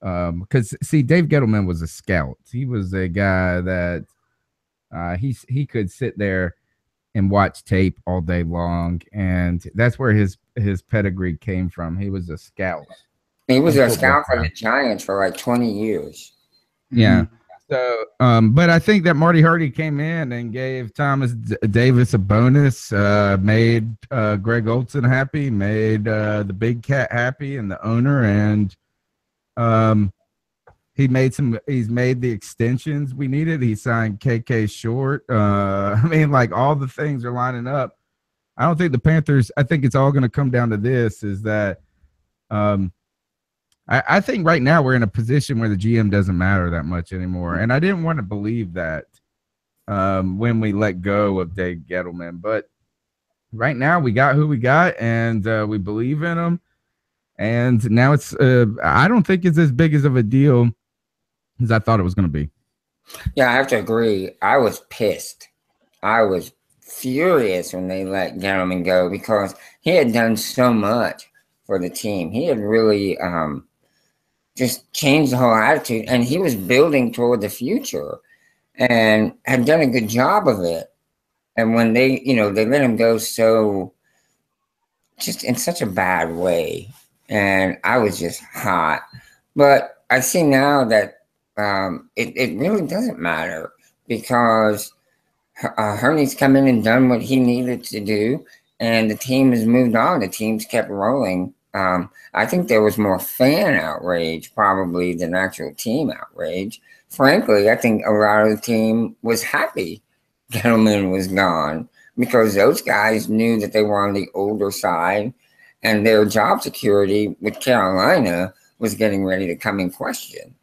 S5: Because see, Dave Gettleman was a scout. He was a guy that he could sit there and watch tape all day long, and that's where his pedigree came from. He was a scout.
S8: He was a scout for the Giants for like 20 years.
S5: Yeah. So, but I think that Marty Herney came in and gave Thomas Davis a bonus, made Greg Olson happy, made the big cat happy, and the owner, and he's made the extensions we needed. He signed KK Short. I mean, like all the things are lining up I don't think the Panthers. I think it's all going to come down to this: is that I think right now we're in a position where the GM doesn't matter that much anymore, and I didn't want to believe that when we let go of Dave Gettleman, but right now we got who we got, and we believe in him. And now it's I don't think it's as big as of a deal as I thought it was going to be.
S8: Yeah, I have to agree. I was pissed. I was furious when they let Gettleman go because he had done so much for the team. He had really just changed the whole attitude, and he was building toward the future and had done a good job of it. And when they let him go so just in such a bad way, and I was just hot. But I see now that it really doesn't matter because Herney's come in and done what he needed to do, and the team has moved on. The team's kept rolling. I think there was more fan outrage probably than actual team outrage. Frankly, I think a lot of the team was happy Gettleman was gone because those guys knew that they were on the older side and their job security with Carolina was getting ready to come in question.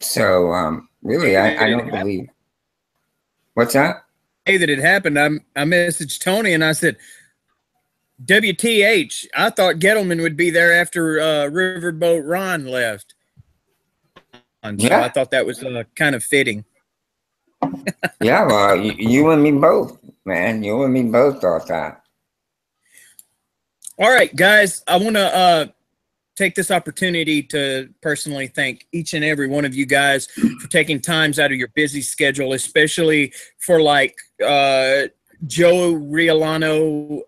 S8: So, really, I don't believe. What's that?
S2: Hey, that it happened. I messaged Tony and I said, WTH, I thought Gettleman would be there after Riverboat Ron left. And so I thought that was kind of fitting.
S8: Yeah, well, you and me both, man. You and me both thought that.
S2: All right, guys, I want to take this opportunity to personally thank each and every one of you guys for taking times out of your busy schedule, especially for like Joe Riollano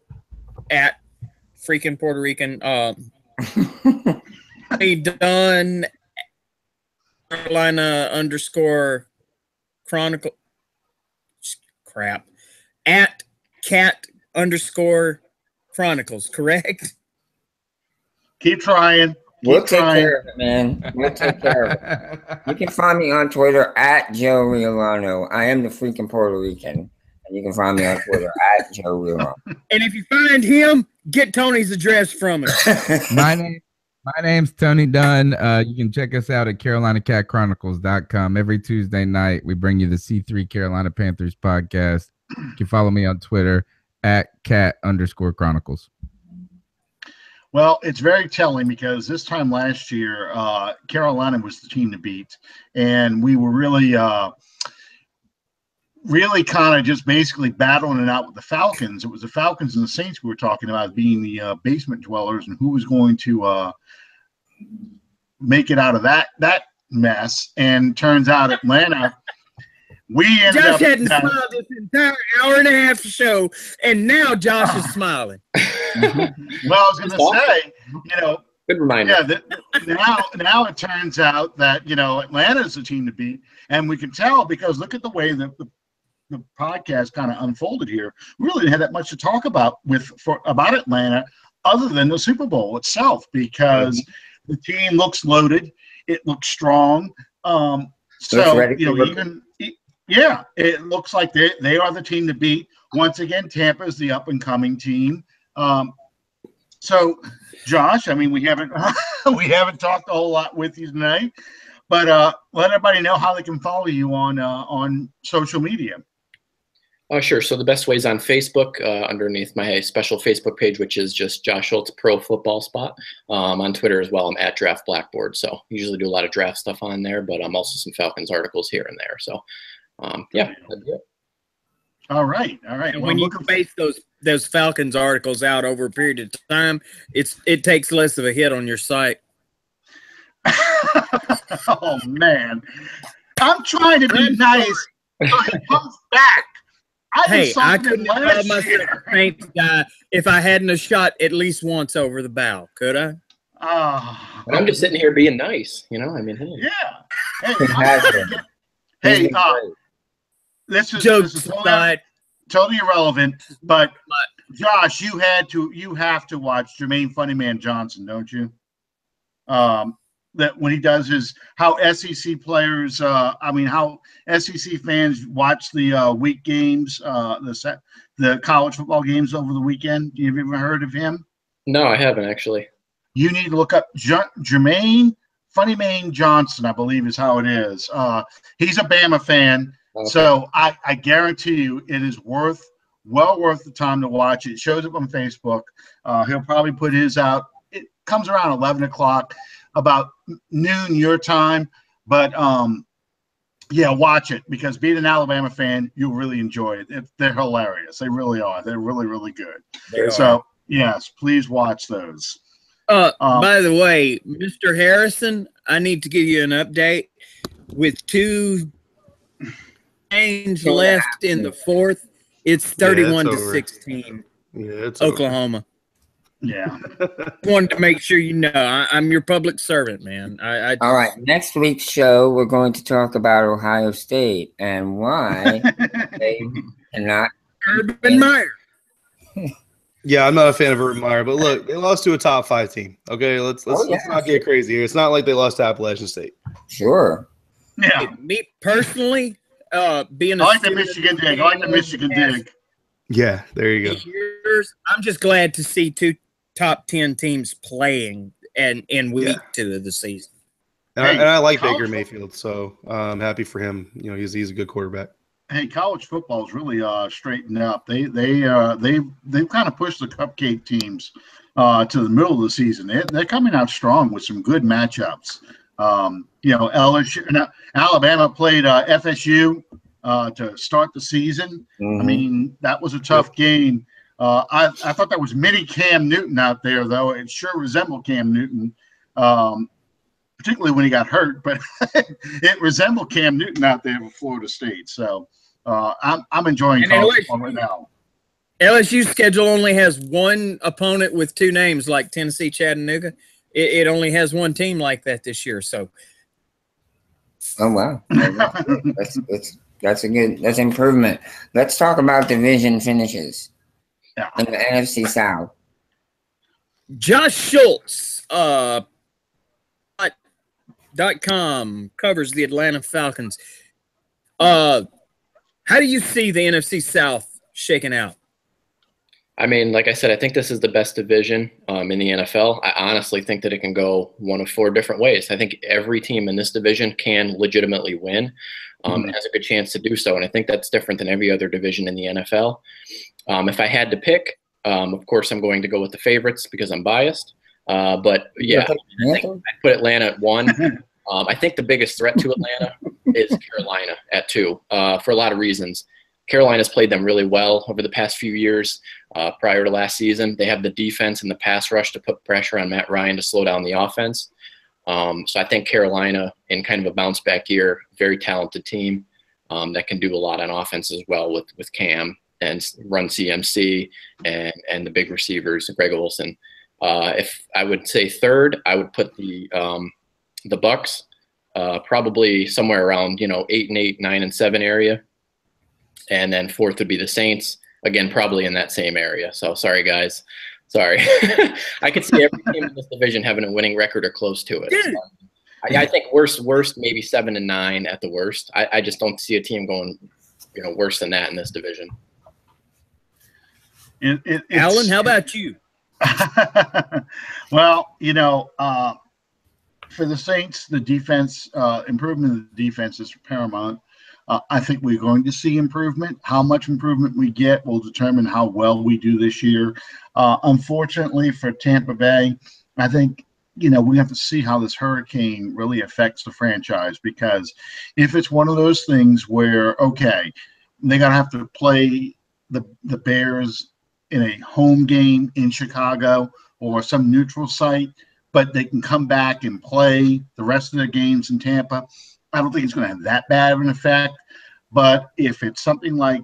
S2: at freaking Puerto Rican, Tony Dunn, Carolina _Chronicle, crap, at cat _Chronicles, correct?
S1: Keep trying.
S8: We'll take care of it, man. We'll take care of it. You can find me on Twitter at Joe Riollano. I am the freaking Puerto Rican. And you can find me on Twitter at Joe Riollano.
S2: And if you find him, get Tony's address from him.
S5: My name's Tony Dunn. You can check us out at CarolinaCatChronicles.com. Every Tuesday night, we bring you the C3 Carolina Panthers podcast. You can follow me on Twitter at cat_Chronicles.
S1: Well, it's very telling because this time last year, Carolina was the team to beat, and we were really kind of just basically battling it out with the Falcons. It was the Falcons and the Saints we were talking about being the basement dwellers and who was going to make it out of that mess. And turns out Atlanta, we ended
S2: Josh
S1: up
S2: hadn't smiled this entire hour and a half show, and now Josh is smiling.
S1: Well, I was going to say,
S6: good reminder.
S1: Yeah, now it turns out that Atlanta's the team to beat, and we can tell because look at the way that the podcast kind of unfolded here. We really didn't have that much to talk about about Atlanta, other than the Super Bowl itself, because the team looks loaded, it looks strong. It looks like they are the team to beat. Once again, Tampa is the up and coming team. So, Josh, I mean, we haven't talked a whole lot with you tonight, but let everybody know how they can follow you on social media.
S6: Sure. So the best way is on Facebook, underneath my special Facebook page, which is just Josh Schultz Pro Football Spot. On Twitter as well, I'm at Draft Blackboard. So I usually do a lot of draft stuff on there, but I'm also some Falcons articles here and there. So that'd be it.
S1: All right.
S2: And when you base those Falcons articles out over a period of time, it takes less of a hit on your site.
S1: Oh man, I'm trying to be nice, but it comes back.
S2: I couldn't have called myself a Saints guy if I hadn't a shot at least once over the bow, could I?
S6: I'm just sitting here being nice, I mean, hey.
S1: Yeah. Hey, this is totally irrelevant, but Josh, you have to watch Jermaine Funnyman Johnson, don't you? that when he does his how SEC players, how SEC fans watch the week games, the college football games over the weekend. Have you ever heard of him?
S6: No, I haven't actually.
S1: You need to look up Jermaine Funnyman Johnson, I believe is how it is. He's a Bama fan, okay. So I guarantee you it is well worth the time to watch. It shows up on Facebook. He'll probably put his out. It comes around 11 o'clock, about noon your time. But yeah, watch it because being an Alabama fan, you'll really enjoy it. They're hilarious. They really are. They're really, really good. So yes, please watch those.
S2: By the way, Mr. Harrison, I need to give you an update. With 2 games left in the fourth, it's 31-16.
S7: Yeah, it's
S2: Oklahoma.
S1: Yeah.
S2: Wanted to make sure you know I'm your public servant, man.
S8: All right. Next week's show, we're going to talk about Ohio State and why they cannot.
S2: Urban Meyer.
S7: Yeah, I'm not a fan of Urban Meyer, but look, they lost to a top 5 team. Okay, let's not get crazy here. It's not like they lost to Appalachian State.
S8: Sure.
S1: Yeah.
S2: Me personally, being
S1: I like the Michigan dig.
S7: Yeah, there you go.
S2: I'm just glad to see 2 top 10 teams playing and in week 2 of the season.
S7: And I like Baker Mayfield, so I'm happy for him. You know, he's a good quarterback.
S1: Hey, college football is really straightened up. They've kind of pushed the cupcake teams to the middle of the season. They're coming out strong with some good matchups. Alabama played FSU to start the season. Mm-hmm. I mean, that was a tough game. I thought that was mini Cam Newton out there, though. It sure resembled Cam Newton, particularly when he got hurt. But it resembled Cam Newton out there for Florida State. So I'm enjoying college football right now.
S2: LSU's schedule only has 1 opponent with 2 names, like Tennessee Chattanooga. It only has 1 team like that this year. So.
S8: Oh wow, that's improvement. Let's talk about division finishes in the NFC South.
S2: Josh Schultz, .com covers the Atlanta Falcons. How do you see the NFC South shaking out?
S6: I mean, like I said, I think this is the best division in the NFL. I honestly think that it can go one of 4 different ways. I think every team in this division can legitimately win and has a good chance to do so. And I think that's different than every other division in the NFL. If I had to pick, of course, I'm going to go with the favorites because I'm biased. But, yeah, I think I put Atlanta at 1. I think the biggest threat to Atlanta is Carolina at 2 for a lot of reasons. Carolina's played them really well over the past few years. Prior to last season, they have the defense and the pass rush to put pressure on Matt Ryan to slow down the offense. So I think Carolina, in kind of a bounce back year, very talented team that can do a lot on offense as well with Cam and run CMC and the big receivers, Greg Olsen. If I would say third, I would put the Bucks probably somewhere around 8-8, 9-7 area. And then 4th would be the Saints, again, probably in that same area. So sorry, guys. Sorry. I could see every team in this division having a winning record or close to it. So I think worst, maybe 7-9 at the worst. I just don't see a team going, worse than that in this division.
S2: Alan, how about you?
S1: Well, for the Saints, the defense, improvement of the defense is paramount. I think we're going to see improvement. How much improvement we get will determine how well we do this year. Unfortunately for Tampa Bay, I think, we have to see how this hurricane really affects the franchise, because if it's one of those things where, okay, they're going to have to play the Bears in a home game in Chicago or some neutral site, but they can come back and play the rest of their games in Tampa, I don't think it's going to have that bad of an effect. But if it's something like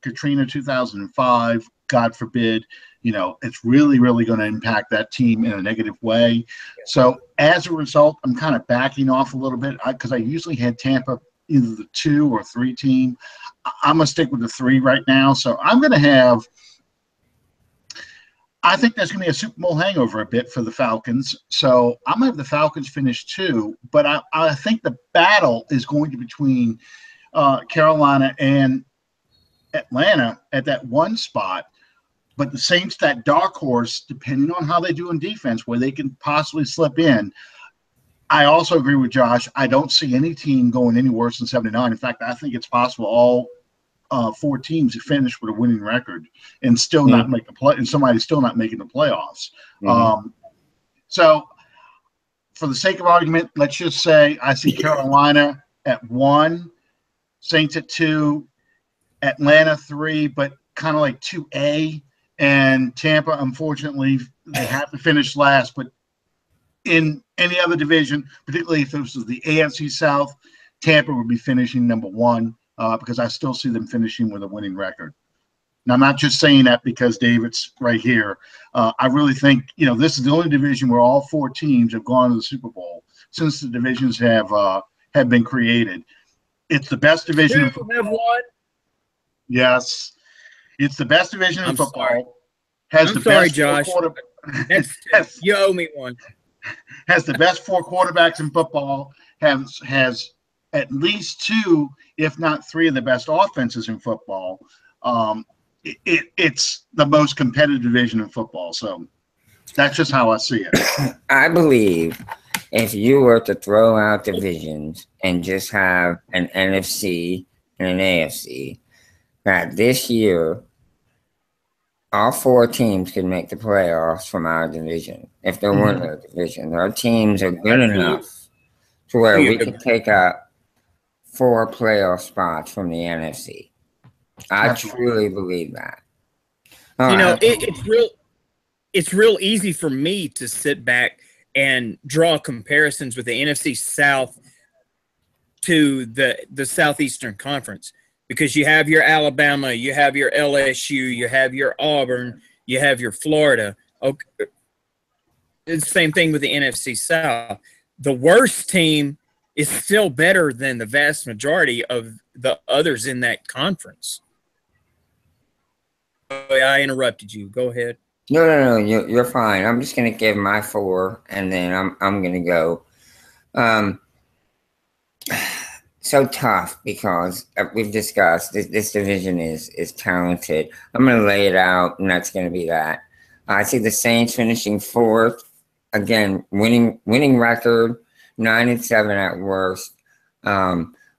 S1: Katrina 2005, God forbid, it's really, really going to impact that team in a negative way. So as a result, I'm kind of backing off a little bit because I usually had Tampa either the 2 or 3 team. I'm going to stick with the 3 right now. So I'm going to have I think there's going to be a Super Bowl hangover a bit for the Falcons. So I'm going to have the Falcons finish 2, but I think the battle is going to be between Carolina and Atlanta at that 1 spot. But the Saints, that dark horse, depending on how they do in defense, where they can possibly slip in. I also agree with Josh. I don't see any team going any worse than 79. In fact, I think it's possible all 4 teams to finish with a winning record and still not make the play, and somebody's still not making the playoffs. So, for the sake of argument, let's just say I see Carolina at 1, Saints at 2, Atlanta 3, but kind of like 2A, and Tampa, unfortunately, they have to finish last. But in any other division, particularly if this was the NFC South, Tampa would be finishing number 1. Because I still see them finishing with a winning record. Now, I'm not just saying that because David's right here. I really think, this is the only division where all 4 teams have gone to the Super Bowl since the divisions have been created. It's the best division in football.
S2: Have won?
S1: Yes. It's the best division in football.
S2: Sorry.
S1: Has
S2: I'm
S1: the
S2: sorry,
S1: best
S2: Josh. You owe me one.
S1: Has the best 4 quarterbacks in football, has at least 2, if not 3 of the best offenses in football. It's the most competitive division in football. So that's just how I see it.
S8: I believe if you were to throw out divisions and just have an NFC and an AFC, that this year all 4 teams could make the playoffs from our division. If there weren't a division, our teams are good enough to where we can take up 4 playoff spots from the NFC. I truly believe that.
S2: It's real easy for me to sit back and draw comparisons with the NFC South to the Southeastern Conference, because you have your Alabama, you have your LSU, you have your Auburn, you have your Florida. Okay. It's the same thing with the NFC South. The worst team is still better than the vast majority of the others in that conference. I interrupted you. Go ahead.
S8: No, you're fine. I'm just gonna give my 4, and then I'm gonna go. So tough because we've discussed this division is talented. I'm gonna lay it out, and that's gonna be that. I see the Saints finishing 4th, again winning record. 9-7 at worst.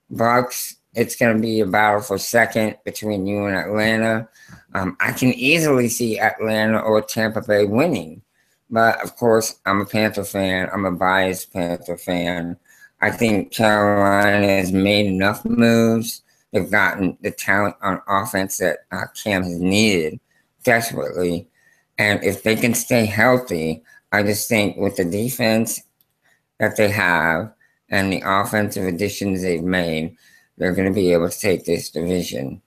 S8: Bucks, it's going to be a battle for 2nd between you and Atlanta. I can easily see Atlanta or Tampa Bay winning. But, of course, I'm a Panther fan. I'm a biased Panther fan. I think Carolina has made enough moves. They've gotten the talent on offense that Cam has needed desperately. And if they can stay healthy, I just think with the defense that they have and the offensive additions they've made, they're going to be able to take this division.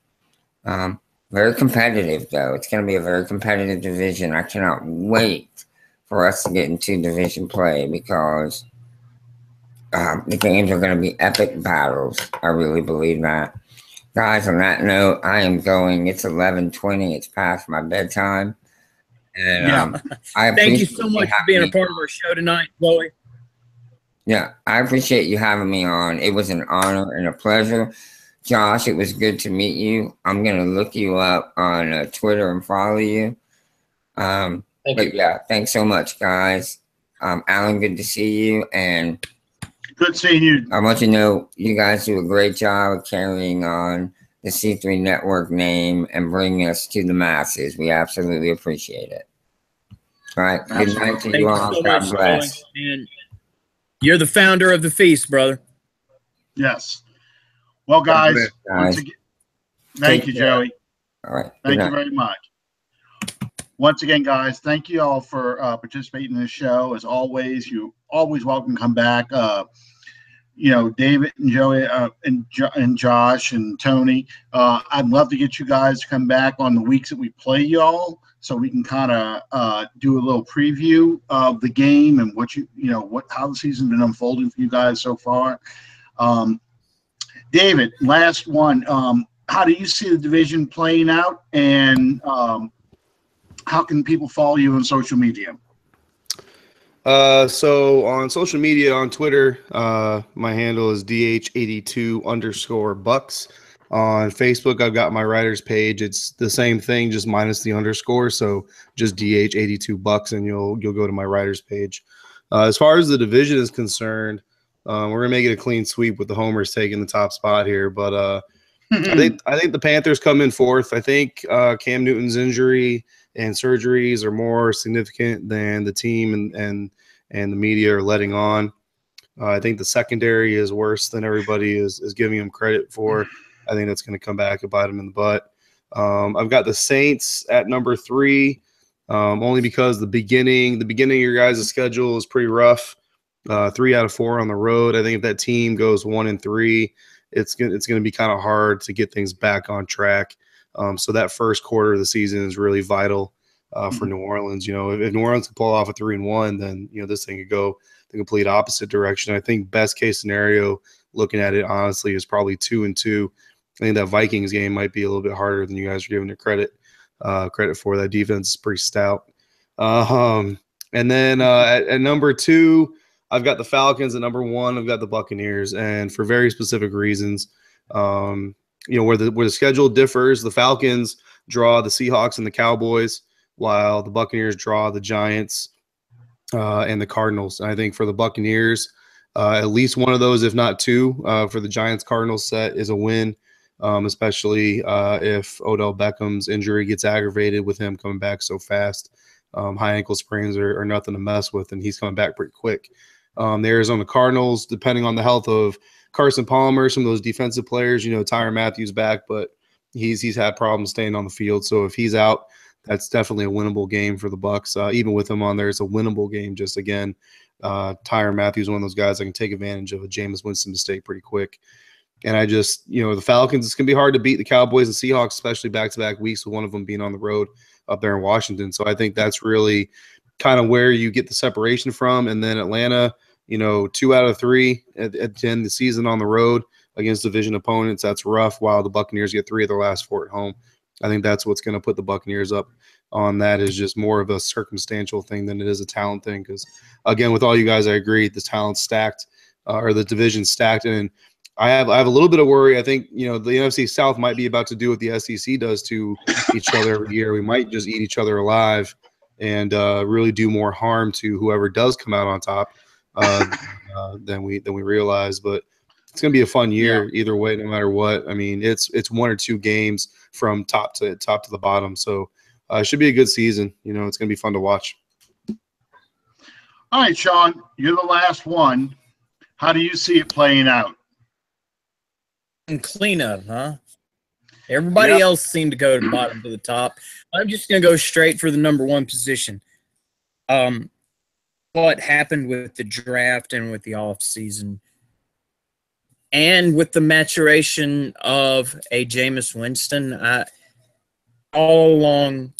S8: Very competitive, though. It's going to be a very competitive division. I cannot wait for us to get into division play because the games are going to be epic battles. I really believe that. Guys, on that note, I am going. It's 11:20. It's past my bedtime. And
S2: thank you so much for being a part of our show tonight, Chloe.
S8: Yeah, I appreciate you having me on. It was an honor and a pleasure. Josh, it was good to meet you. I'm going to look you up on Twitter and follow you.
S6: Thank you.
S8: Yeah, thanks so much, guys. Alan, good to see you. And
S1: good seeing you.
S8: I want you to know you guys do a great job of carrying on the C3 Network name and bringing us to the masses. We absolutely appreciate it. All right. Good night to you all. God bless.
S2: You're the founder of the feast, brother.
S1: Yes. Well, guys, once again, thank you, Joey.
S8: All right.
S1: Thank you very much. Once again, guys, thank you all for participating in this show. As always, you always welcome to come back. David and Joey and Josh and Tony. I'd love to get you guys to come back on the weeks that we play y'all, so we can kind of do a little preview of the game and how the season's been unfolding for you guys so far. David, last one. How do you see the division playing out, and how how can people follow you on social media?
S7: So on social media, on Twitter, my handle is DH82_Bucks. On Facebook, I've got my writers page. It's the same thing, just minus the underscore. So just DH82Bucks, and you'll go to my writers page. As far as the division is concerned, we're gonna make it a clean sweep with the homers taking the top spot here. But I think the Panthers come in fourth. I think Cam Newton's injury and surgeries are more significant than the team and the media are letting on. I think the secondary is worse than everybody is giving them credit for. I think that's going to come back and bite them in the butt. I've got the Saints at number 3, only because the beginning of your guys' schedule is pretty rough. 3 out of 4 on the road. I think if that team goes 1-3, it's going to be kind of hard to get things back on track. So that first quarter of the season is really vital for New Orleans. You know, if New Orleans can pull off a 3-1, then this thing could go the complete opposite direction. I think best case scenario, looking at it honestly, is probably 2-2. I think that Vikings game might be a little bit harder than you guys are giving it credit for. That defense is pretty stout. And then at number 2, I've got the Falcons. At number 1, I've got the Buccaneers, and for very specific reasons. Where the schedule differs, the Falcons draw the Seahawks and the Cowboys, while the Buccaneers draw the Giants and the Cardinals. And I think for the Buccaneers, at least one of those, if not 2, for the Giants-Cardinals set is a win, especially if Odell Beckham's injury gets aggravated with him coming back so fast. High ankle sprains are nothing to mess with, and he's coming back pretty quick. The Arizona Cardinals, depending on the health of Carson Palmer, some of those defensive players, Tyrann Mathieu back, but he's had problems staying on the field. So if he's out, that's definitely a winnable game for the Bucs. Even with him on there, it's a winnable game. Just again, Tyrann Mathieu is one of those guys that can take advantage of a Jameis Winston mistake pretty quick. And I just, the Falcons, it's going to be hard to beat the Cowboys and Seahawks, especially back-to-back weeks with one of them being on the road up there in Washington. So I think that's really kind of where you get the separation from. And then Atlanta, 2 out of 3 at the end of the season on the road against division opponents. That's rough, while the Buccaneers get 3 of their last 4 at home. I think that's what's going to put the Buccaneers up on that, is just more of a circumstantial thing than it is a talent thing. Because, again, with all you guys, I agree, the talent's stacked, or the division's stacked. And I have a little bit of worry. I think, the NFC South might be about to do what the SEC does to each other every year. We might just eat each other alive and really do more harm to whoever does come out on top than we realize. But it's going to be a fun year either way, no matter what. I mean, it's 1 or 2 games from top to the bottom. So it should be a good season. It's going to be fun to watch.
S1: All right, Sean, you're the last one. How do you see it playing out?
S2: And cleanup, huh? Everybody else seemed to go to the bottom to the top. I'm just going to go straight for the number 1 position. What happened with the draft and with the offseason and with the maturation of a Jameis Winston, all along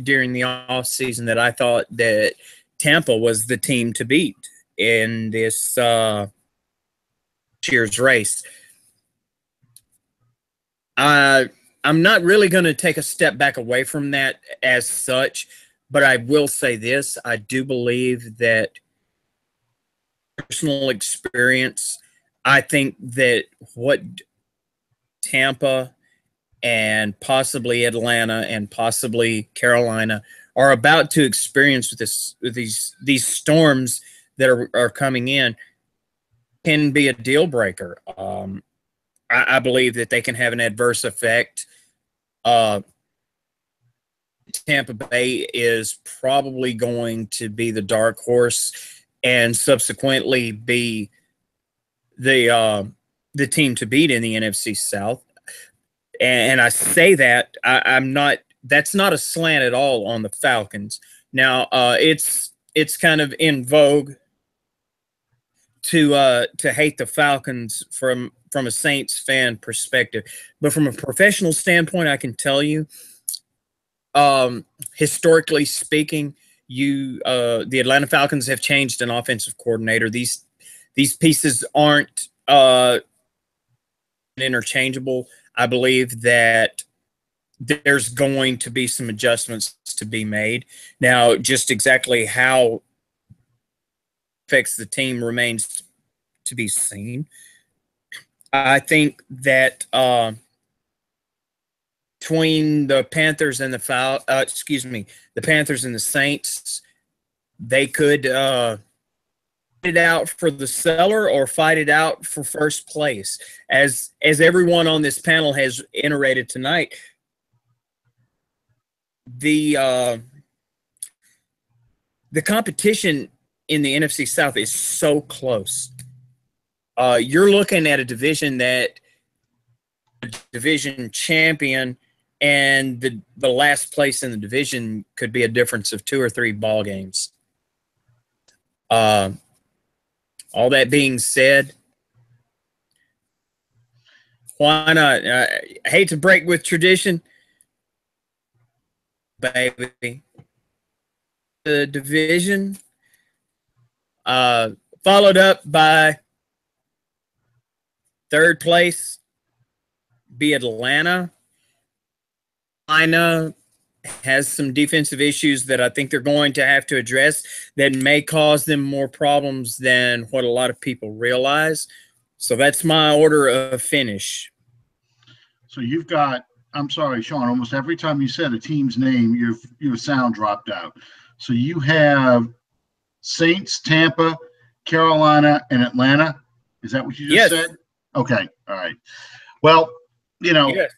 S2: during the offseason that I thought that Tampa was the team to beat in this year's race. I'm not really going to take a step back away from that as such, but I will say this. I do believe that personal experience, I think that what Tampa and possibly Atlanta and possibly Carolina are about to experience with these storms that are coming in can be a deal breaker. I believe that they can have an adverse effect. Tampa Bay is probably going to be the dark horse and subsequently be the team to beat in the NFC South. And I say that I'm not. That's not a slant at all on the Falcons. Now it's kind of in vogue to hate the Falcons from a Saints fan perspective, but from a professional standpoint, I can tell you, historically speaking, the Atlanta Falcons have changed an offensive coordinator. These pieces aren't interchangeable. I believe that there's going to be some adjustments to be made. Now, just exactly how affects the team remains to be seen. I think that between the Panthers and the Panthers and the Saints, they could fight it out for the cellar or fight it out for first place. As everyone on this panel has iterated tonight, the competition in the NFC South is so close. You're looking at a division champion, and the last place in the division could be a difference of 2 or 3 ball games. All that being said, why not? I hate to break with tradition, baby. The division, followed up by third place, be Atlanta. Atlanta has some defensive issues that I think they're going to have to address that may cause them more problems than what a lot of people realize. So that's my order of finish.
S1: So you've got, I'm sorry, Sean, almost every time you said a team's name, your sound dropped out. So you have Saints, Tampa, Carolina, and Atlanta. Is that what you just said? Okay. All right. Well, you know.
S2: Yes.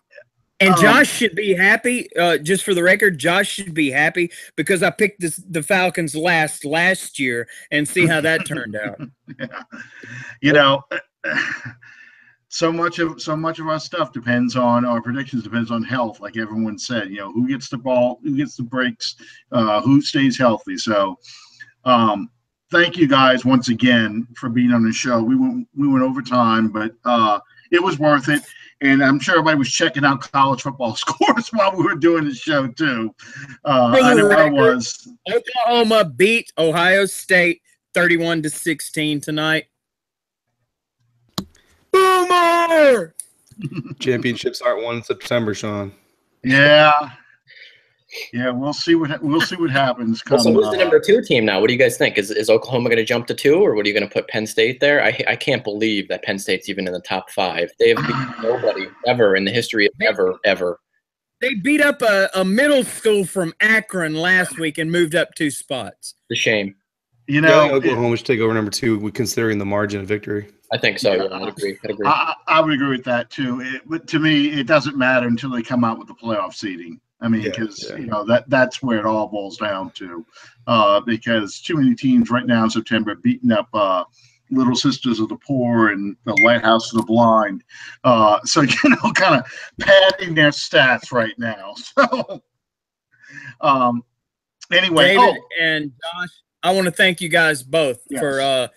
S2: And Josh should be happy, just for the record, Josh should be happy because I picked the Falcons last year and see how that turned out.
S1: Yeah. You know, so much of our stuff depends on our predictions, depends on health, like everyone said. You know, who gets the ball, who gets the breaks, who stays healthy. So thank you guys once again for being on the show. We went over time, but it was worth it. And I'm sure everybody was checking out college football scores while we were doing the show, too. I know I was.
S2: Oklahoma beat Ohio State 31-16 tonight. Boomer!
S7: Championships aren't won in September, Sean.
S1: Yeah. Yeah, we'll see what happens.
S6: So who's the number 2 team now? What do you guys think? Is Oklahoma going to jump to 2, or what are you going to put Penn State there? I can't believe that Penn State's even in the top 5. They have beaten nobody ever in the history of ever.
S2: They beat up a middle school from Akron last week and moved up 2 spots.
S6: It's a shame.
S1: You know,
S7: Oklahoma should take over number 2, considering the margin of victory.
S6: I think so. Yeah, I'd agree.
S1: I would agree with that too. But to me, it doesn't matter until they come out with the playoff seeding. I mean, because you know that's where it all boils down to, because too many teams right now in September beating up Little Sisters of the Poor and the Lighthouse of the Blind, so you know, kind of padding their stats right now. So, anyway,
S2: David and Josh, I want to thank you guys both for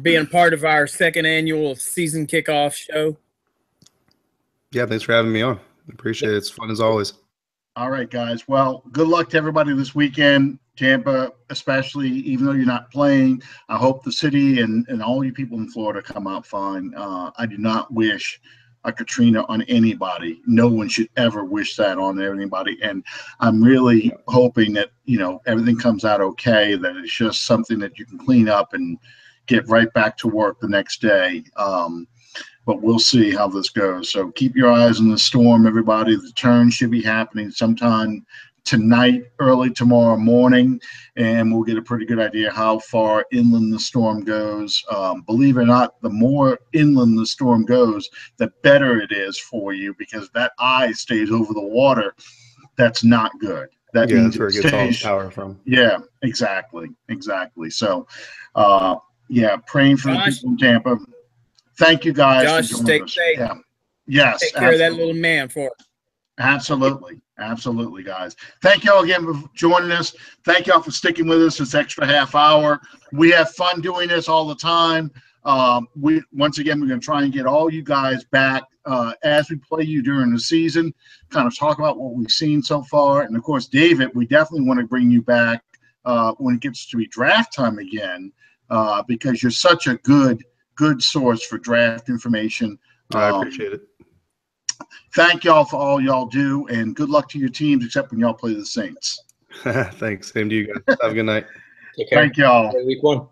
S2: being a part of our 2nd annual season kickoff show.
S7: Yeah, thanks for having me on. I appreciate it. It's fun as always.
S1: All right, guys. Well, good luck to everybody this weekend. Tampa, especially, even though you're not playing. I hope the city and all you people in Florida come out fine. I do not wish a Katrina on anybody. No one should ever wish that on anybody. And I'm really hoping that, you know, everything comes out okay, that it's just something that you can clean up and get right back to work the next day. But we'll see how this goes. So keep your eyes on the storm, everybody. The turn should be happening sometime tonight, early tomorrow morning, and we'll get a pretty good idea how far inland the storm goes. Believe it or not, the more inland the storm goes, the better it is for you, because that eye stays over the water. That's not good. That means
S7: that's where it gets all the power from.
S1: Yeah, exactly. So, praying for the people in Tampa. Thank you, guys.
S2: Josh, stay safe.
S1: Yeah. Yes.
S2: Take care of that little man for us.
S1: Absolutely, guys. Thank y'all again for joining us. Thank y'all for sticking with us this extra half hour. We have fun doing this all the time. We're going to try and get all you guys back as we play you during the season, kind of talk about what we've seen so far. And, of course, David, we definitely want to bring you back when it gets to be draft time again, because you're such a good source for draft information.
S7: I appreciate it.
S1: thank y'all for all y'all do, and good luck to your teams, except when y'all play the Saints.
S7: Thanks. Same to you guys. Have a good night.
S6: Take care.
S1: Thank y'all.
S6: Week 1.